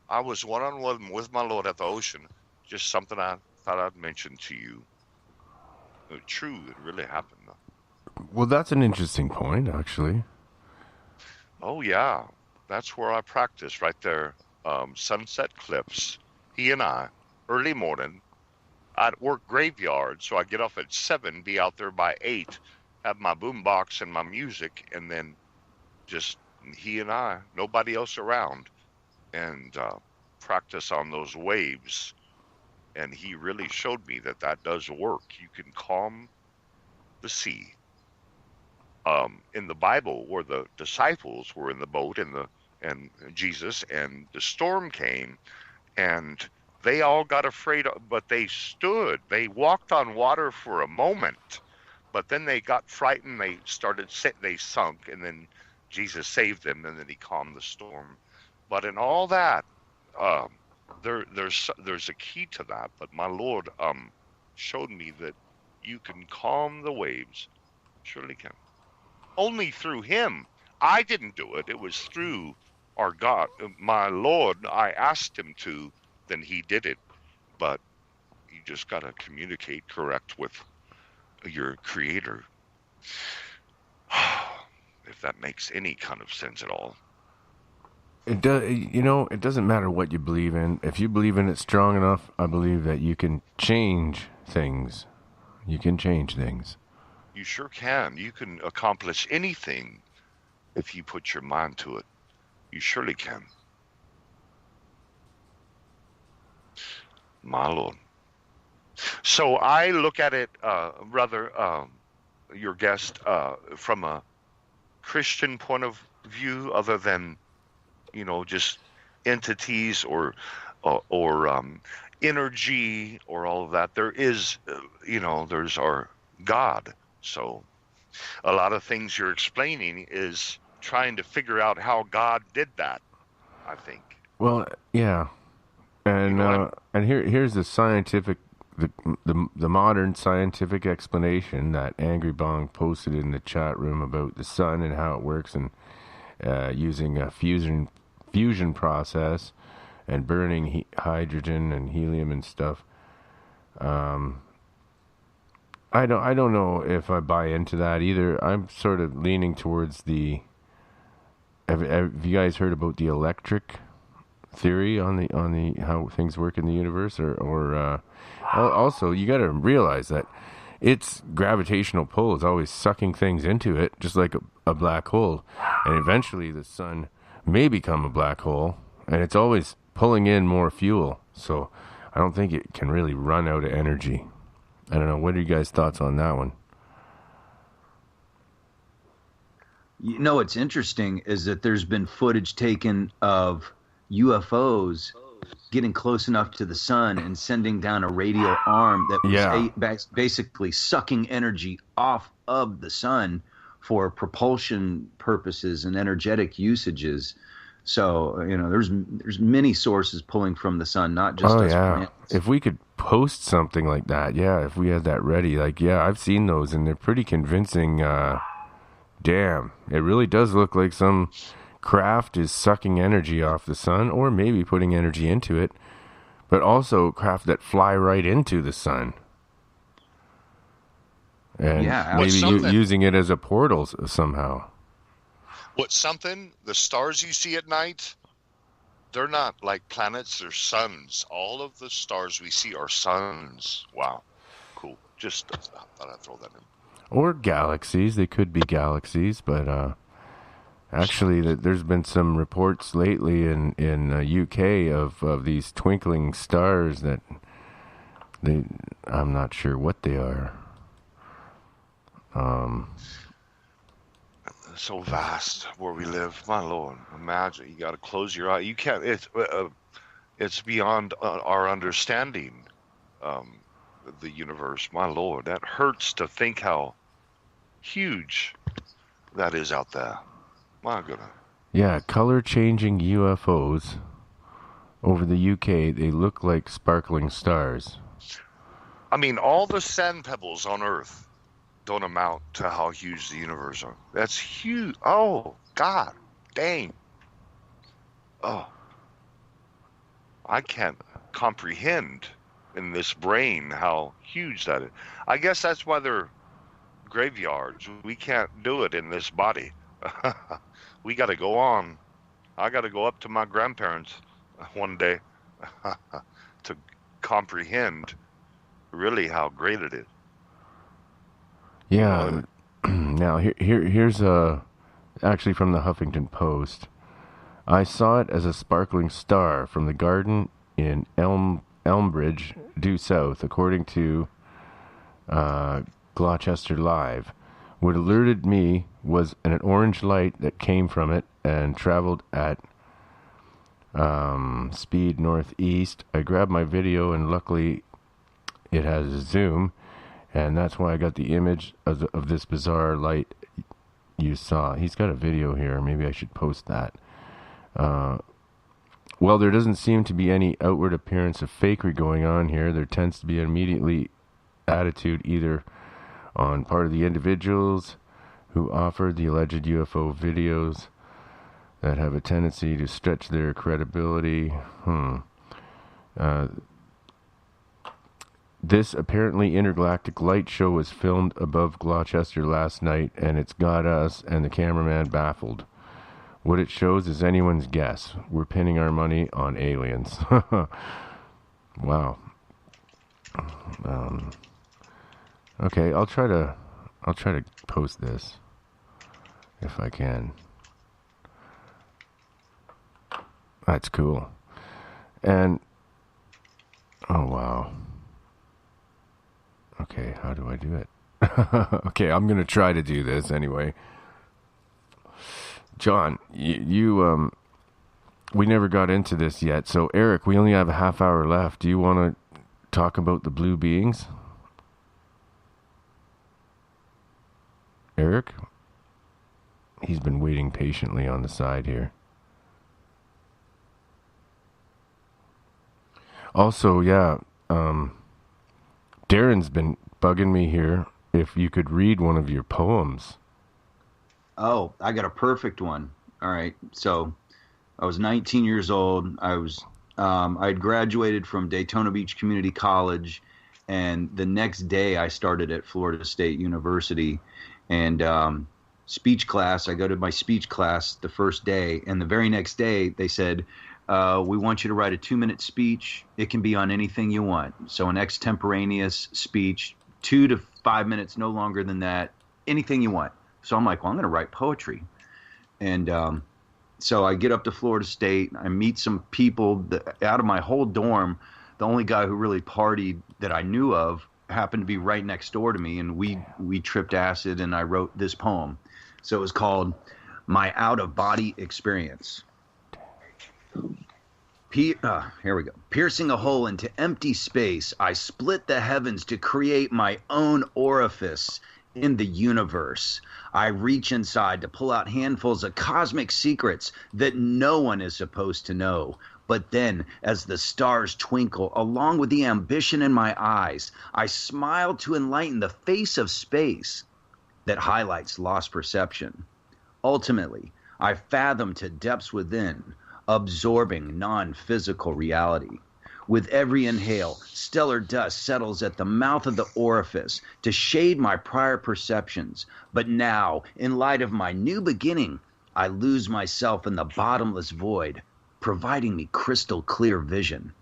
I was one-on-one with my Lord at the ocean. Just something I thought I'd mention to you. True, it really happened. Well, that's an interesting point, actually. Oh, yeah. That's where I practice, right there. Sunset Cliffs. He and I, early morning. I'd work graveyard, so I'd get off at 7, be out there by 8, have my boombox and my music, and then just he and I, nobody else around, and practice on those waves. And he really showed me that does work. You can calm the sea. In the Bible, where the disciples were in the boat and Jesus, and the storm came, and they all got afraid, but they stood. They walked on water for a moment, but then they got frightened. They sunk, and then Jesus saved them, and then he calmed the storm. But in all that, there's a key to that. But my Lord showed me that you can calm the waves. Surely can. Only through him. I didn't do it. It was through our God, my Lord. I asked him to, then he did it. But you just got to communicate correct with your Creator. If that makes any kind of sense at all. It does. You know, it doesn't matter what you believe in. If you believe in it strong enough, I believe that you can change things. You can change things. You sure can. You can accomplish anything if you put your mind to it. You surely can. My Lord. So I look at it, your guest, from a Christian point of view, other than, just entities or energy or all of that. There is, there's our God. So a lot of things you're explaining is trying to figure out how God did that, I think. Well, yeah. And and here's the scientific, the modern scientific explanation that Angry Bong posted in the chat room about the sun and how it works, and using a fusion process and burning hydrogen and helium and stuff. I don't know if I buy into that either. I'm sort of leaning towards the. Have you guys heard about the electric theory on the how things work in the universe, or also you got to realize that its gravitational pull is always sucking things into it, just like a black hole, and eventually the sun may become a black hole, and it's always pulling in more fuel. So I don't think it can really run out of energy. I don't know. What are you guys' thoughts on that one? You know, what's interesting is that there's been footage taken of UFOs getting close enough to the sun and sending down a radial arm that was basically sucking energy off of the sun for propulsion purposes and energetic usages. So, you know, there's many sources pulling from the sun, not just us planets. If we could post something like that, if we had that ready, I've seen those and they're pretty convincing. Damn, it really does look like some craft is sucking energy off the sun, or maybe putting energy into it, but also craft that fly right into the sun. And maybe using it as a portal somehow. What's something? The stars you see at night, they're not like planets, they're suns. All of the stars we see are suns. Wow. Cool. Just thought I'd throw that in. Or galaxies. They could be galaxies, but actually there's been some reports lately in UK of these twinkling stars that I'm not sure what they are. So vast where we live, my Lord. Imagine, you got to close your eye. You can't. It's beyond our understanding. The universe, my Lord. That hurts to think how huge that is out there. My goodness. Yeah, color-changing UFOs over the UK. They look like sparkling stars. I mean, all the sand pebbles on Earth don't amount to how huge the universe is. That's huge. Oh, God. Dang. Oh. I can't comprehend in this brain how huge that is. I guess that's why they're graveyards. We can't do it in this body. We got to go on. I got to go up to my grandparents one day to comprehend really how great it is. Yeah. Now here's actually from the Huffington Post. I saw it as a sparkling star from the garden in Elmbridge, due south, according to Gloucester Live. What alerted me was an orange light that came from it and traveled at speed northeast. I grabbed my video and luckily it has a zoom, and that's why I got the image of this bizarre light you saw. He's got a video here. Maybe I should post that. Well, there doesn't seem to be any outward appearance of fakery going on here. There tends to be an immediately attitude either on part of the individuals who offered the alleged UFO videos that have a tendency to stretch their credibility. This apparently intergalactic light show was filmed above Gloucester last night, and it's got us and the cameraman baffled. What it shows is anyone's guess. We're pinning our money on aliens. Wow. Okay, I'll try to post this if I can. That's cool. And oh wow. Okay, how do I do it? Okay, I'm gonna try to do this anyway. John, you we never got into this yet. So Eric, we only have a half hour left. Do you want to talk about the blue beings? Eric? He's been waiting patiently on the side here. Also, Darren's been bugging me here if you could read one of your poems. Oh, I got a perfect one. All right. So I was 19 years old. I had graduated from Daytona Beach Community College, and the next day I started at Florida State University. And speech class, I go to my speech class the first day, and the very next day they said, We want you to write a 2-minute speech. It can be on anything you want. So an extemporaneous speech, 2 to 5 minutes, no longer than that, anything you want. So I'm like, well, I'm going to write poetry. And so I get up to Florida State. I meet some people out of my whole dorm. The only guy who really partied that I knew of happened to be right next door to me, and we tripped acid, and I wrote this poem. So it was called My Out-of-Body Experience. Here we go. Piercing a hole into empty space, I split the heavens to create my own orifice in the universe. I reach inside to pull out handfuls of cosmic secrets that no one is supposed to know. But then, as the stars twinkle, along with the ambition in my eyes, I smile to enlighten the face of space that highlights lost perception. Ultimately, I fathom to depths within, absorbing non-physical reality. With every inhale, stellar dust settles at the mouth of the orifice to shade my prior perceptions. But now, in light of my new beginning, I lose myself in the bottomless void, providing me crystal clear vision.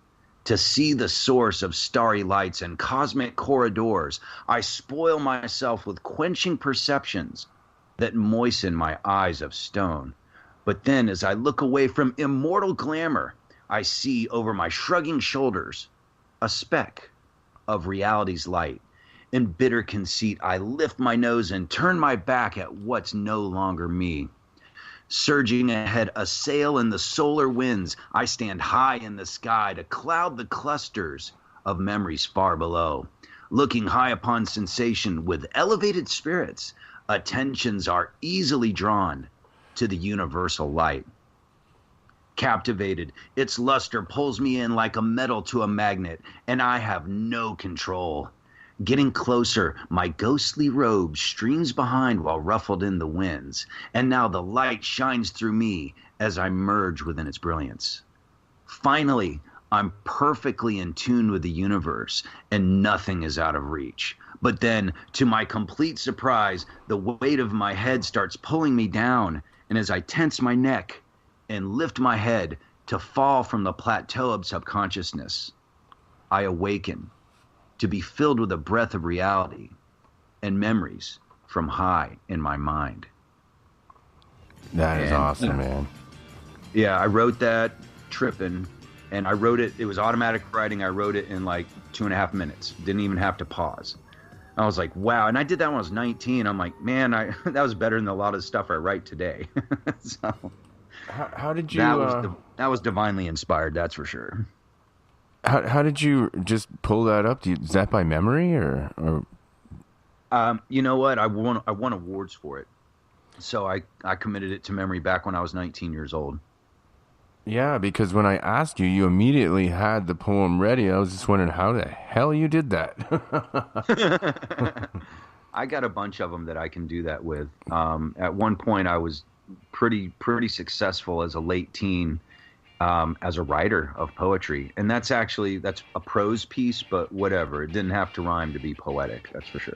To see the source of starry lights and cosmic corridors, I spoil myself with quenching perceptions that moisten my eyes of stone. But then, as I look away from immortal glamour, I see over my shrugging shoulders a speck of reality's light. In bitter conceit, I lift my nose and turn my back at what's no longer me. Surging ahead, a sail in the solar winds, I stand high in the sky to cloud the clusters of memories far below. Looking high upon sensation with elevated spirits, attentions are easily drawn to the universal light. Captivated, its luster pulls me in like a metal to a magnet, and I have no control. Getting closer, my ghostly robe streams behind while ruffled in the winds, and now the light shines through me as I merge within its brilliance. Finally, I'm perfectly in tune with the universe, and nothing is out of reach. But then, to my complete surprise, the weight of my head starts pulling me down, and as I tense my neck and lift my head to fall from the plateau of subconsciousness, I awaken to be filled with a breath of reality and memories from high in my mind. That is awesome, man. Yeah, I wrote that tripping, and I wrote it. It was automatic writing. I wrote it in like 2.5 minutes. Didn't even have to pause. I was like, wow. And I did that when I was 19. I'm like, man, that was better than a lot of the stuff I write today. So how did you? That was divinely inspired. That's for sure. How did you just pull that up? Is that by memory or? You know what? I won awards for it, so I committed it to memory back when I was 19 years old. Yeah, because when I asked you, you immediately had the poem ready. I was just wondering how the hell you did that. I got a bunch of them that I can do that with. At one point, I was pretty successful as a late teen. As a writer of poetry, and that's a prose piece, but whatever. It didn't have to rhyme to be poetic, that's for sure.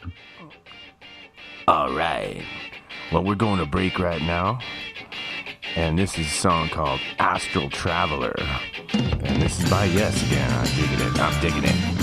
All right. Well, we're going to break right now, and this is a song called Astral Traveler, and this is by Yes again. I'm digging it.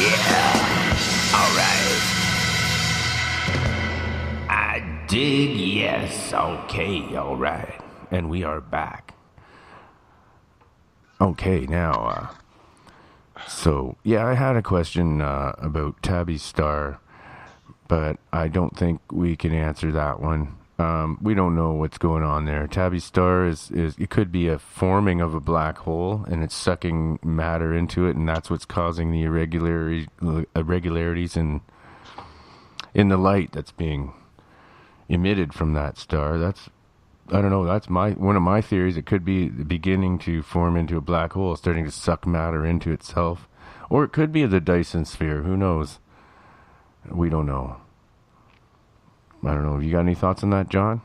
All right. I dig yes. Okay, all right. And we are back. Okay, now, so, yeah, I had a question about Tabby Star, but I don't think we can answer that one. We don't know what's going on there. Tabby Star is it could be a forming of a black hole, and it's sucking matter into it, and that's what's causing the irregularities in the light that's being emitted from that star. I don't know, that's one of my theories. It could be beginning to form into a black hole, starting to suck matter into itself. Or it could be the Dyson sphere. Who knows? We don't know. I don't know. You got any thoughts on that, John?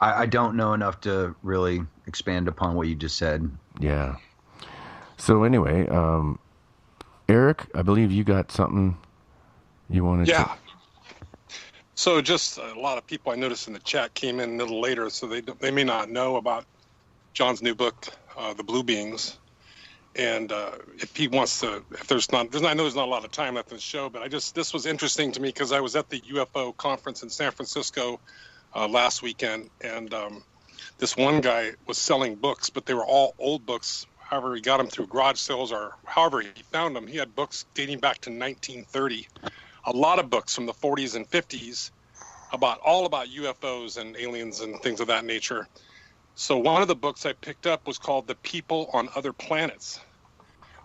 I don't know enough to really expand upon what you just said. Yeah. So anyway, Eric, I believe you got something you wanted to... Yeah. So just a lot of people I noticed in the chat came in a little later, so they may not know about John's new book, The Blue Beings. And if he wants to, I know there's not a lot of time left in the show, but this was interesting to me because I was at the UFO conference in San Francisco last weekend, and this one guy was selling books, but they were all old books. However, he got them through garage sales or however he found them. He had books dating back to 1930, a lot of books from the 40s and 50s all about UFOs and aliens and things of that nature. So one of the books I picked up was called The People on Other Planets,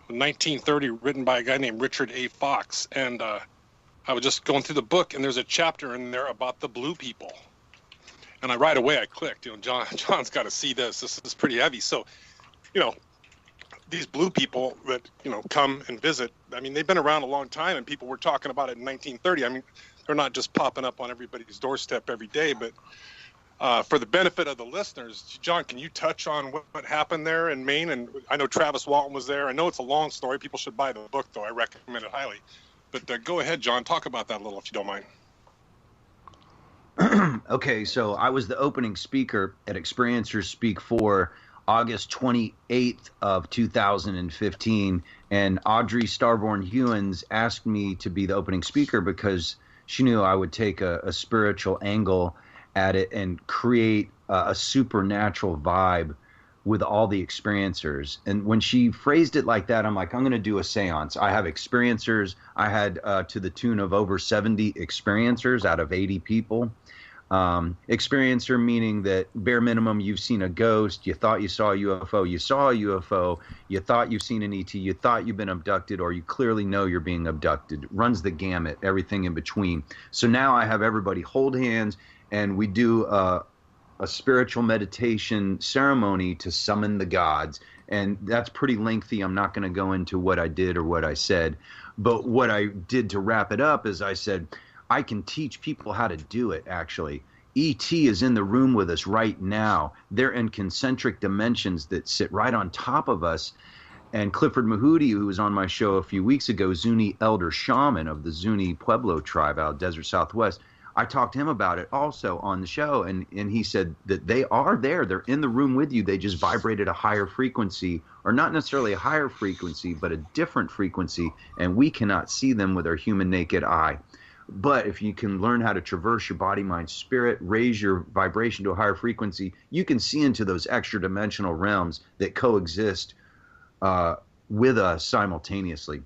1930, written by a guy named Richard A. Fox. And I was just going through the book, and there's a chapter in there about the blue people. And right away I clicked, John's got to see this. This is pretty heavy. So, these blue people that, come and visit, I mean, they've been around a long time, and people were talking about it in 1930. I mean, they're not just popping up on everybody's doorstep every day, but for the benefit of the listeners, John, can you touch on what happened there in Maine? And I know Travis Walton was there. I know it's a long story. People should buy the book, though. I recommend it highly. But go ahead, John. Talk about that a little, if you don't mind. Okay, so I was the opening speaker at Experiencers Speak 4, August 28th of 2015. And Audrey Starborn-Hewins asked me to be the opening speaker because she knew I would take a spiritual angle at it and create a supernatural vibe with all the experiencers. And when she phrased it like that, I'm like, I'm going to do a seance. I have experiencers. I had to the tune of over 70 experiencers out of 80 people. Experiencer meaning that bare minimum, you've seen a ghost, you thought you saw a UFO, you saw a UFO, you thought you've seen an ET, you thought you've been abducted, or you clearly know you're being abducted. Runs the gamut, everything in between. So now I have everybody hold hands, and we do a spiritual meditation ceremony to summon the gods. And that's pretty lengthy. I'm not going to go into what I did or what I said. But what I did to wrap it up is I said, I can teach people how to do it, actually. E.T. is in the room with us right now. They're in concentric dimensions that sit right on top of us. And Clifford Mahudi, who was on my show a few weeks ago, Zuni elder shaman of the Zuni Pueblo tribe out of Desert Southwest, I talked to him about it also on the show, and he said that they are there. They're in the room with you. They just vibrated a higher frequency, or not necessarily a higher frequency, but a different frequency, and we cannot see them with our human naked eye. But if you can learn how to traverse your body, mind, spirit, raise your vibration to a higher frequency, you can see into those extra dimensional realms that coexist with us simultaneously.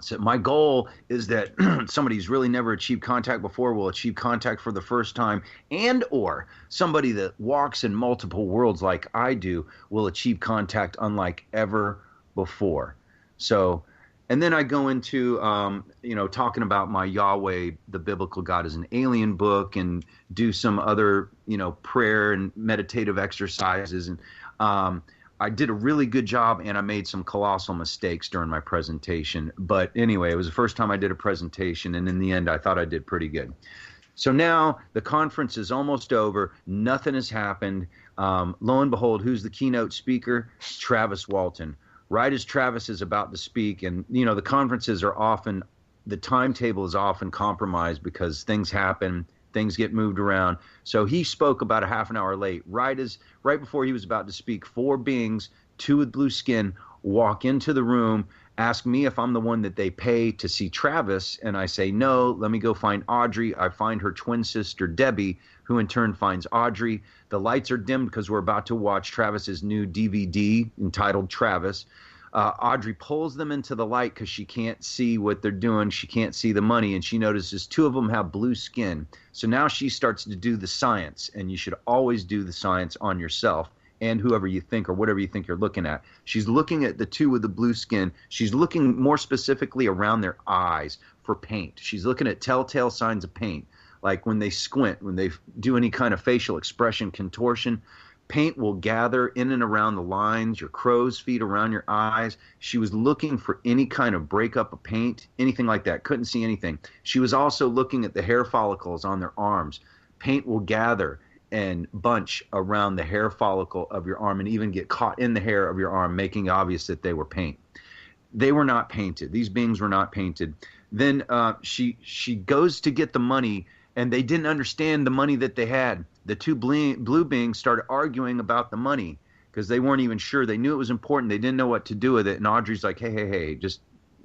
So my goal is that somebody who's really never achieved contact before will achieve contact for the first time, and or somebody that walks in multiple worlds like I do will achieve contact unlike ever before. So, and then I go into, talking about my Yahweh, the Biblical God is an Alien book, and do some other, prayer and meditative exercises. And I did a really good job, and I made some colossal mistakes during my presentation. But anyway, it was the first time I did a presentation, and in the end, I thought I did pretty good. So now the conference is almost over. Nothing has happened. Lo and behold, who's the keynote speaker? Travis Walton. Right as Travis is about to speak, and, the conferences are often, the timetable is often compromised because things happen. Things get moved around. So he spoke about a half an hour late, right before he was about to speak. 4 beings, 2 with blue skin, walk into the room, ask me if I'm the one that they pay to see Travis, and I say, no, let me go find Audrey. I find her twin sister, Debbie, who in turn finds Audrey. The lights are dimmed because we're about to watch Travis's new DVD entitled Travis. Audrey pulls them into the light because she can't see what they're doing. She can't see the money, and she notices two of them have blue skin. So now she starts to do the science, and you should always do the science on yourself and whoever you think or whatever you think you're looking at. She's looking at the two with the blue skin. She's looking more specifically around their eyes for paint. She's looking at telltale signs of paint, like when they squint, when they do any kind of facial expression contortion. Paint will gather in and around the lines, your crow's feet around your eyes. She was looking for any kind of breakup of paint, anything like that. Couldn't see anything. She was also looking at the hair follicles on their arms. Paint will gather and bunch around the hair follicle of your arm and even get caught in the hair of your arm, making obvious that they were paint. They were not painted. These beings were not painted. Then she goes to get the money, and they didn't understand the money that they had. The two blue beings started arguing about the money because they weren't even sure. They knew it was important. They didn't know what to do with it. And Audrey's like, hey, just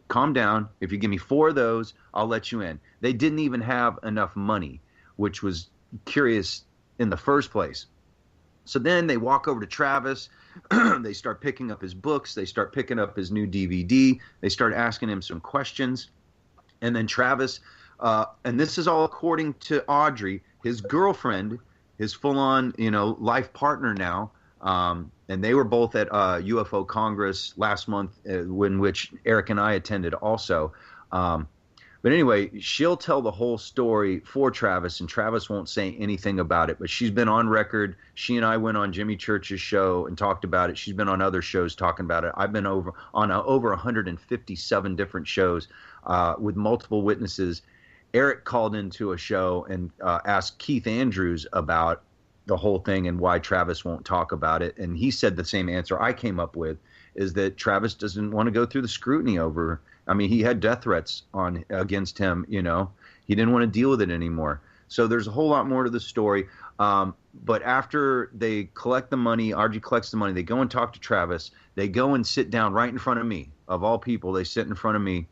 calm down. If you give me 4 of those, I'll let you in. They didn't even have enough money, which was curious in the first place. So then they walk over to Travis. They start picking up his books. They start picking up his new DVD. They start asking him some questions. And then Travis, and this is all according to Audrey, his girlfriend, his full-on, life partner now, and they were both at UFO Congress last month, in which Eric and I attended also. But anyway, she'll tell the whole story for Travis, and Travis won't say anything about it. But she's been on record. She and I went on Jimmy Church's show and talked about it. She's been on other shows talking about it. I've been over 157 different shows with multiple witnesses. Eric called into a show and asked Keith Andrews about the whole thing and why Travis won't talk about it. And he said the same answer I came up with, is that Travis doesn't want to go through the scrutiny over. I mean, he had death threats against him, He didn't want to deal with it anymore. So there's a whole lot more to the story. But after they collect the money, Audrey collects the money, they go and talk to Travis. They go and sit down right in front of me. Of all people, they sit in front of me.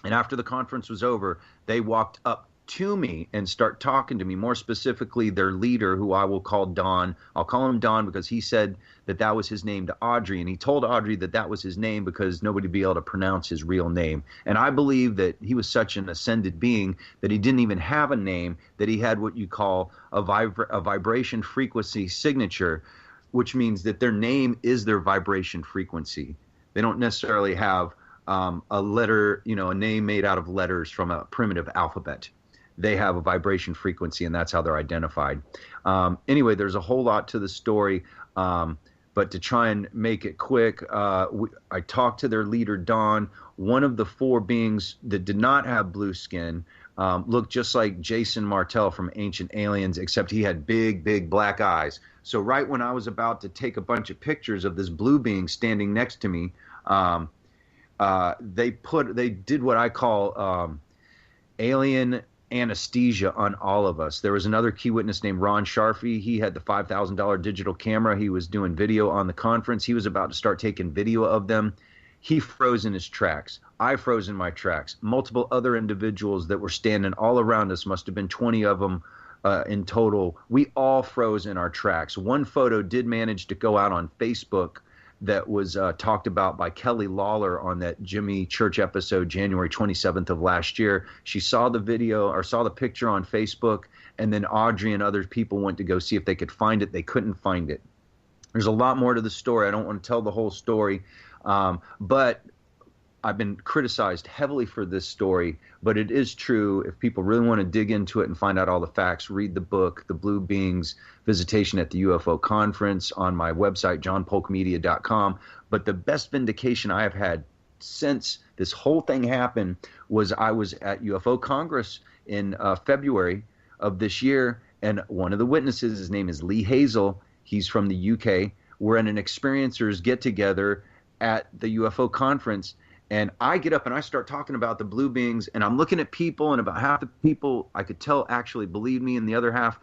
And after the conference was over, they walked up to me and start talking to me, more specifically their leader, who I will call Don. I'll call him Don because he said that was his name to Audrey, and he told Audrey that was his name because nobody would be able to pronounce his real name. And I believe that he was such an ascended being that he didn't even have a name, that he had what you call a vibration frequency signature, which means that their name is their vibration frequency. They don't necessarily have a letter, a name made out of letters from a primitive alphabet. They have a vibration frequency, and that's how they're identified. Anyway, there's a whole lot to the story, but to try and make it quick, I talked to their leader, Don. One of the 4 beings that did not have blue skin looked just like Jason Martell from Ancient Aliens, except he had big, big black eyes. So right when I was about to take a bunch of pictures of this blue being standing next to me, they did what I call alien anesthesia on all of us. There was another key witness named Ron Sharfie. He had the $5,000 digital camera. He was doing video on the conference. He was about to start taking video of them. He froze in his tracks. I froze in my tracks. Multiple other individuals that were standing all around us, must have been 20 of them in total. We all froze in our tracks. One photo did manage to go out on Facebook that was talked about by Kelly Lawler on that Jimmy Church episode, January 27th of last year. She saw the video or saw the picture on Facebook, and then Audrey and other people went to go see if they could find it. They couldn't find it. There's a lot more to the story. I don't want to tell the whole story, but I've been criticized heavily for this story, but it is true. If people really want to dig into it and find out all the facts, read the book, The Blue Beings, Visitation at the UFO Conference, on my website, johnpolkmedia.com. But the best vindication I have had since this whole thing happened was I was at UFO Congress in February of this year, and one of the witnesses, his name is Lee Hazel. He's from the UK. We're at an experiencers get-together at the UFO Conference. And I get up and I start talking about the blue beings, and I'm looking at people, and about half the people I could tell actually believed me, and the other half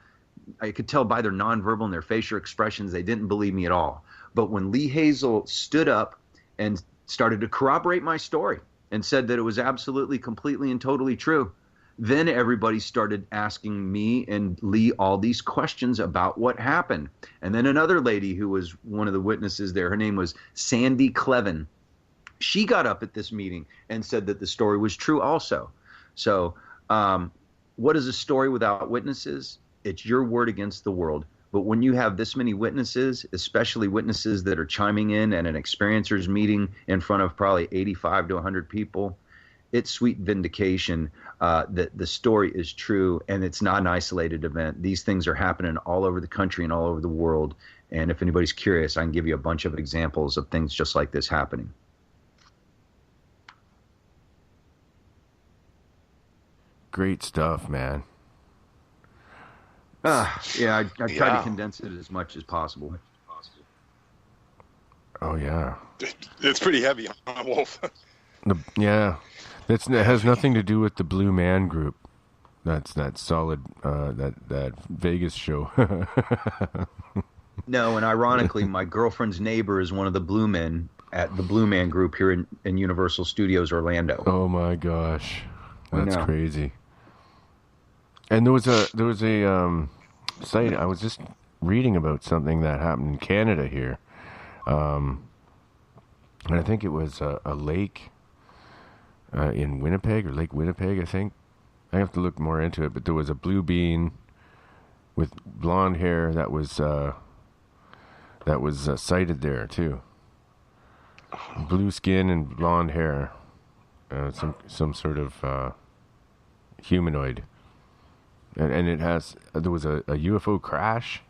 I could tell by their nonverbal and their facial expressions they didn't believe me at all. But when Lee Hazel stood up and started to corroborate my story and said that it was absolutely, completely, and totally true. Then everybody started asking me and Lee all these questions about what happened. And then another lady who was one of the witnesses there, her name was Sandy Clevin. She got up at this meeting and said that the story was true also. So what is a story without witnesses? It's your word against the world. But when you have this many witnesses, especially witnesses that are chiming in at an experiencers meeting in front of probably 85 to 100 people, it's sweet vindication that the story is true and it's not an isolated event. These things are happening all over the country and all over the world. And if anybody's curious, I can give you a bunch of examples of things just like this happening. Great stuff, man. Yeah, I try to condense it as much as possible. Oh, yeah. It's pretty heavy, huh, Wolf? Yeah. It has nothing to do with the Blue Man Group. That's that solid, that Vegas show. No, and ironically, my girlfriend's neighbor is one of the Blue Men at the Blue Man Group here in Universal Studios Orlando. Oh my gosh, that's crazy. And there was a site, I was just reading about something that happened in Canada here, and I think it was a lake in Winnipeg, or Lake Winnipeg, I think. I have to look more into it, but there was a blue being with blonde hair that was sighted there too. Blue skin and blonde hair, some sort of humanoid. And it has, there was a UFO crash,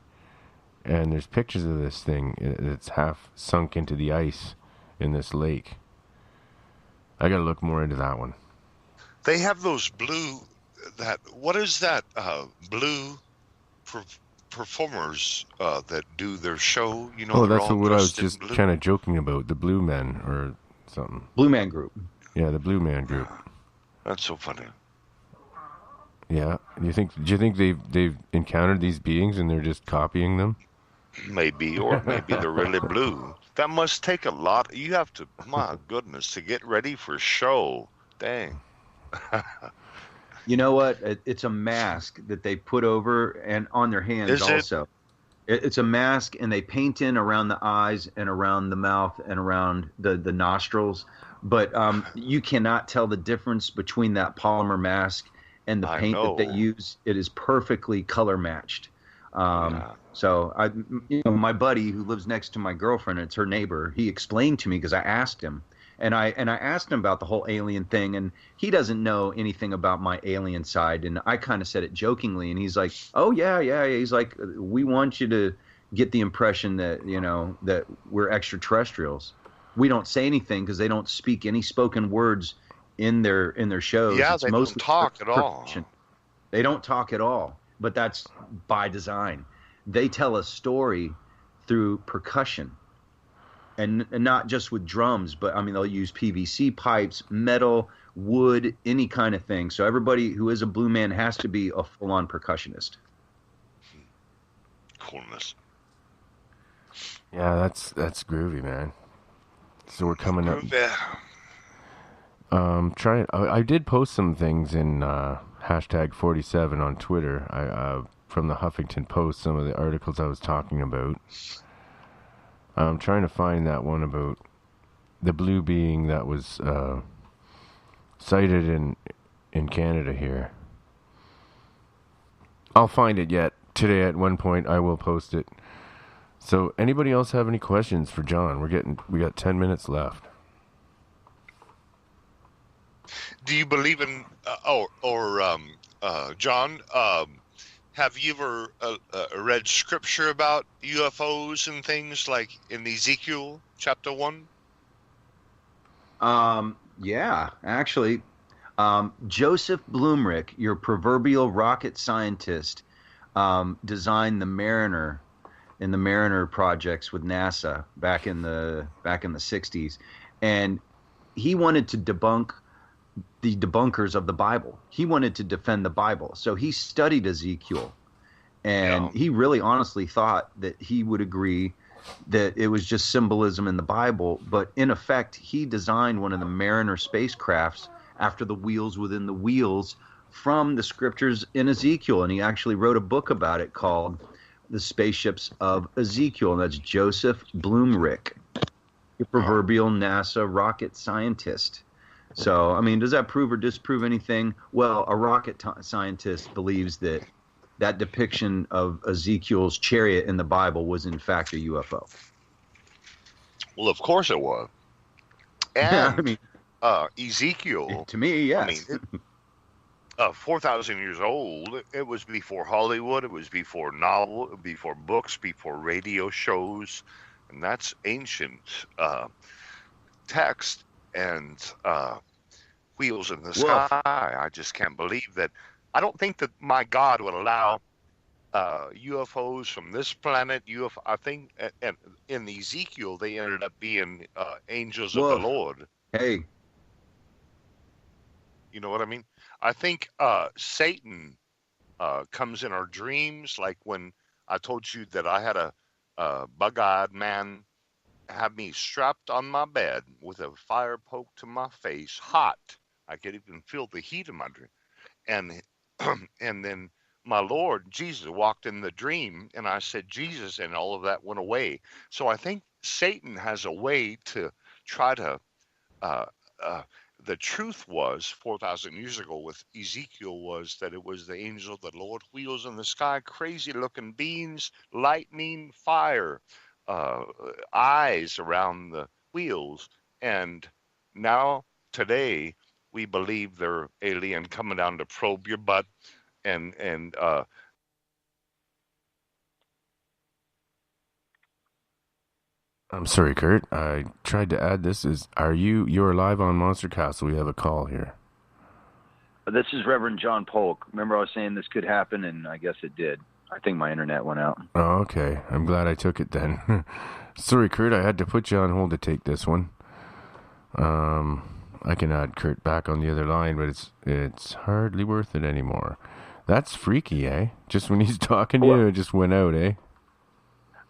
and there's pictures of this thing. It's half sunk into the ice in this lake. I gotta look more into that one. They have those blue, what is that, blue performers that do their show? You know, that's what I was just kind of joking about, the Blue Men or something. Blue Man Group. Yeah, the Blue Man Group. That's so funny. Yeah, do you think they've encountered these beings and they're just copying them? Maybe, or maybe they're really blue. That must take a lot. You have to, my goodness, to get ready for show. Dang. You know what? It's a mask that they put over and on their hands also. It's a mask, and they paint in around the eyes and around the mouth and around the nostrils. But you cannot tell the difference between that polymer mask and the paint that they use. It is perfectly color matched. So my buddy who lives next to my girlfriend, it's her neighbor, he explained to me, because I asked him, and I asked him about the whole alien thing, and he doesn't know anything about my alien side, and I kind of said it jokingly, and he's like, oh yeah. He's like, we want you to get the impression that, that we're extraterrestrials. We don't say anything because they don't speak any spoken words in their shows. Yeah, they don't talk at all. They don't talk at all, but that's by design. They tell a story through percussion, and not just with drums, but they'll use PVC pipes, metal, wood, any kind of thing. So everybody who is a Blue Man has to be a full-on percussionist. Coolness. Yeah, that's groovy, man. So we're coming up. I did post some things in hashtag 47 on Twitter. From the Huffington Post, some of the articles I was talking about. I'm trying to find that one about the blue being that was sighted in Canada here. I'll find it yet. Today at one point I will post it. So anybody else have any questions for John? We got 10 minutes left. Do you believe in John, have you ever read scripture about UFOs and things like in Ezekiel chapter 1? Yeah, actually. Joseph Blumrich, your proverbial rocket scientist, designed the Mariner in the Mariner projects with NASA back in the 60s. And he wanted to debunk the debunkers of the Bible. He wanted to defend the Bible. So he studied Ezekiel, and he really honestly thought that he would agree that it was just symbolism in the Bible, but in effect, he designed one of the Mariner spacecrafts after the wheels within the wheels from the scriptures in Ezekiel, and he actually wrote a book about it called The Spaceships of Ezekiel, and that's Joseph Blumrich, the proverbial NASA rocket scientist. So, I mean, does that prove or disprove anything? Well, a rocket scientist believes that that depiction of Ezekiel's chariot in the Bible was in fact a UFO. Well, of course it was. And I mean, Ezekiel, to me, yes. I mean, 4,000 years old. It was before Hollywood. It was before novel, before books, before radio shows, and that's ancient text and wheels in the sky. I just can't believe that. I don't think that my God would allow UFOs from this planet. I think, and in Ezekiel, they ended up being angels of the Lord. Hey. You know what I mean? I think Satan comes in our dreams, like when I told you that I had a bug-eyed man have me strapped on my bed with a fire poked to my face, hot. I could even feel the heat in my dream. And then my Lord Jesus walked in the dream, and I said Jesus, and all of that went away. So I think Satan has a way to try to the truth was 4,000 years ago with Ezekiel was that it was the angel of the Lord, wheels in the sky, crazy looking beings, lightning, fire, eyes around the wheels. And now today we believe they're alien coming down to probe your butt and I'm sorry, Kurt. I tried to add this. You're live on Monster Castle. We have a call here. This is Reverend John Polk. Remember I was saying this could happen, and I guess it did. I think my internet went out. Oh, okay. I'm glad I took it then. Sorry, Kurt. I had to put you on hold to take this one. I can add Kurt back on the other line, but it's hardly worth it anymore. That's freaky, eh? Just when he's talking to you, it just went out, eh?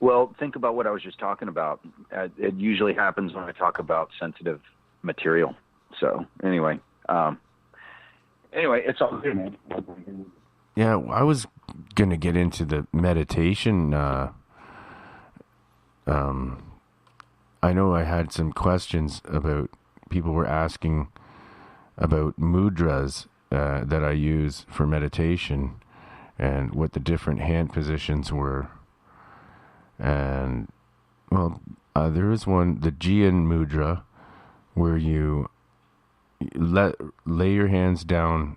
Well, think about what I was just talking about. It usually happens when I talk about sensitive material. So, anyway, it's all good, man. Yeah, I was going to get into the meditation. I know I had some questions about, people were asking about mudras that I use for meditation and what the different hand positions were. And, well, there is one, the Jian mudra, where you lay your hands down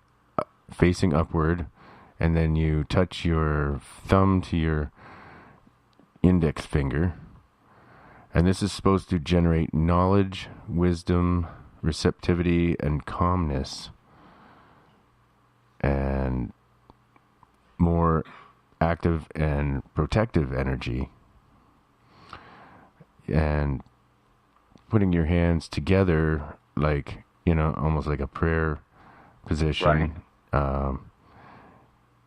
facing upward, and then you touch your thumb to your index finger. And this is supposed to generate knowledge, wisdom, receptivity, and calmness. And more active and protective energy. And putting your hands together, like, almost like a prayer position. Right.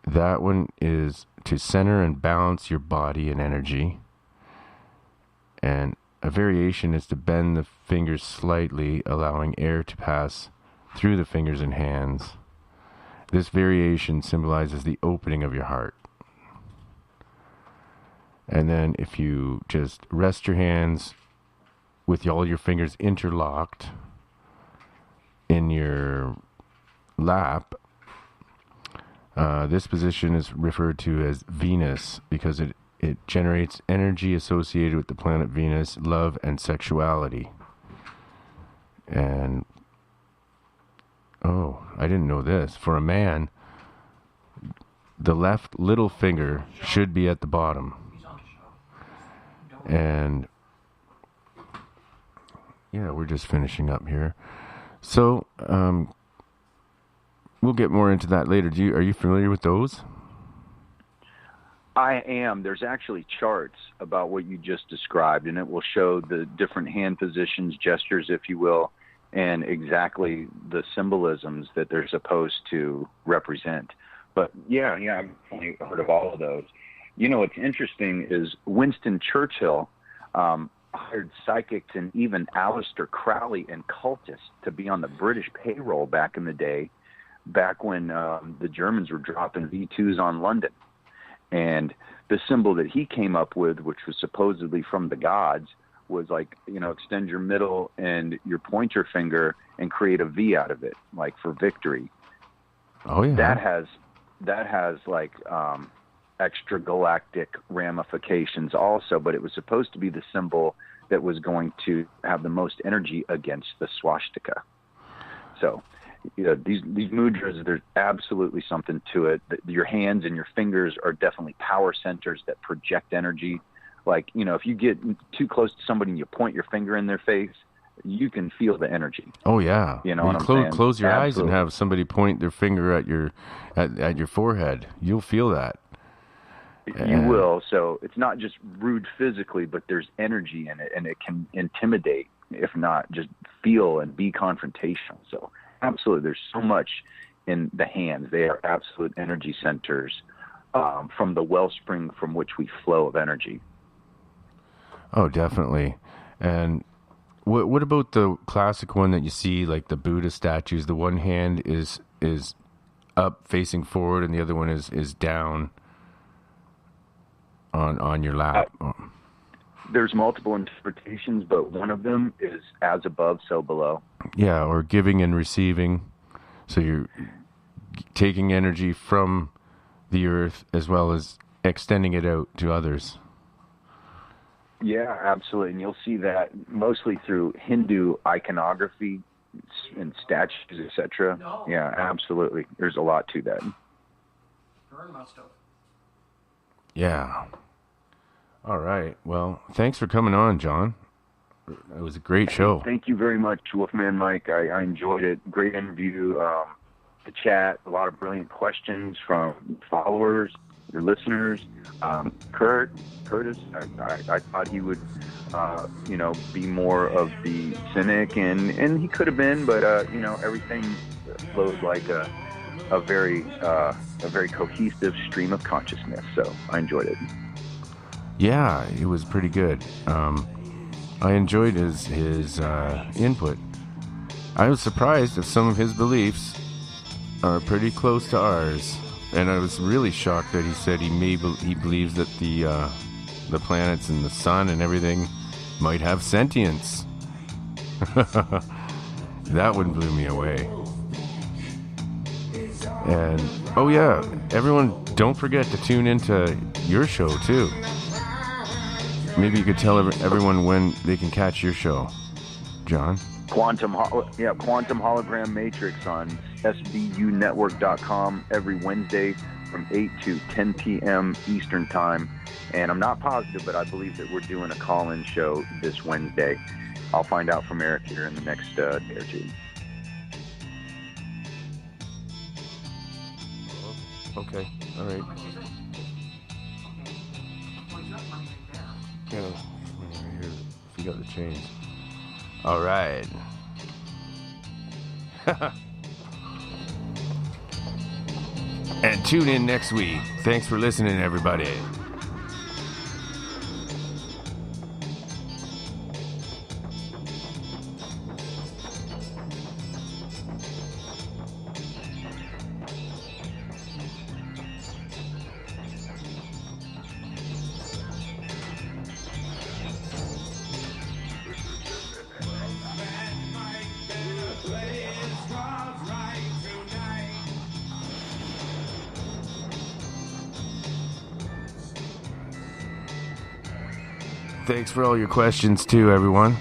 That one is to center and balance your body and energy. And a variation is to bend the fingers slightly, allowing air to pass through the fingers and hands. This variation symbolizes the opening of your heart. And then if you just rest your hands with all your fingers interlocked in your lap, this position is referred to as Venus because it generates energy associated with the planet Venus, love, and sexuality. And, I didn't know this. For a man, the left little finger should be at the bottom. And yeah, we're just finishing up here. So, we'll get more into that later. Are you familiar with those? I am. There's actually charts about what you just described, and it will show the different hand positions, gestures, if you will, and exactly the symbolisms that they're supposed to represent. But yeah, I've definitely heard of all of those. What's interesting is Winston Churchill, hired psychics and even Aleister Crowley and cultists to be on the British payroll back in the day, back when the Germans were dropping V2s on London. And the symbol that he came up with, which was supposedly from the gods, was like, extend your middle and your pointer finger and create a V out of it, like for victory. Oh yeah. That has like extra galactic ramifications also, but it was supposed to be the symbol that was going to have the most energy against the swastika. So, these mudras, there's absolutely something to it. Your hands and your fingers are definitely power centers that project energy. Like, if you get too close to somebody and you point your finger in their face, you can feel the energy. Oh yeah. You know what I'm saying? Close your eyes Absolutely. and have somebody point their finger at your forehead. You'll feel that. You will. So it's not just rude physically, but there's energy in it, and it can intimidate, if not just feel and be confrontational. So absolutely, there's so much in the hands. They are absolute energy centers from the wellspring from which we flow of energy. Oh, definitely. And what about the classic one that you see, like the Buddha statues? The one hand is up facing forward, and the other one is down on your lap. There's multiple interpretations, but one of them is as above, so below. Yeah, or giving and receiving. So you're taking energy from the earth as well as extending it out to others. Yeah, absolutely. And you'll see that mostly through Hindu iconography and statues, etc. No. Yeah, absolutely. There's a lot to that. Yeah. All right. Well, thanks for coming on, John. It was a great show. Thank you very much, Wolfman Mike. I enjoyed it. Great interview. The chat, a lot of brilliant questions from followers, your listeners. Curtis, I thought he would, be more of the cynic, and he could have been, but everything flowed like a very cohesive stream of consciousness. So I enjoyed it. Yeah, it was pretty good. I enjoyed his input. I was surprised that some of his beliefs are pretty close to ours, and I was really shocked that he said he believes that the planets and the sun and everything might have sentience. That one blew me away. And oh yeah, everyone, don't forget to tune into your show too. Maybe you could tell everyone when they can catch your show, John. Quantum Hologram Matrix on sbunetwork.com every Wednesday from 8 to 10 p.m. Eastern Time. And I'm not positive, but I believe that we're doing a call-in show this Wednesday. I'll find out from Eric here in the next day or two. Okay, all right. Yeah, right here. If you got the change. All right. And tune in next week. Thanks for listening, everybody. Thanks for all your questions too, everyone.